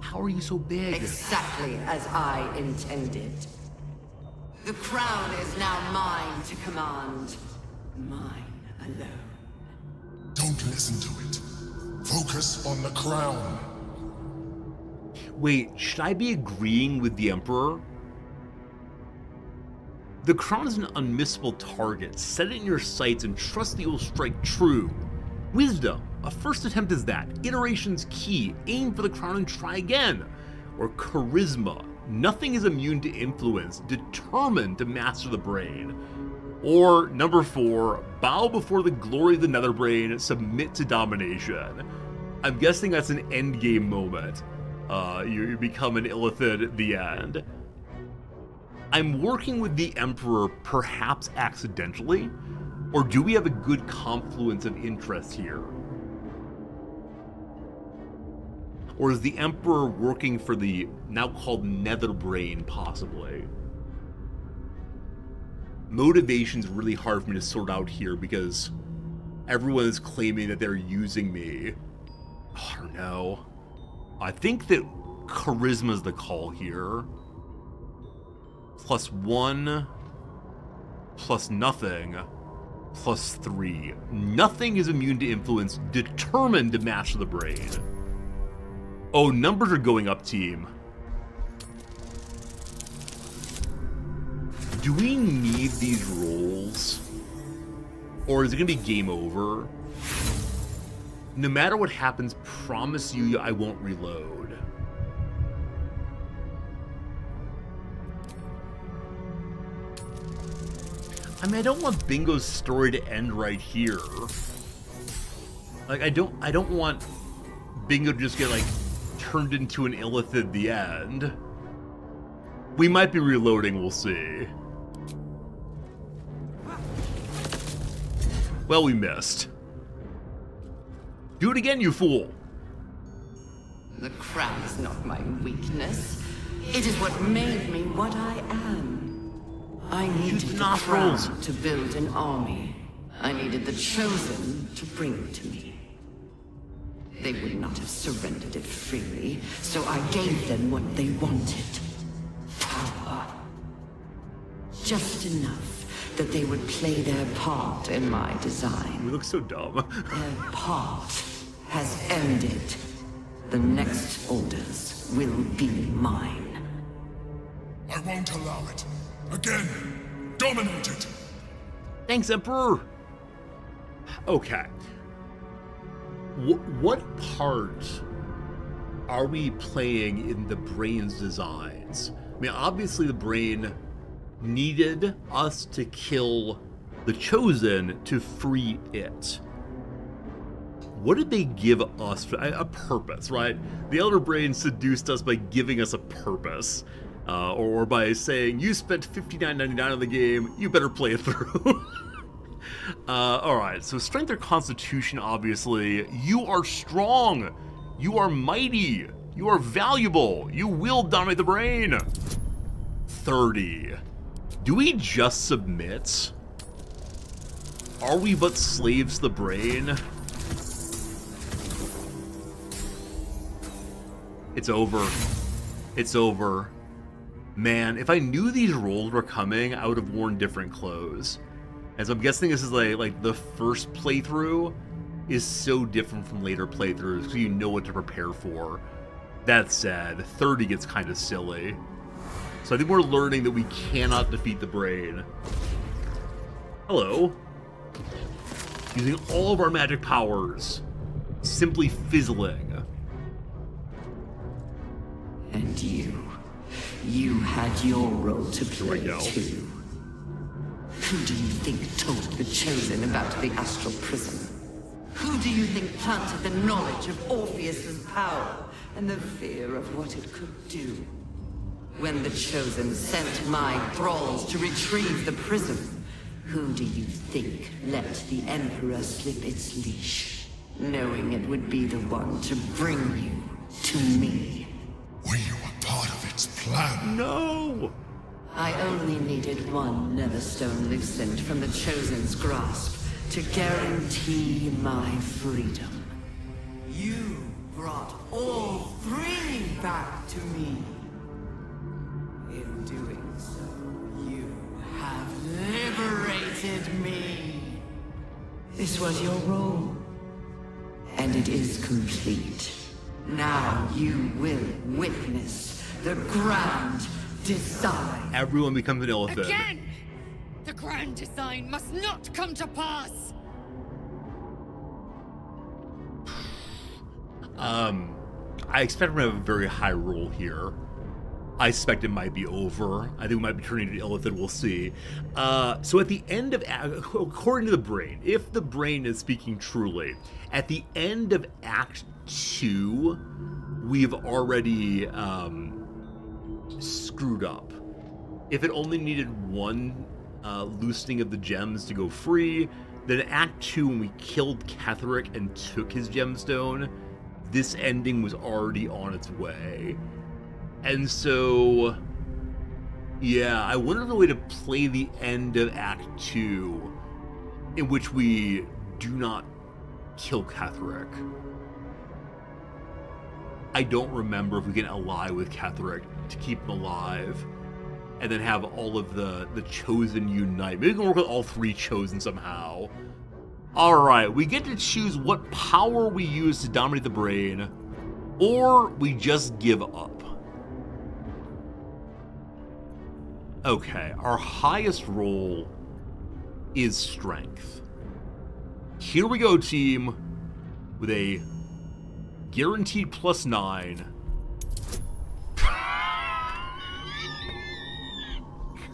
How are you so big? Exactly as I intended. The crown is now mine to command. Mine alone. Don't listen to it. Focus on the crown. Wait, should I be agreeing with the Emperor? The crown is an unmissable target. Set it in your sights and trust that you will strike true. Wisdom. A first attempt is that. Iteration's key. Aim for the crown and try again. Or charisma. Nothing is immune to influence. Determined to master the brain. Or number 4. Bow before the glory of the Netherbrain. Submit to domination. I'm guessing that's an endgame moment. You become an Illithid at the end. I'm working with the Emperor perhaps accidentally, or do we have a good confluence of interest here? Or is the Emperor working for the now called Netherbrain, possibly? Motivation's really hard for me to sort out here because everyone is claiming that they're using me. Oh, I don't know. I think that charisma's the call here. +1, plus nothing, +3. Nothing is immune to influence, determined to master the brain. Oh, numbers are going up, team. Do we need these rolls? Or is it gonna be game over? No matter what happens, promise you I won't reload. I mean, I don't want Bingo's story to end right here. Like, I don't want Bingo to just get, like, turned into an Illithid at the end. We might be reloading, we'll see. Well, we missed. Do it again, you fool! The crown is not my weakness. It is what made me what I am. I needed the crown to build an army. I needed the Chosen to bring it to me. They would not have surrendered it freely, so I gave them what they wanted. Power. Just enough that they would play their part in my design. We look so dumb. Their part has ended. The next orders will be mine. I won't allow it. Again, dominate it. Thanks, Emperor. Okay. What part are we playing in the brain's designs? I mean, obviously the brain needed us to kill the Chosen to free it. What did they give us for a purpose, right? The Elder Brain seduced us by giving us a purpose. Or by saying, you spent $59.99 on the game, you better play it through. Alright, so strength or constitution, obviously. You are strong. You are mighty. You are valuable. You will dominate the brain. 30. Do we just submit? Are we but slaves to the brain? It's over. It's over. Man, if I knew these rolls were coming, I would have worn different clothes. And so I'm guessing this is like the first playthrough is so different from later playthroughs because you know what to prepare for. That said, 30 gets kind of silly. So I think we're learning that we cannot defeat the brain. Hello. Using all of our magic powers. Simply fizzling. And you had your role to play too. Who do you think told the Chosen about the astral prism? Who do you think planted the knowledge of Orpheus's power and the fear of what it could do? When the Chosen sent my thralls to retrieve the prism, who do you think let the Emperor slip its leash, knowing it would be the one to bring you to me? Were you a part of its plan? No! I only needed one Netherstone loosened from the Chosen's grasp to guarantee my freedom. You brought all three back to me. In doing so, you have liberated me. This was your role. And it is complete. Now you will witness the grand design. Everyone becomes an elephant. Again! The grand design must not come to pass! I expect we're gonna have a very high roll here. I suspect it might be over. I think we might be turning into an elephant, we'll see. So at the end of, according to the brain, if the brain is speaking truly, at the end of Act 2, we've already screwed up. If it only needed one loosening of the gems to go free, then in Act 2, when we killed Ketheric and took his gemstone, this ending was already on its way. And so, yeah, I wonder if a way to play the end of Act 2 in which we do not kill Ketheric. I don't remember if we can ally with Ketheric to keep him alive and then have all of the Chosen unite. Maybe we can work with all three Chosen somehow. Alright, we get to choose what power we use to dominate the brain, or we just give up. Okay, our highest roll is strength. Here we go, team, with a guaranteed +9.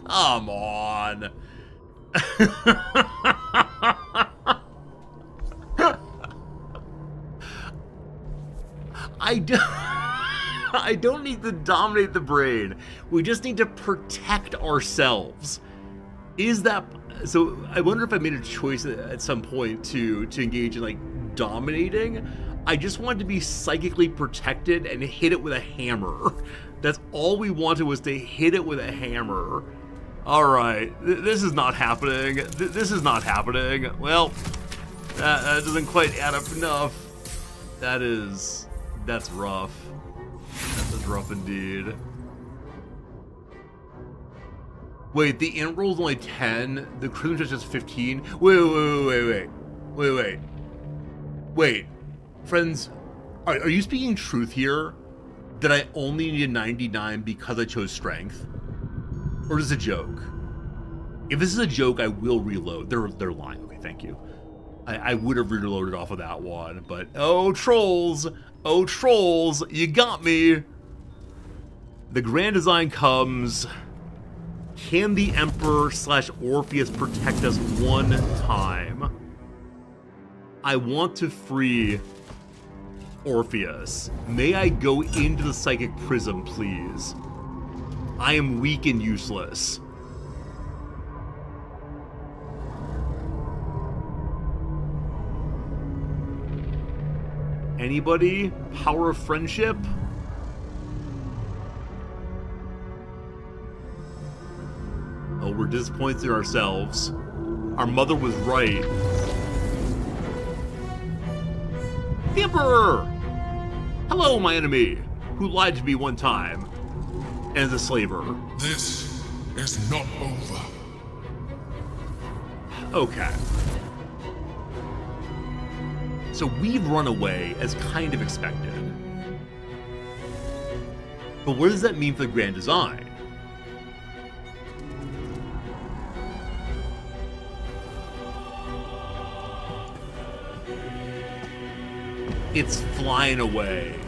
Come on. I don't need to dominate the brain. We just need to protect ourselves. Is that so? I wonder if I made a choice at some point to engage in like dominating. I just wanted to be psychically protected and hit it with a hammer. That's all we wanted, was to hit it with a hammer. All right, this is not happening. This is not happening. Well, that doesn't quite add up enough. That's rough. That's rough indeed. Wait, the int roll is only 10. The crimson is just 15. Wait. Friends, are you speaking truth here? That I only need a 99 because I chose strength? Or is it a joke? If this is a joke, I will reload. They're lying. Okay, thank you. I would have reloaded off of that one, but oh trolls, you got me. The grand design comes. Can the Emperor / Orpheus protect us one time? I want to free Orpheus. May I go into the psychic prism, please? I am weak and useless. Anybody? Power of friendship? Oh, we're disappointed in ourselves. Our mother was right. The Emperor! Hello, my enemy, who lied to me one time, and the slaver. This is not over. Okay. So we've run away as kind of expected. But what does that mean for the grand design? It's flying away.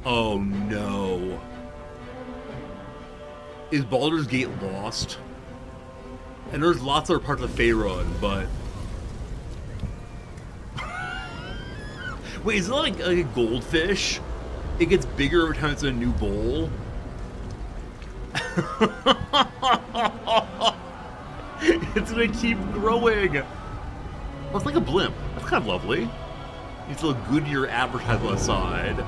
Oh no. Is Baldur's Gate lost? And there's lots of other parts of Faerun, but... Wait, is it like a goldfish? It gets bigger every time it's in a new bowl? It's gonna keep growing! Oh, it's like a blimp. That's kind of lovely. It's a little Goodyear advertisement on the side.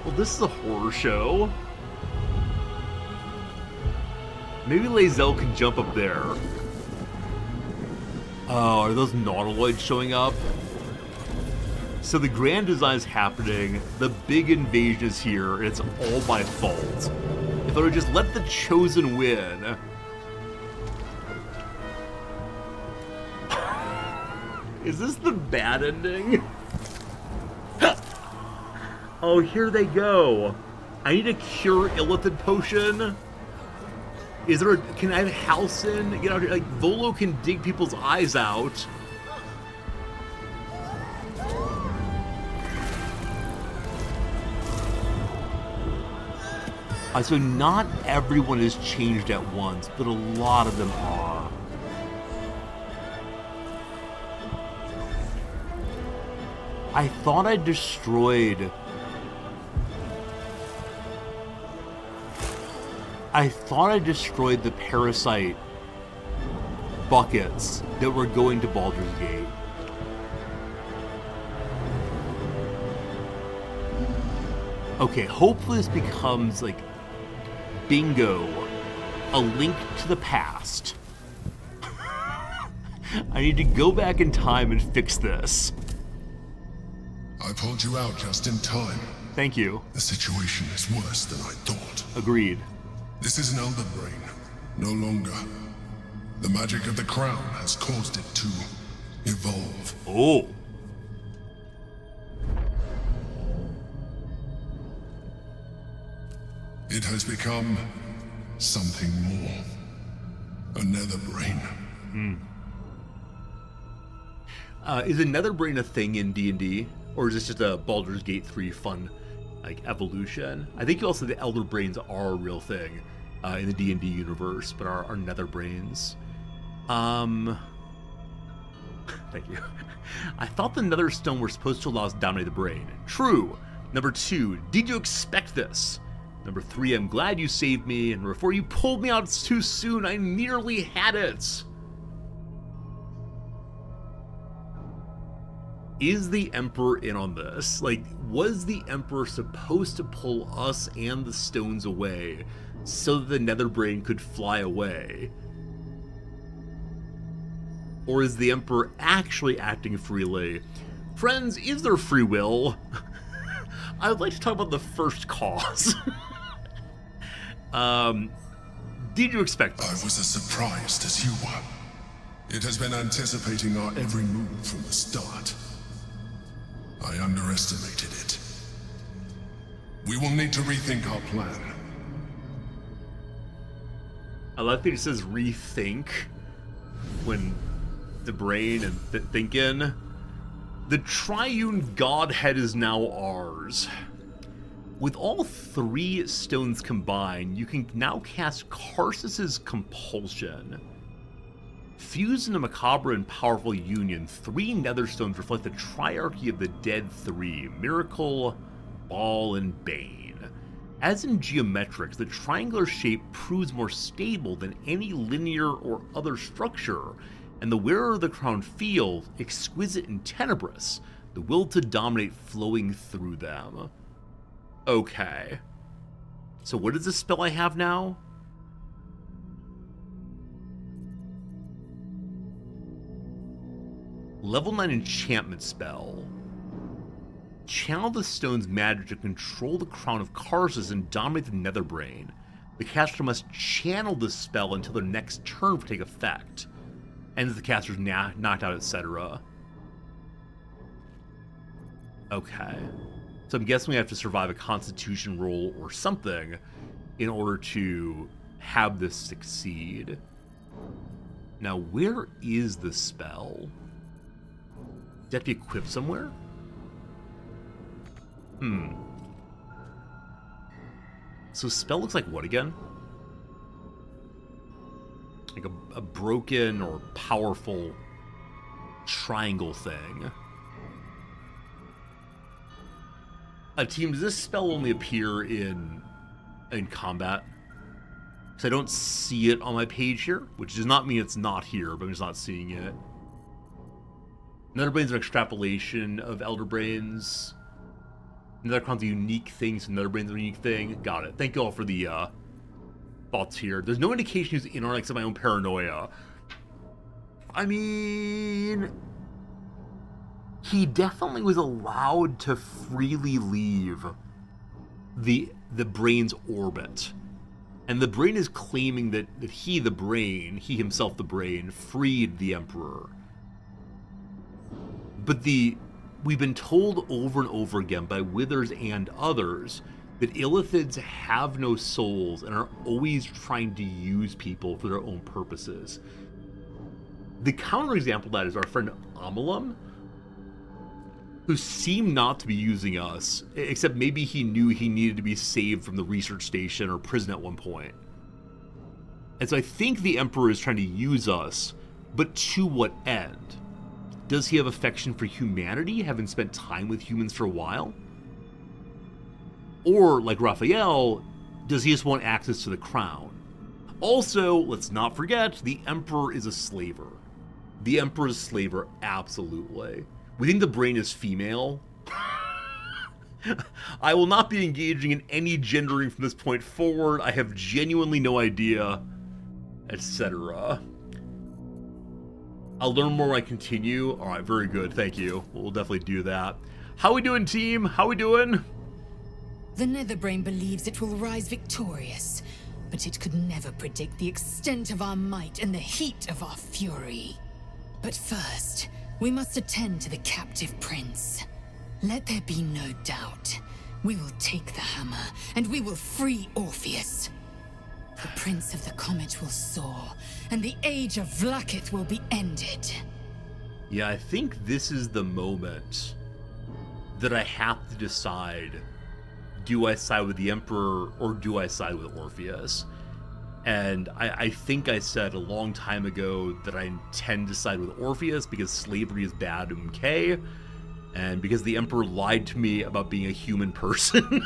Well, this is a horror show. Maybe Lae'zel can jump up there. Oh, are those Nautiloids showing up? So the grand design is happening, the big invasion is here, and it's all my fault. If I would just let the Chosen win. Is this the bad ending? Oh, here they go. I need a cure illithid potion. Is there a, can I have Halcyon get out here? Like, Volo can dig people's eyes out. So not everyone is changed at once, but a lot of them are. I thought I destroyed... the parasite buckets that were going to Baldur's Gate. Okay, hopefully this becomes, like, bingo, a link to the past. I need to go back in time and fix this. I pulled you out just in time. Thank you. The situation is worse than I thought. Agreed. This is an Elder Brain. No longer. The magic of the crown has caused it to evolve. Oh. It has become something more. A nether brain. Is a nether brain a thing in D&D? Or is this just a Baldur's Gate 3 fun, like, evolution? I think also the Elder Brains are a real thing in the D&D universe, but are nether brains. Thank you. I thought the nether stone were supposed to allow us to dominate the brain. True. Number 2, did you expect this? Number 3, I'm glad you saved me, and before you pulled me out too soon, I nearly had it. Is the Emperor in on this? Like, was the Emperor supposed to pull us and the stones away so that the nether brain could fly away? Or is the Emperor actually acting freely? Friends, is there free will? I would like to talk about the first cause. Did you expect this? I was as surprised as you were. It has been anticipating our every move from the start. I underestimated it. We will need to rethink our plan. I like that it says rethink when the brain and thinking. The triune godhead is now ours. With all 3 stones combined, you can now cast Karsus's Compulsion. Fused in a macabre and powerful union, 3 nether stones reflect the triarchy of the dead 3, Miracle, Ball, and Bane. As in geometrics, the triangular shape proves more stable than any linear or other structure, and the wearer of the crown feels exquisite and tenebrous, the will to dominate flowing through them. Okay. So what is the spell I have now? Level 9 enchantment spell. Channel the stone's magic to control the crown of Karsus and dominate the nether brain. The caster must channel this spell until their next turn to take effect. And if the caster's knocked out, etc. Okay. So I'm guessing we have to survive a constitution roll or something in order to have this succeed. Now, where is the spell? Does it have to be equipped somewhere? So spell looks like what again? Like a broken or powerful triangle thing. Team, does this spell only appear in combat? Because I don't see it on my page here, which does not mean it's not here, but I'm just not seeing it. Nether Brain's an extrapolation of Elder Brains. Nethercrown's a unique thing, so Nether Brain's a unique thing. Got it. Thank you all for the thoughts here. There's no indication he's in on except my own paranoia. I mean, he definitely was allowed to freely leave the brain's orbit. And the brain is claiming that he, the brain, he himself, the brain, freed the Emperor. But we've been told over and over again by Withers and others that Illithids have no souls and are always trying to use people for their own purposes. The counterexample to that is our friend Amalum, who seemed not to be using us, except maybe he knew he needed to be saved from the research station or prison at one point. And so I think the Emperor is trying to use us, but to what end? Does he have affection for humanity, having spent time with humans for a while? Or, like Raphael, does he just want access to the crown? Also, let's not forget, the Emperor is a slaver. The Emperor is a slaver, absolutely. We think the brain is female. I will not be engaging in any gendering from this point forward. I have genuinely no idea, etc. I'll learn more when I continue. All right, very good. Thank you. We'll definitely do that. How we doing, team? How we doing? The Netherbrain believes it will rise victorious, but it could never predict the extent of our might and the heat of our fury. But first, we must attend to the captive prince. Let there be no doubt. We will take the hammer, and we will free Orpheus. The Prince of the Comet will soar, and the age of Vlaakith will be ended. Yeah, I think this is the moment that I have to decide, do I side with the Emperor or do I side with Orpheus? And I think I said a long time ago that I intend to side with Orpheus because slavery is bad to MK, and because the Emperor lied to me about being a human person.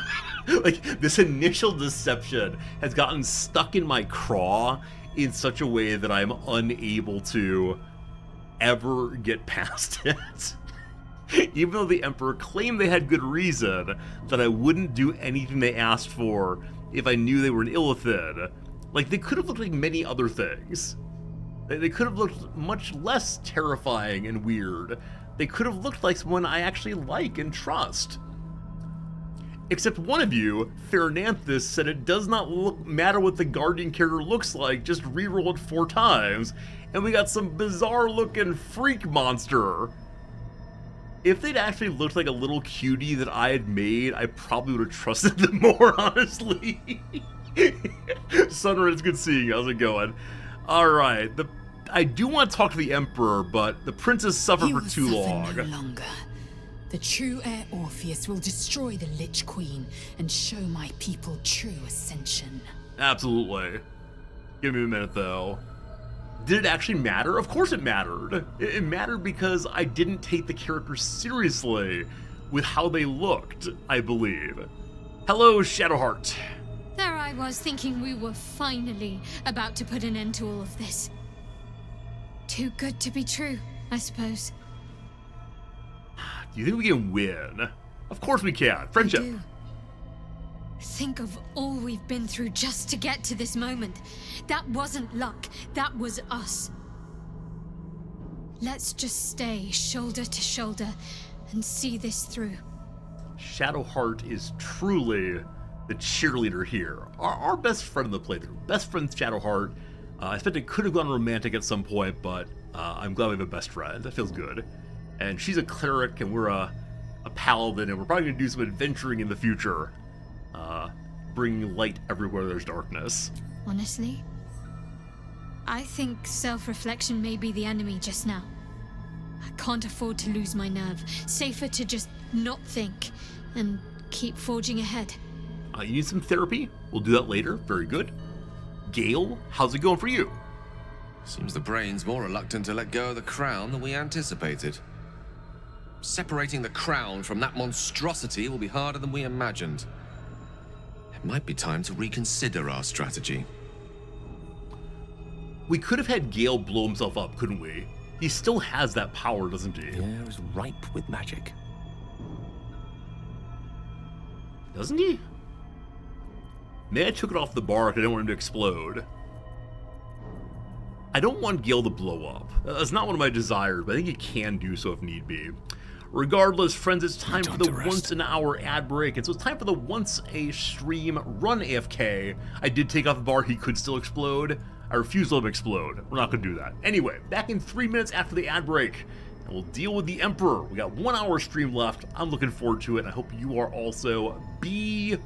Like, this initial deception has gotten stuck in my craw in such a way that I'm unable to ever get past it. Even though the Emperor claimed they had good reason that I wouldn't do anything they asked for if I knew they were an Illithid. Like, they could have looked like many other things. They could have looked much less terrifying and weird. They could have looked like someone I actually like and trust. Except one of you, Farinanthus, said it does not matter what the Guardian character looks like, just reroll it 4 times, and we got some bizarre-looking freak monster. If they'd actually looked like a little cutie that I had made, I probably would have trusted them more, honestly. Sunra, it's good seeing you. How's it going? Alright, I do want to talk to the Emperor, but the princess suffered for too long. No longer. The true heir Orpheus will destroy the Lich Queen and show my people true ascension. Absolutely. Give me a minute, though. Did it actually matter? Of course it mattered. It mattered because I didn't take the characters seriously with how they looked, I believe. Hello, Shadowheart. There I was thinking we were finally about to put an end to all of this. Too good to be true, I suppose. Do you think we can win? Of course we can. Friendship. I do. Think of all we've been through just to get to this moment. That wasn't luck. That was us. Let's just stay shoulder to shoulder and see this through. Shadowheart is truly the cheerleader here. Our best friend in the playthrough. Best friend Shadowheart. I expect it could have gone romantic at some point, but I'm glad we have a best friend. That feels good. And she's a cleric, and we're a paladin, and we're probably going to do some adventuring in the future. Bringing light everywhere there's darkness. Honestly, I think self-reflection may be the enemy just now. I can't afford to lose my nerve. Safer to just not think and keep forging ahead. You need some therapy? We'll do that later. Very good. Gale, how's it going for you? Seems the brain's more reluctant to let go of the crown than we anticipated. Separating the crown from that monstrosity will be harder than we imagined. It might be time to reconsider our strategy. We could have had Gale blow himself up, couldn't we? He still has that power, doesn't he? The air is ripe with magic. Doesn't he? Maybe I took it off the bar because I didn't want him to explode. I don't want Gale to blow up. That's not one of my desires, but I think he can do so if need be. Regardless, friends, it's time for the once an hour ad break, and so it's time for the once a stream run AFK. I did take off the bar, he could still explode. I refuse to let him explode. We're not gonna do that. Anyway, back in 3 minutes after the ad break, and we'll deal with the Emperor. We got 1 hour stream left. I'm looking forward to it, and I hope you are also. BRB.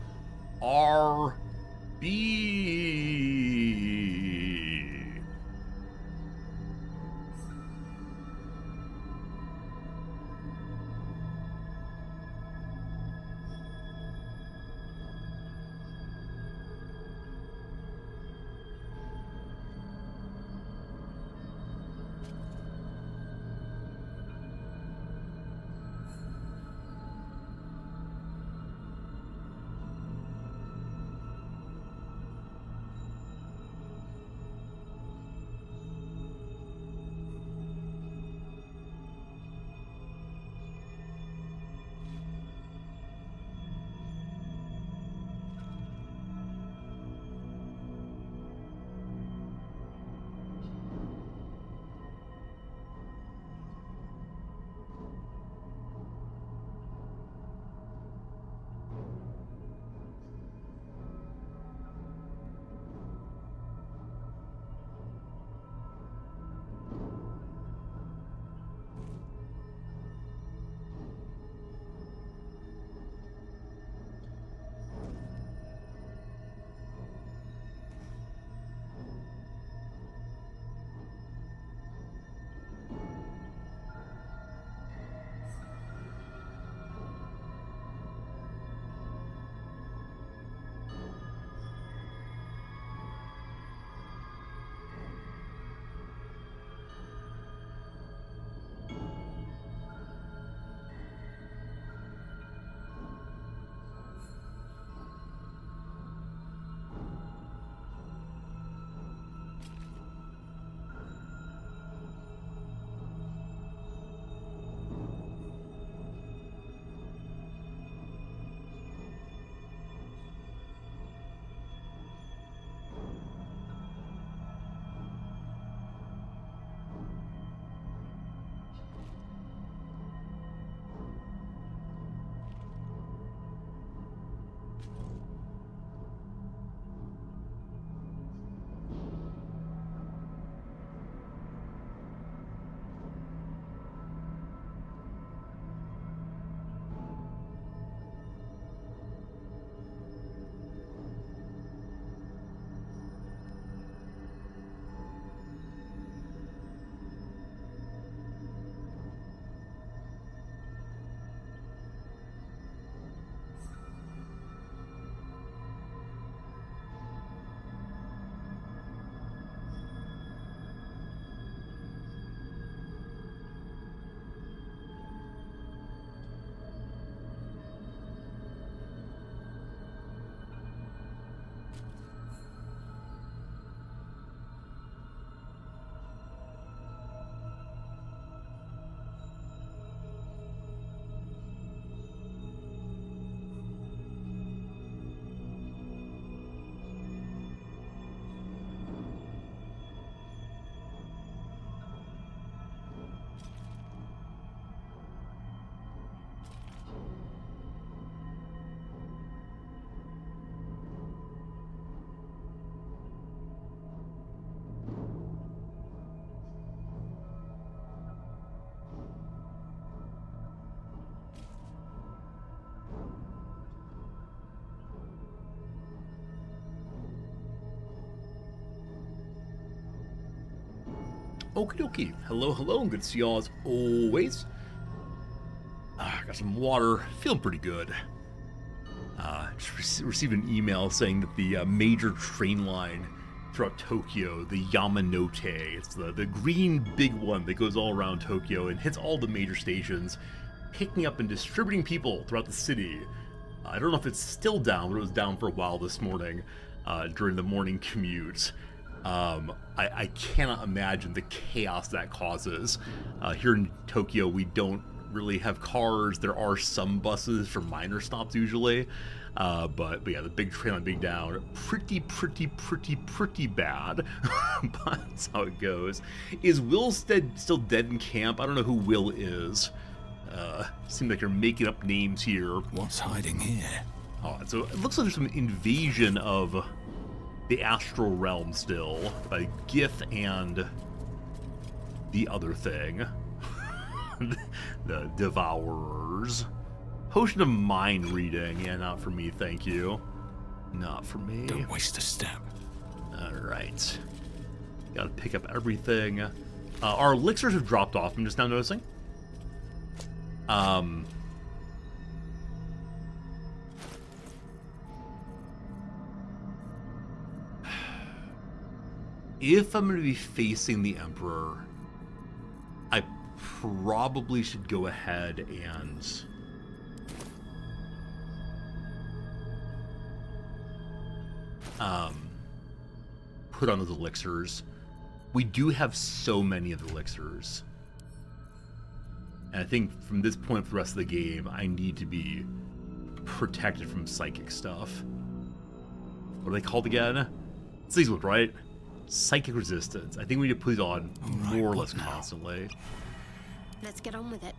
Okie dokie. Hello, hello, and good to see y'all as always. Got some water, feeling pretty good. Just received an email saying that the major train line throughout Tokyo, the Yamanote, it's the green big one that goes all around Tokyo and hits all the major stations, picking up and distributing people throughout the city. I don't know if it's still down, but it was down for a while this morning during the morning commute. I cannot imagine the chaos that causes. Here in Tokyo, we don't really have cars. There are some buses for minor stops usually. But yeah, the big train line being down, pretty bad. But that's how it goes. Is Will still dead in camp? I don't know who Will is. Seems like you're making up names here. What's hiding here? Alright, so it looks like there's some invasion of the astral realm still by Gith and the other thing. The Devourers. Potion of mind reading. Yeah, not for me, thank you. Not for me. Don't waste a step. Alright. Gotta pick up everything. Our elixirs have dropped off, I'm just now noticing. If I'm going to be facing the Emperor, I probably should go ahead and put on those elixirs. We do have so many of the elixirs. And I think from this point for the rest of the game, I need to be protected from psychic stuff. What are they called again? It's these ones, right? Psychic resistance. I think we need to put it on more or less constantly. Let's get on with it.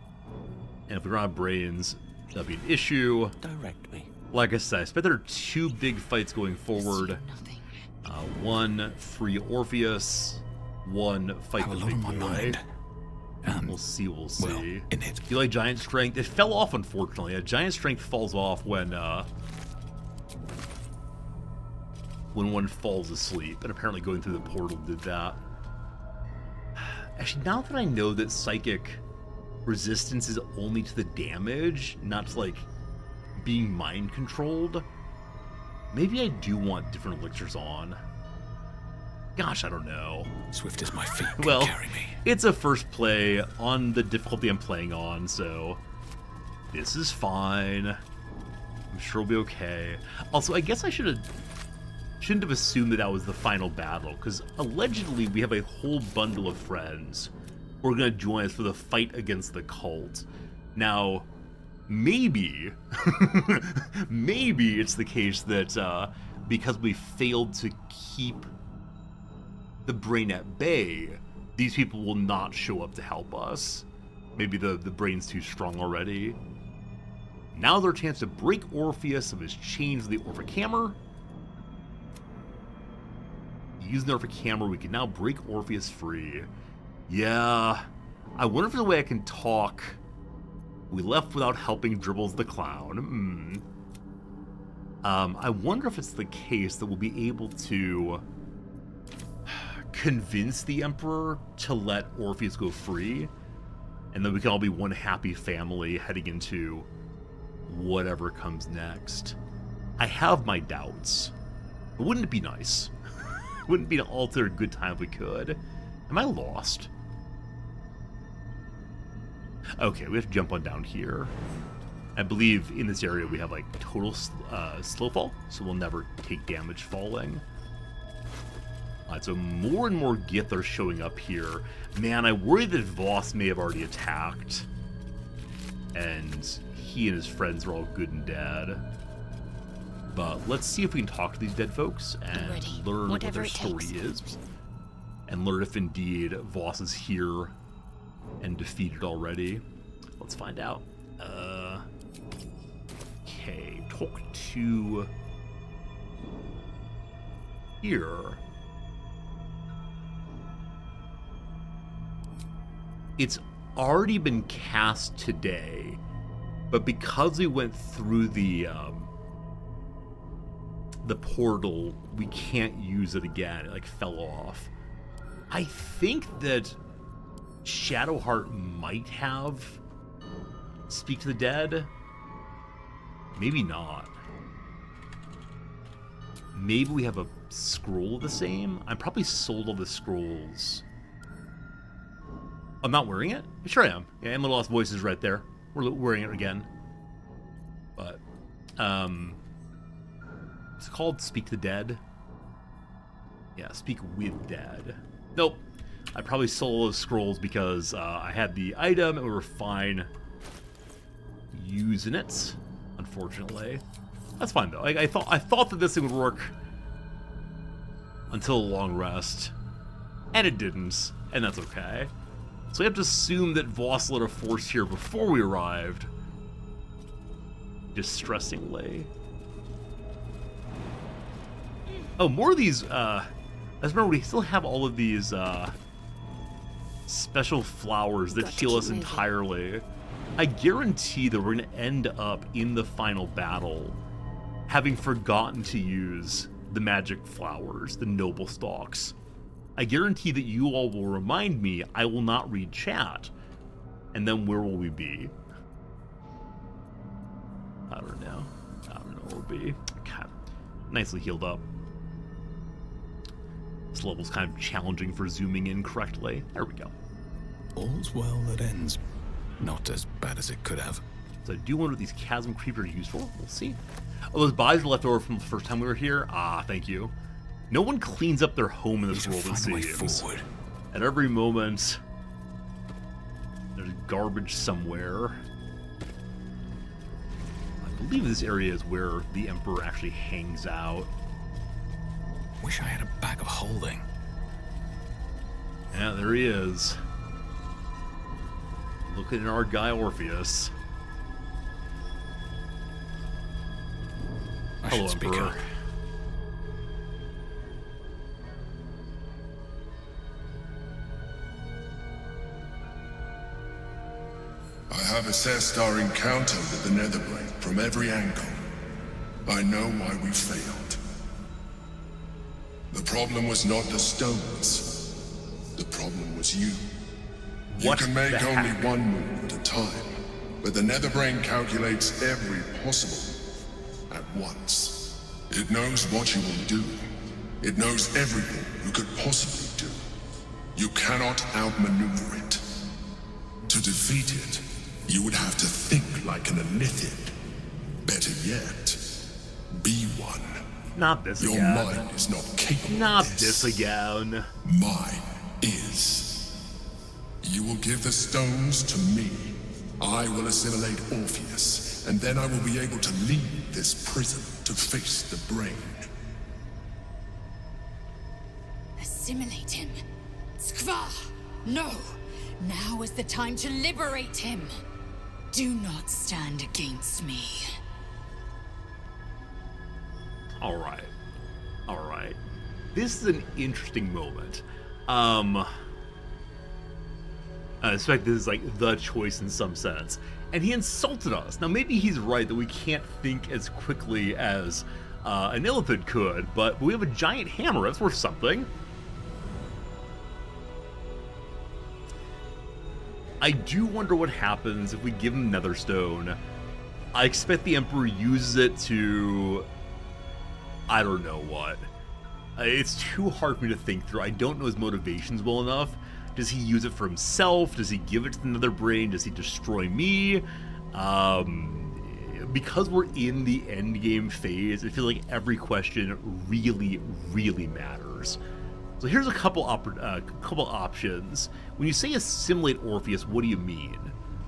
And if we run out of brains, that'll be an issue. Direct me. Like I said, I bet there are two big fights going forward. One free Orpheus, one fight the big boy. We'll see, we'll see. Well, in it. Do you like Giant Strength? It fell off, unfortunately. Giant Strength falls off when one falls asleep, and apparently going through the portal did that. Actually, now that I know that psychic resistance is only to the damage, not to, like, being mind controlled, maybe I do want different elixirs on. Gosh, I don't know. Swift as my feet can Well, carry me. it's a first play on the difficulty I'm playing on, so this is fine. I'm sure we'll be okay. Also, I guess I shouldn't have assumed that was the final battle, because allegedly we have a whole bundle of friends who are going to join us for the fight against the cult. Now, maybe, maybe it's the case that because we failed to keep the brain at bay, these people will not show up to help us. Maybe the brain's too strong already. Now their chance to break Orpheus of his chains with the Orphic Hammer. Using the Orphic Hammer, we can now break Orpheus free. Yeah, I wonder if there's a way I can talk. We left without helping Dribbles the Clown. I wonder if it's the case that we'll be able to convince the Emperor to let Orpheus go free, and then we can all be one happy family heading into whatever comes next. I have my doubts, but wouldn't it be nice? Wouldn't it be an altogether good time if we could? Am I lost? Okay, we have to jump on down here. I believe in this area we have like total slow fall, so we'll never take damage falling. Alright, so more and more Gith are showing up here. Man, I worry that Voss may have already attacked, and he and his friends are all good and dead. But let's see if we can talk to these dead folks and learn what their story is. And learn if indeed Voss is here and defeated already. Let's find out. Okay, talk to here. It's already been cast today, but because we went through the portal, we can't use it again. It like fell off. I think that Shadowheart might have Speak to the Dead. Maybe not. Maybe we have a scroll of the same? I'm probably sold all the scrolls. I'm not wearing it? Sure I am. Yeah, and Little Lost Voice is right there. We're wearing it again. But, it's called Speak to the Dead. Yeah, Speak with Dead. Nope. I probably sold all those scrolls because I had the item and we were fine using it. Unfortunately, that's fine though. I thought that this thing would work until a long rest, and it didn't, and that's okay. So I have to assume that Voss led a force here before we arrived. Distressingly. Oh, more of these, I remember we still have all of these, special flowers that heal us entirely. I guarantee that we're going to end up in the final battle having forgotten to use the magic flowers, the noble stalks. I guarantee that you all will remind me. I will not read chat. And then where will we be? I don't know. I don't know where we'll be. God. Nicely healed up. This level's kind of challenging for zooming in correctly. There we go. All's well that ends. Not as bad as it could have. So I do wonder what these chasm creepers are used for. We'll see. Oh, those bodies were left over from the first time we were here. Ah, thank you. No one cleans up their home in this world, it seems. At every moment, there's garbage somewhere. I believe this area is where the Emperor actually hangs out. Wish I had a bag of holding. Yeah, there he is. Looking at our guy Orpheus. Hello, Emperor. I have assessed our encounter with the Netherbrain from every angle. I know why we failed. The problem was not the stones. The problem was you. What you can make the only heck? one move at a time, but the Netherbrain calculates every possible at once. It knows what you will do. It knows everything you could possibly do. You cannot outmaneuver it. To defeat it, you would have to think like an Elithid. Better yet, be one. Not this Your again. mind is not capable Not of this again. Mine is. You will give the stones to me. I will assimilate Orpheus, and then I will be able to leave this prison to face the brain. Assimilate him. Skva! No! Now is the time to liberate him. Do not stand against me. Alright. Alright. This is an interesting moment. I expect this is like the choice in some sense. And he insulted us. Now maybe he's right that we can't think as quickly as an Illithid could, but we have a giant hammer. That's worth something. I do wonder what happens if we give him Netherstone. I expect the Emperor uses it to... I don't know what. It's too hard for me to think through. I don't know his motivations well enough. Does he use it for himself? Does he give it to the Netherbrain? Does he destroy me? Because we're in the endgame phase, I feel like every question really, really matters. So here's a couple options. When you say assimilate Orpheus, what do you mean?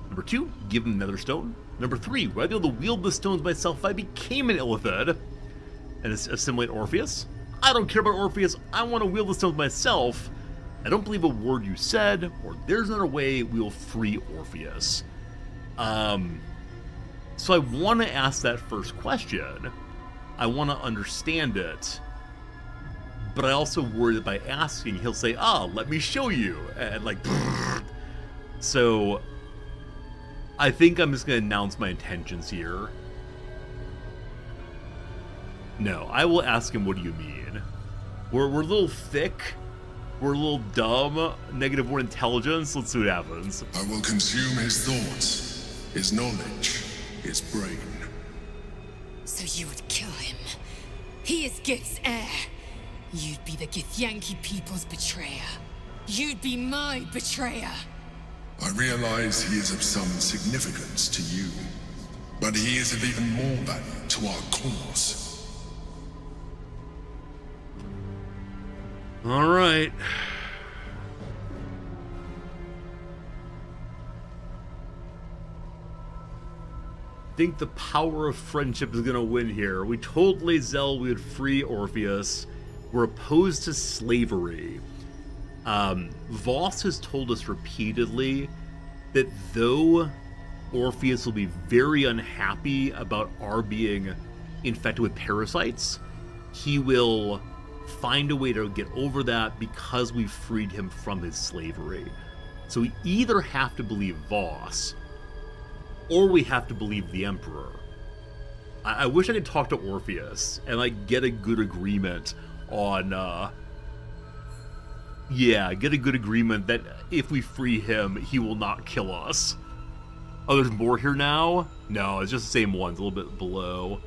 Number 2, give him Netherstone. Number 3, would I be able to wield the stones myself if I became an Illithid? And assimilate Orpheus? I don't care about Orpheus, I want to wield the stones myself. I don't believe a word you said, or there's another way we will free Orpheus. So I want to ask that first question. I want to understand it. But I also worry that by asking, he'll say, let me show you. And like, so I think I'm just going to announce my intentions here. No, I will ask him, what do you mean? We're a little thick. We're a little dumb. -1 intelligence. Let's see what happens. I will consume his thoughts, his knowledge, his brain. So you would kill him. He is Gith's heir. You'd be the Githyanki people's betrayer. You'd be my betrayer. I realize he is of some significance to you, but he is of even more value to our cause. All right. I think the power of friendship is going to win here. We told Lae'zel we would free Orpheus. We're opposed to slavery. Voss has told us repeatedly that though Orpheus will be very unhappy about our being infected with parasites, he will find a way to get over that because we freed him from his slavery. So we either have to believe Voss, or we have to believe the Emperor. I wish I could talk to Orpheus and like get a good agreement on, get a good agreement that if we free him, he will not kill us. Oh, there's more here now? No, it's just the same ones, a little bit below.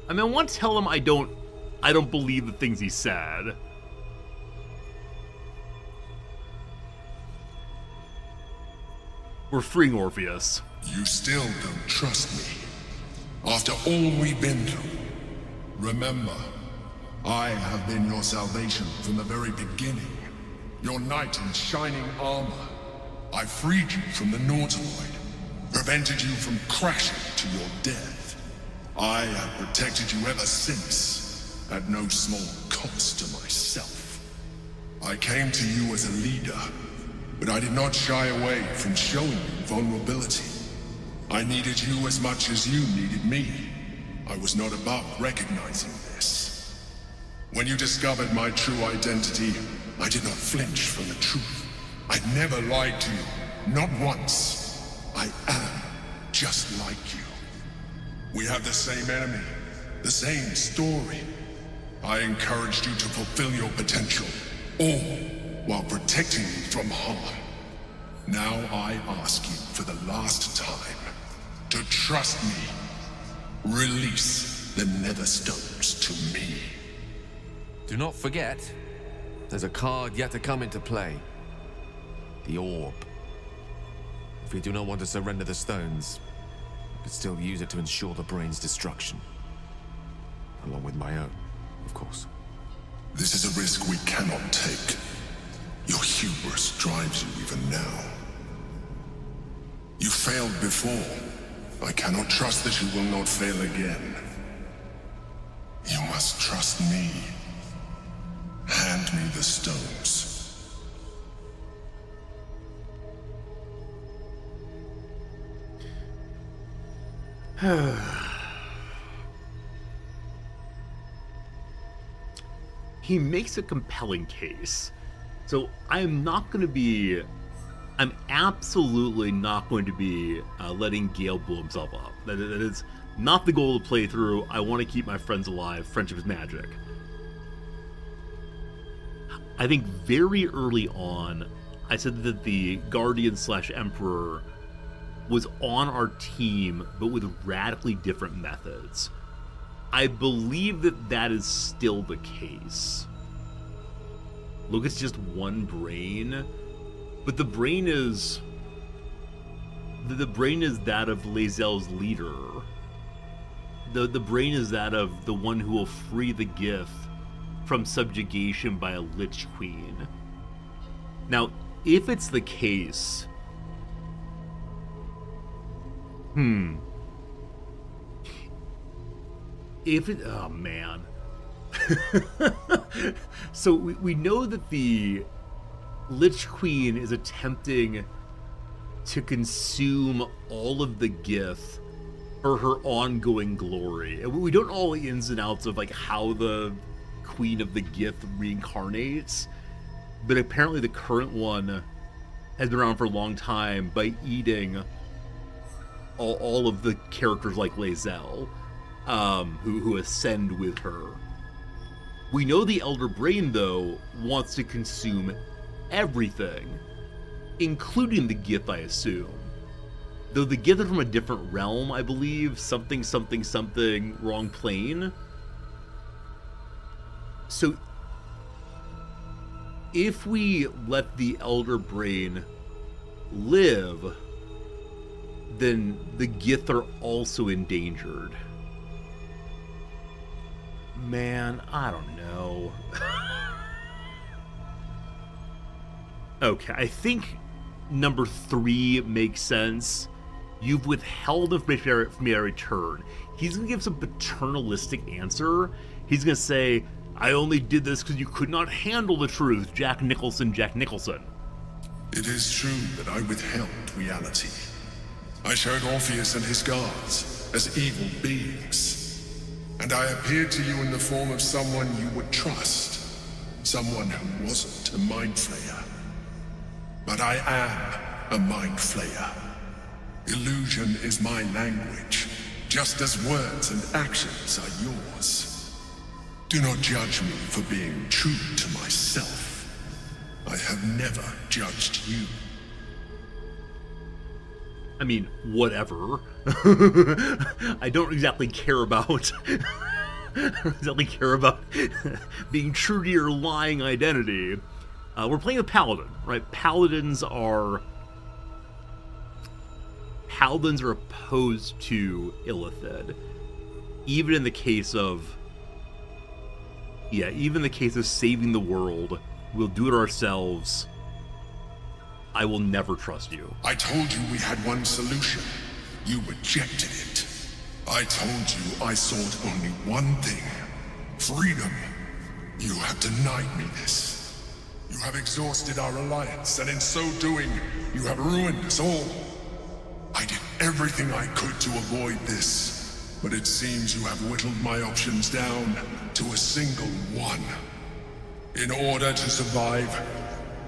I mean, I want to tell him I don't believe the things he said. We're freeing Orpheus. You still don't trust me. After all we've been through. Remember, I have been your salvation from the very beginning. Your knight in shining armor. I freed you from the Nautiloid. Prevented you from crashing to your death. I have protected you ever since, at no small cost to myself. I came to you as a leader, but I did not shy away from showing you vulnerability. I needed you as much as you needed me. I was not above recognizing this. When you discovered my true identity, I did not flinch from the truth. I never lied to you, not once. I am just like you. We have the same enemy, the same story. I encouraged you to fulfill your potential, all while protecting you from harm. Now I ask you for the last time to trust me. Release the Nether Stones to me. Do not forget, there's a card yet to come into play. The Orb. If we do not want to surrender the stones, we could still use it to ensure the brain's destruction. Along with my own, of course. This is a risk we cannot take. Your hubris drives you even now. You failed before. I cannot trust that you will not fail again. You must trust me. Hand me the stones. He makes a compelling case. So I'm absolutely not going to be letting Gale blow himself up. That is not the goal of the playthrough. I want to keep my friends alive. Friendship is magic. I think very early on, I said that the Guardian/Emperor was on our team, but with radically different methods. I believe that that is still the case. Look, it's just one brain, but the brain is that of Lae'zel's leader. The brain is that of the one who will free the Gith from subjugation by a Lich Queen. Now, if it's the case, oh man. So we know that the Lich Queen is attempting to consume all of the Gith for her ongoing glory. And we don't know all the ins and outs of like how the Queen of the Gith reincarnates, but apparently the current one has been around for a long time by eating all of the characters like Lae'zel, who ascend with her. We know the Elder Brain, though, wants to consume everything, including the Gith, I assume. Though the Gith are from a different realm, I believe. Something, wrong plane. So, if we let the Elder Brain live, then the Gith are also endangered. Man, I don't know. Okay, I think number 3 makes sense. You've withheld information from me at return. He's going to give some paternalistic answer. He's going to say, I only did this because you could not handle the truth, Jack Nicholson, Jack Nicholson. It is true that I withheld reality. I showed Orpheus and his guards as evil beings. And I appeared to you in the form of someone you would trust. Someone who wasn't a mind flayer. But I am a mind flayer. Illusion is my language, just as words and actions are yours. Do not judge me for being true to myself. I have never judged you. I mean, whatever. I don't exactly care about... I don't exactly care about being true to your lying identity. We're playing a paladin, right? Paladins are opposed to Illithid. Even in the case of... Yeah, even in the case of saving the world, we'll do it ourselves. I will never trust you. I told you we had one solution. You rejected it. I told you I sought only one thing. Freedom. You have denied me this. You have exhausted our alliance, and in so doing, you have ruined us all. I did everything I could to avoid this, but it seems you have whittled my options down to a single one. In order to survive,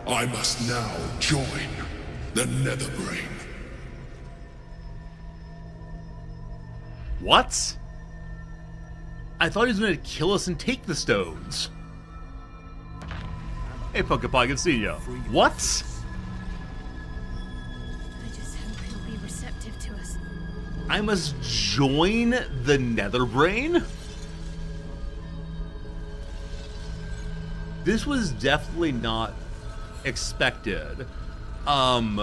I must now join the Netherbrain. What? I thought he was going to kill us and take the stones. Hey, Pokepie, good seeing you. What? I just hope he'll be receptive to us. I must join the Netherbrain? This was definitely not expected. I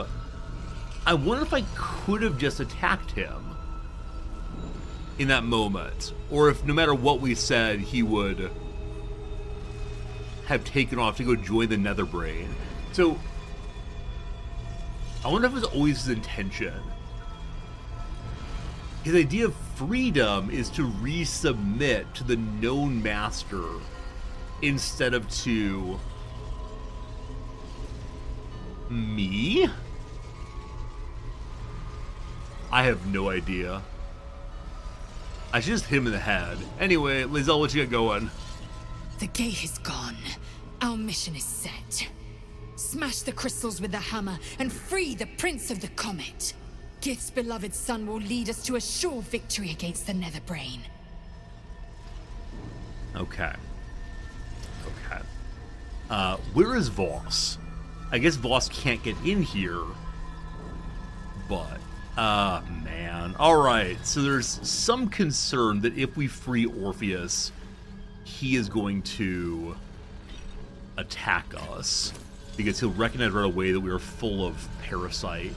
wonder if I could have just attacked him in that moment, or if no matter what we said, he would have taken off to go join the Netherbrain. So, I wonder if it was always his intention. His idea of freedom is to resubmit to the known master instead of to me? I have no idea. I should just hit him in the head. Anyway, Lizelle, what you got going? The gate is gone. Our mission is set. Smash the crystals with the hammer and free the Prince of the Comet. Gith's beloved son will lead us to a sure victory against the Netherbrain. Okay. Where is Voss? I guess Voss can't get in here, but, man. Alright, so there's some concern that if we free Orpheus, he is going to attack us, because he'll recognize right away that we are full of parasite.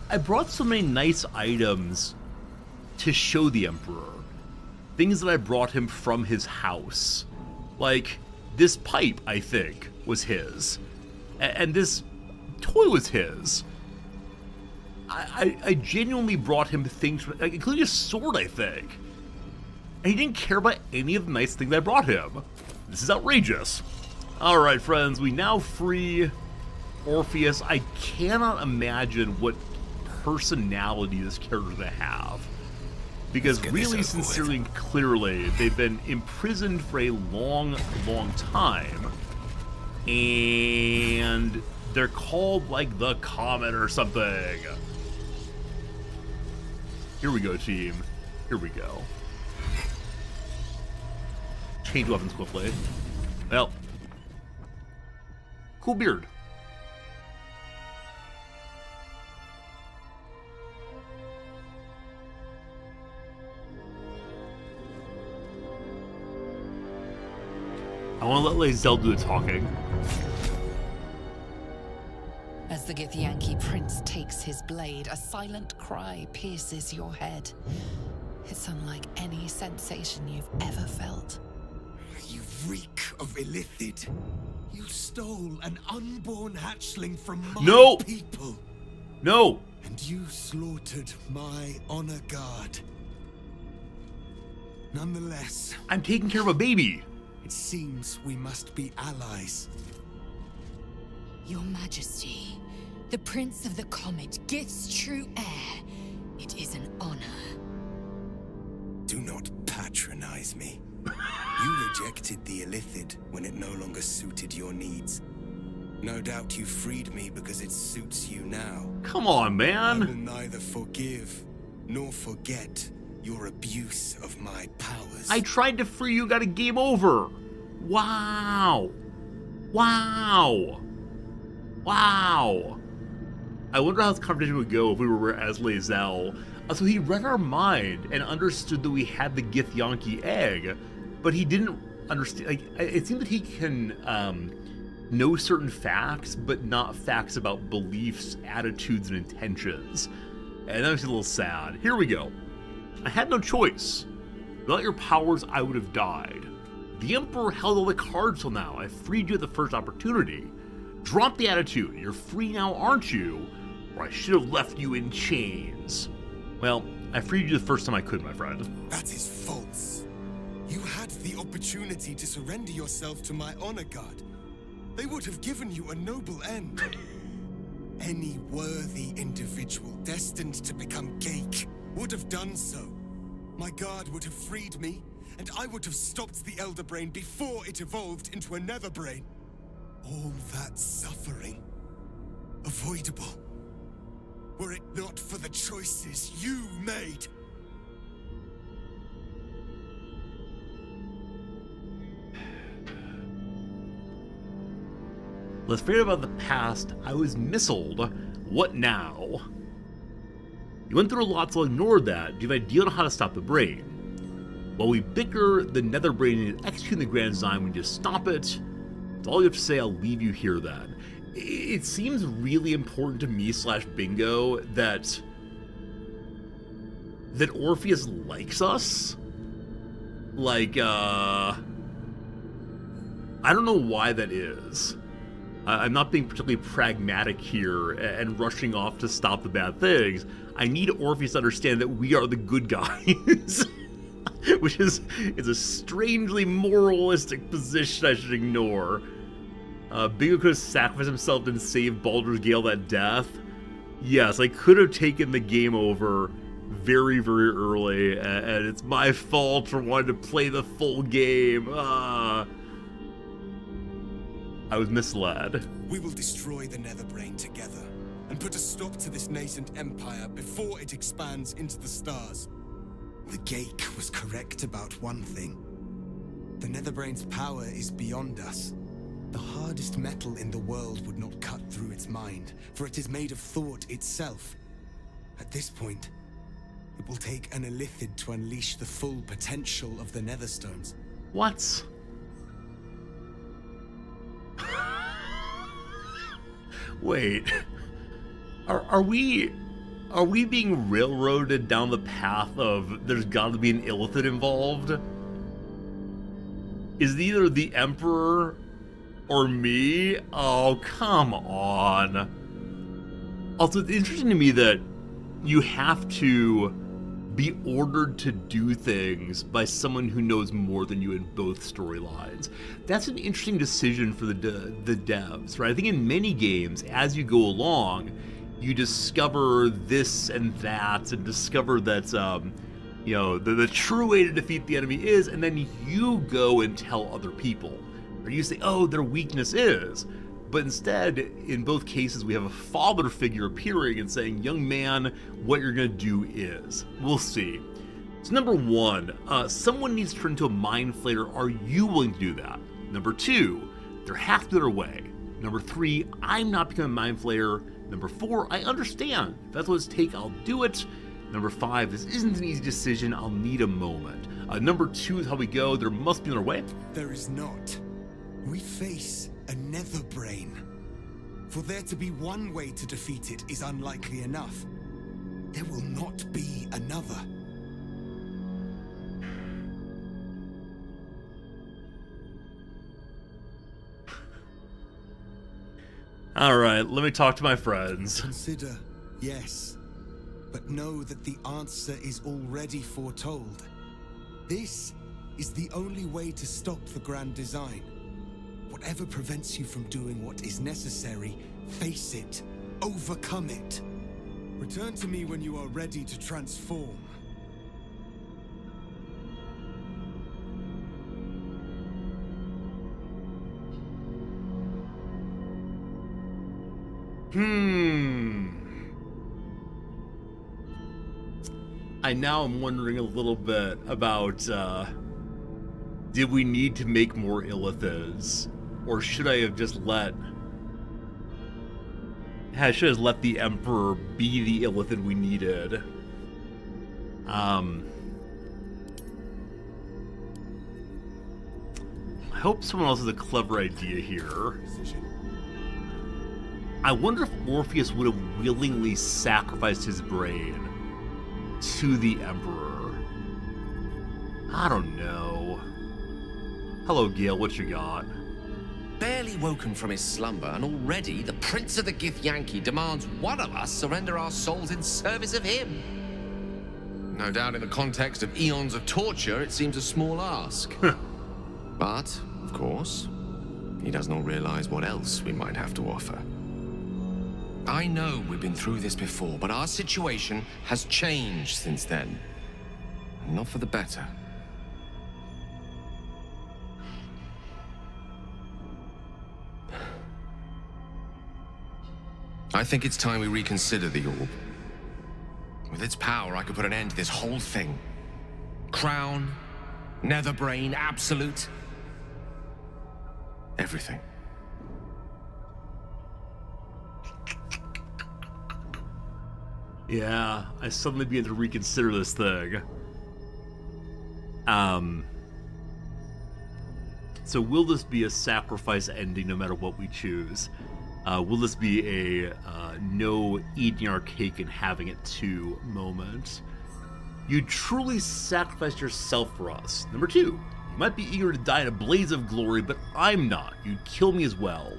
I brought so many nice items to show the Emperor. Things that I brought him from his house. Like, this pipe, I think, was his. And this toy was his. I genuinely brought him things, including a sword, I think. And he didn't care about any of the nice things I brought him. This is outrageous. Alright, friends, we now free Orpheus. I cannot imagine what personality this character's gonna have. Because really, sincerely, and clearly, they've been imprisoned for a long, long time. And they're called, like, the Comet or something. Here we go, team. Here we go. Change weapons quickly. Well. Cool beard. I want to let Lizelle do the talking. As the Githyanki prince takes his blade, a silent cry pierces your head. It's unlike any sensation you've ever felt. You reek of Illithid. You stole an unborn hatchling from my people. No! And you slaughtered my honor guard. Nonetheless, I'm taking care of a baby. it seems we must be allies. Your Majesty, the Prince of the Comet, Gith's true heir. It is an honor. Do not patronize me. You rejected the Illithid when it no longer suited your needs. No doubt you freed me because it suits you now. Come on, I man. will neither forgive nor forget your abuse of my powers. I tried to free you, got a game over. Wow. Wow. Wow. I wonder how this conversation would go if we were as Lae'zel. So he read our mind and understood that we had the Githyanki egg, but he didn't understand. Like, it seemed that he can know certain facts, but not facts about beliefs, attitudes, and intentions. And that makes me a little sad. Here we go. I had no choice. Without your powers, I would have died. The Emperor held all the cards till now. I freed you at the first opportunity. Drop the attitude. You're free now, aren't you? Or I should have left you in chains. Well, I freed you the first time I could, my friend. That is false. You had the opportunity to surrender yourself to my honor guard. They would have given you a noble end. Any worthy individual destined to become Geik would have done so. My guard would have freed me, and I would have stopped the Elder Brain before it evolved into a Nether Brain. All that suffering, avoidable, were it not for the choices you made. Let's forget about the past. I was missiled. What now? You went through a lot, so I'll ignore that. Do you have an idea on how to stop the brain? While we bicker, the Nether Brain is executing the grand design. We just stop it. That's all you have to say. I'll leave you here then. It seems really important to me / Bingo that Orpheus likes us. Like, I don't know why that is. I'm not being particularly pragmatic here and rushing off to stop the bad things. I need Orpheus to understand that we are the good guys. Which is a strangely moralistic position I should ignore. Bingo could have sacrificed himself and saved Baldur's Gale that death. Yes, I could have taken the game over very, very early, and it's my fault for wanting to play the full game. I was misled. We will destroy the Nether Brain together and put a stop to this nascent empire before it expands into the stars. The Geik was correct about one thing. The Nether Brain's power is beyond us. The hardest metal in the world would not cut through its mind, for it is made of thought itself. At this point, it will take an Illithid to unleash the full potential of the Netherstones. What? Wait. Are we being railroaded down the path of there's got to be an Illithid involved? Is it either the Emperor or me? Oh, come on. Also, it's interesting to me that you have to be ordered to do things by someone who knows more than you in both storylines. That's an interesting decision for the devs, right? I think in many games, as you go along, you discover this and that, and discover that, the true way to defeat the enemy is, and then you go and tell other people. Or you say, oh, their weakness is. But instead, in both cases, we have a father figure appearing and saying, young man, what you're going to do is. We'll see. So number one, someone needs to turn into a mind flayer. Are you willing to do that? Number two, there has to be another way. Number three, I'm not becoming a mind flayer. Number four, I understand. If that's what it's take, I'll do it. Number five, this isn't an easy decision. I'll need a moment. Number two is how we go. There must be another way. There is not. We face a Nether Brain. For there to be one way to defeat it is unlikely enough. There will not be another. All right, let me talk to my friends. Consider, yes. But know that the answer is already foretold. This is the only way to stop the grand design. Whatever prevents you from doing what is necessary, face it. Overcome it. Return to me when you are ready to transform. I now am wondering a little bit about, did we need to make more Illithids? Or should I have just let... I should have let the Emperor be the Illithid we needed. I hope someone else has a clever idea here. I wonder if Orpheus would have willingly sacrificed his brain to the Emperor. I don't know. Hello, Gale, what you got? Barely woken from his slumber, and already the Prince of the Githyanki demands one of us surrender our souls in service of him. No doubt in the context of eons of torture, it seems a small ask. But, of course, he does not realize what else we might have to offer. I know we've been through this before, but our situation has changed since then. And not for the better. I think it's time we reconsider the orb. With its power, I could put an end to this whole thing. Crown, Netherbrain, Absolute. Everything. Yeah, I suddenly began to reconsider this thing. So will this be a sacrifice ending no matter what we choose? Will this be a no eating our cake and having it too moment? You truly sacrificed yourself for us. Number 2, you might be eager to die in a blaze of glory, but I'm not. You'd kill me as well.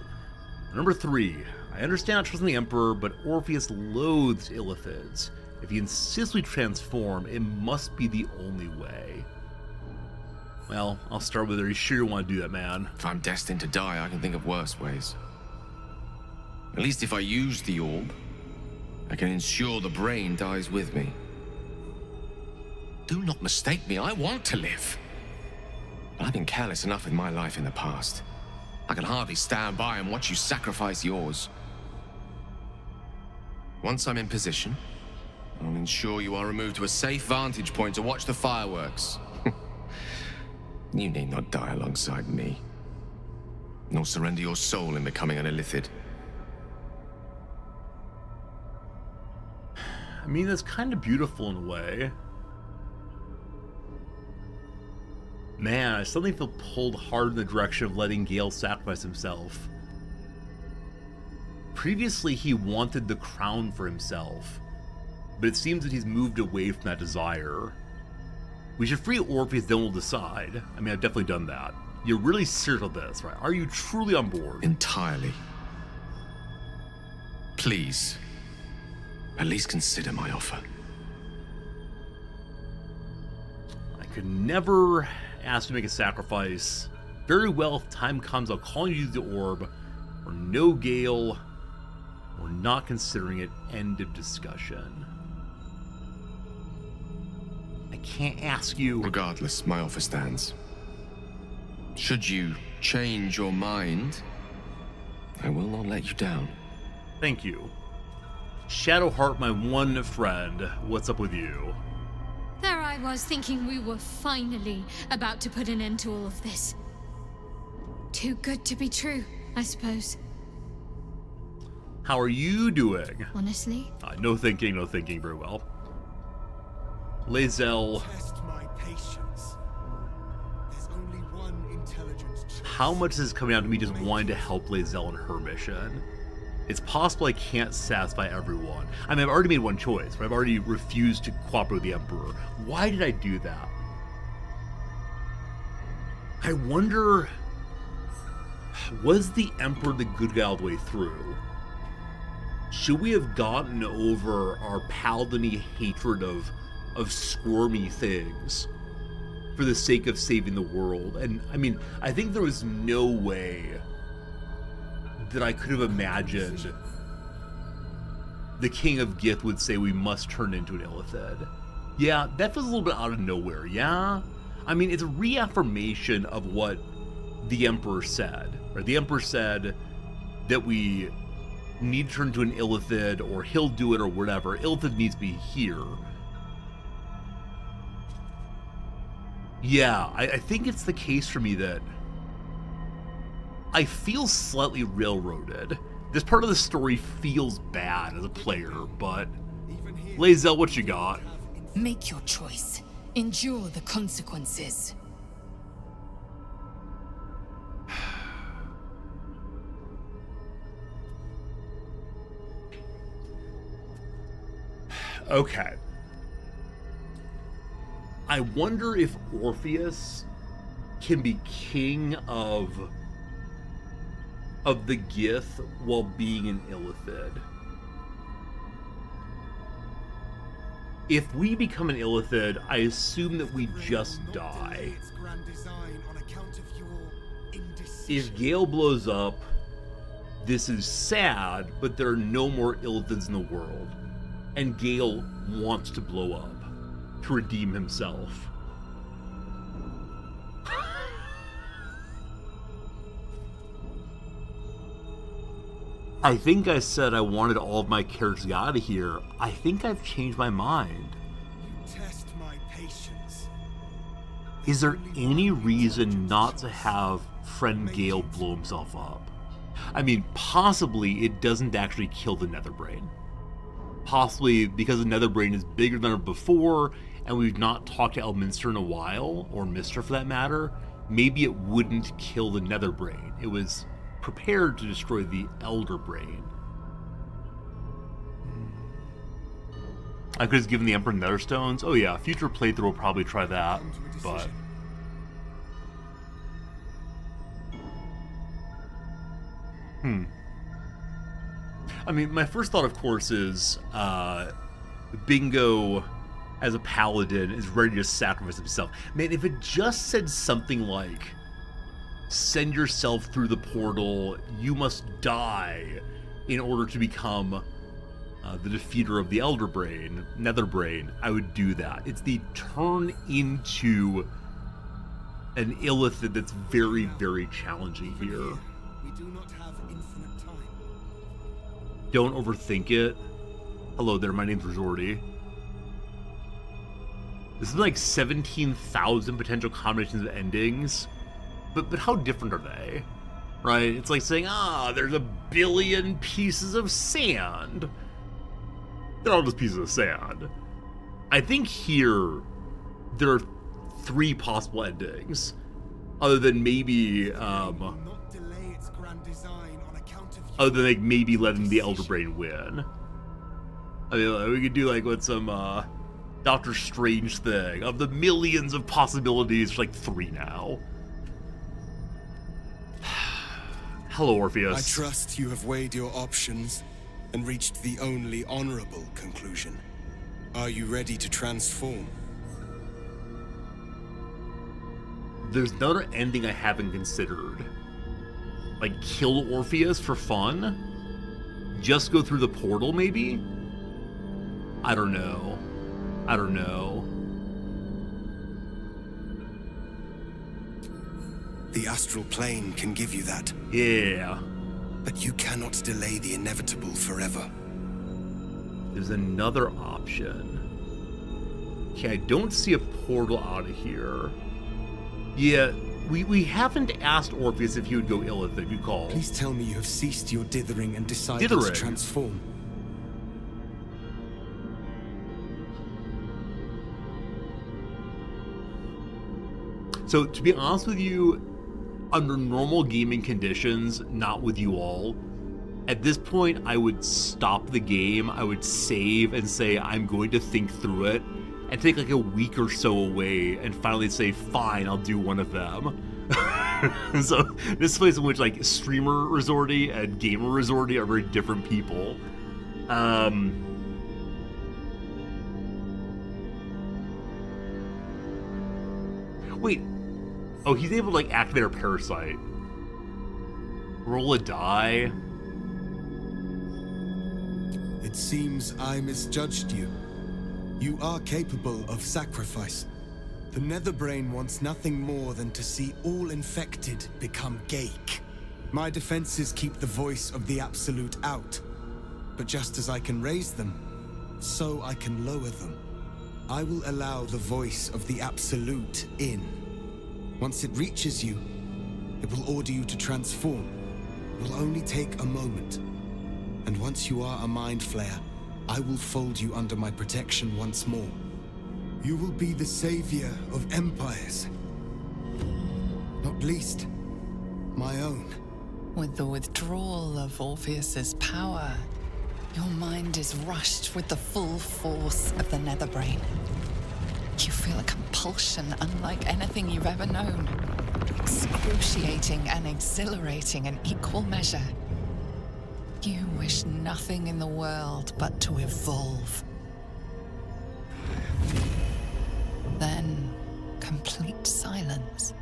Number 3, I understand not trusting the Emperor, but Orpheus loathes Illithids. If he insists we transform, it must be the only way. Well, I'll start with, are you sure you want to do that, man? If I'm destined to die, I can think of worse ways. At least if I use the orb, I can ensure the brain dies with me. Do not mistake me, I want to live. But I've been careless enough with my life in the past. I can hardly stand by and watch you sacrifice yours. Once I'm in position, I'll ensure you are removed to a safe vantage point to watch the fireworks. You need not die alongside me, nor surrender your soul in becoming an Illithid. I mean, that's kind of beautiful in a way. Man, I suddenly feel pulled hard in the direction of letting Gale sacrifice himself. Previously, he wanted the crown for himself, but it seems that he's moved away from that desire. We should free Orpheus, then we'll decide. I mean, I've definitely done that. You're really serious about this, right? Are you truly on board? Entirely. Please, at least consider my offer. I could never ask to make a sacrifice. Very well, if time comes, I'll call you to the orb. Or no, Gale. We're not considering it. End of discussion. I can't ask you. Regardless, my offer stands. Should you change your mind, I will not let you down. Thank you. Shadowheart, my one friend, what's up with you? There I was thinking we were finally about to put an end to all of this. Too good to be true, I suppose. How are you doing? Honestly? No thinking, very well. Lae'zel. Test my patience. There's only one intelligent choice. How much is this coming down to me just wanting to help Lae'zel in her mission? It's possible I can't satisfy everyone. I mean, I've already made one choice, but I've already refused to cooperate with the Emperor. Why did I do that? I wonder, was the Emperor the good guy all the way through? Should we have gotten over our paladin-y hatred of squirmy things? For for the sake of saving the world. And I mean, I think there was no way that I could have imagined the King of Gith would say we must turn into an Illithid. Yeah, that feels a little bit out of nowhere, yeah? I mean, it's a reaffirmation of what the Emperor said, right? The Emperor said that we need to turn into an Illithid, or he'll do it, or whatever. Illithid needs to be here. Yeah, I think it's the case for me that I feel slightly railroaded. This part of the story feels bad as a player, but Lae'zel, what you got? Make your choice. Endure the consequences. Okay. I wonder if Orpheus can be king of the Gith while being an Illithid. If we become an Illithid, I assume that we just die. If Gale blows up, this is sad, but there are no more Illithids in the world. And Gale wants to blow up to redeem himself. I think I said I wanted all of my characters out of here. I think I've changed my mind. You test my patience. Is there any reason not to have friend Gale blow himself up? I mean, possibly it doesn't actually kill the Netherbrain. Possibly because the Netherbrain is bigger than ever before, and we've not talked to Elminster in a while, or Mister for that matter, maybe it wouldn't kill the Netherbrain. It was prepared to destroy the Elder Brain. I could have given the Emperor Netherstones. Oh yeah, future playthrough will probably try that, but... I mean, my first thought, of course, is Bingo, as a paladin, is ready to sacrifice himself. Man, if it just said something like, send yourself through the portal, you must die in order to become the defeater of the Elder Brain, Netherbrain, I would do that. It's the turn into an Illithid that's very, very challenging here. We do not have infinite time. Don't overthink it. Hello there, my name's Resorti. This is like 17,000 potential combinations of endings. But how different are they? Right? It's like saying, there's a billion pieces of sand. They're all just pieces of sand. I think here, there are 3 possible endings. Other than maybe, other than like maybe letting the Elder Brain win. I mean, we could do like what some Doctor Strange thing. Of the millions of possibilities, like 3 now. Hello, Orpheus. I trust you have weighed your options and reached the only honorable conclusion. Are you ready to transform? There's another ending I haven't considered. Like, kill Orpheus for fun? Just go through the portal, maybe? I don't know. I don't know. The astral plane can give you that. Yeah. But you cannot delay the inevitable forever. There's another option. Okay, I don't see a portal out of here. Yeah, we haven't asked Orpheus if he would go Illithid, you call. Please tell me you have ceased your dithering and decided to transform. So, to be honest with you, under normal gaming conditions, not with you all, at this point, I would stop the game, I would save and say, I'm going to think through it, and take like a week or so away, and finally say, fine, I'll do one of them. So, this is a place in which like streamer Resorti and gamer Resorti are very different people. Wait. Oh, he's able to, like, activate our parasite. Roll a die. It seems I misjudged you. You are capable of sacrifice. The Netherbrain wants nothing more than to see all infected become Geik. My defenses keep the voice of the Absolute out. But just as I can raise them, so I can lower them. I will allow the voice of the Absolute in. Once it reaches you, it will order you to transform. It will only take a moment. And once you are a Mind Flayer, I will fold you under my protection once more. You will be the savior of empires. Not least, my own. With the withdrawal of Orpheus's power, your mind is rushed with the full force of the Netherbrain. You feel a compulsion unlike anything you've ever known. Excruciating and exhilarating in equal measure. You wish nothing in the world but to evolve. Then, complete silence,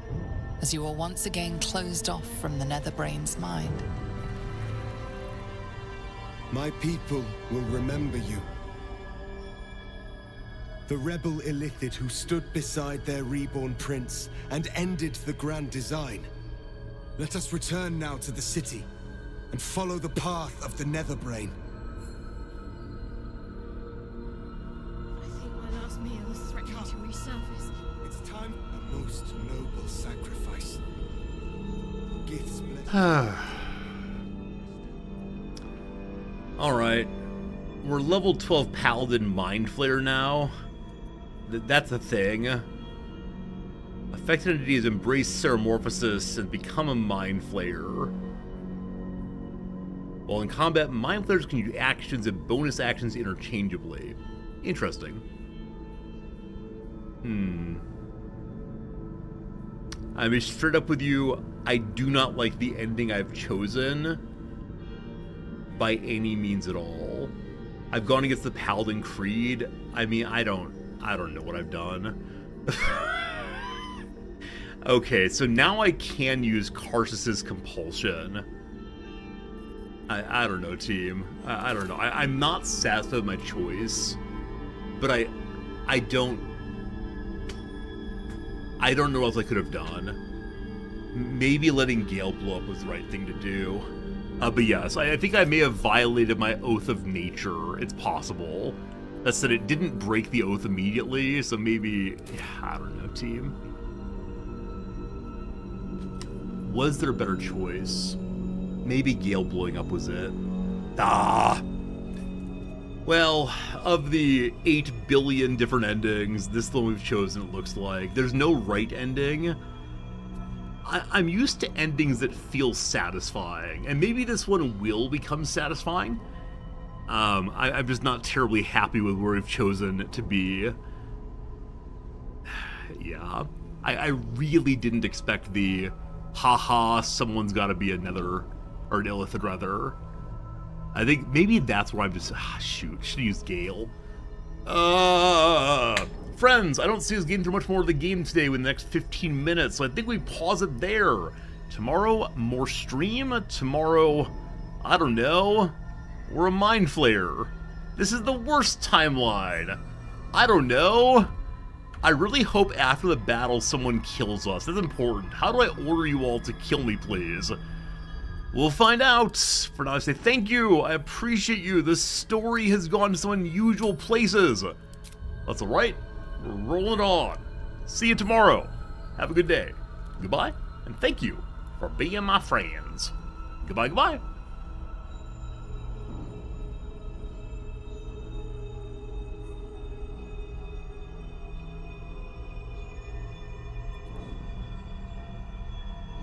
as you are once again closed off from the Netherbrain's mind. My people will remember you. The rebel Illithid who stood beside their reborn prince and ended the Grand Design. Let us return now to the city and follow the path of the Netherbrain. I think my last meal is threatening to resurface. It's time for a most noble sacrifice. Gith's blessing. Alright. We're level 12 Paladin Mind Flayer now. That's a thing. Affected entities embrace Ceramorphosis and become a Mind Flayer. While in combat, Mind Flayers can use actions and bonus actions interchangeably. Interesting. I'll be straight up with you, I do not like the ending I've chosen by any means at all. I've gone against the Paladin Creed. I mean, I don't know what I've done. Okay, so now I can use Karsus's Compulsion. I don't know, team. I don't know. I'm not satisfied with my choice, but I don't know what else I could have done. Maybe letting Gale blow up was the right thing to do. But yes, I think I may have violated my Oath of Nature. It's possible. That said, it didn't break the oath immediately, so maybe... Yeah, I don't know, team. Was there a better choice? Maybe Gale blowing up was it. Well, of the 8 billion different endings, this is the one we've chosen, it looks like. There's no right ending. I'm used to endings that feel satisfying, and maybe this one will become satisfying. I'm just not terribly happy with where we've chosen to be. Yeah. I really didn't expect the, haha, someone's gotta be another, or an Illithid rather. I think maybe that's where I'm just, shoot, should've used Gale. Friends, I don't see us getting through much more of the game today within the next 15 minutes, so I think we pause it there. Tomorrow, more stream. Tomorrow, I don't know, we're a Mind Flayer. This is the worst timeline. I don't know. I really hope after the battle someone kills us. That's important. How do I order you all to kill me, please? We'll find out. For now, I say thank you. I appreciate you. This story has gone to some unusual places. That's alright. We're rolling on. See you tomorrow. Have a good day. Goodbye, and thank you for being my friends. Goodbye, goodbye.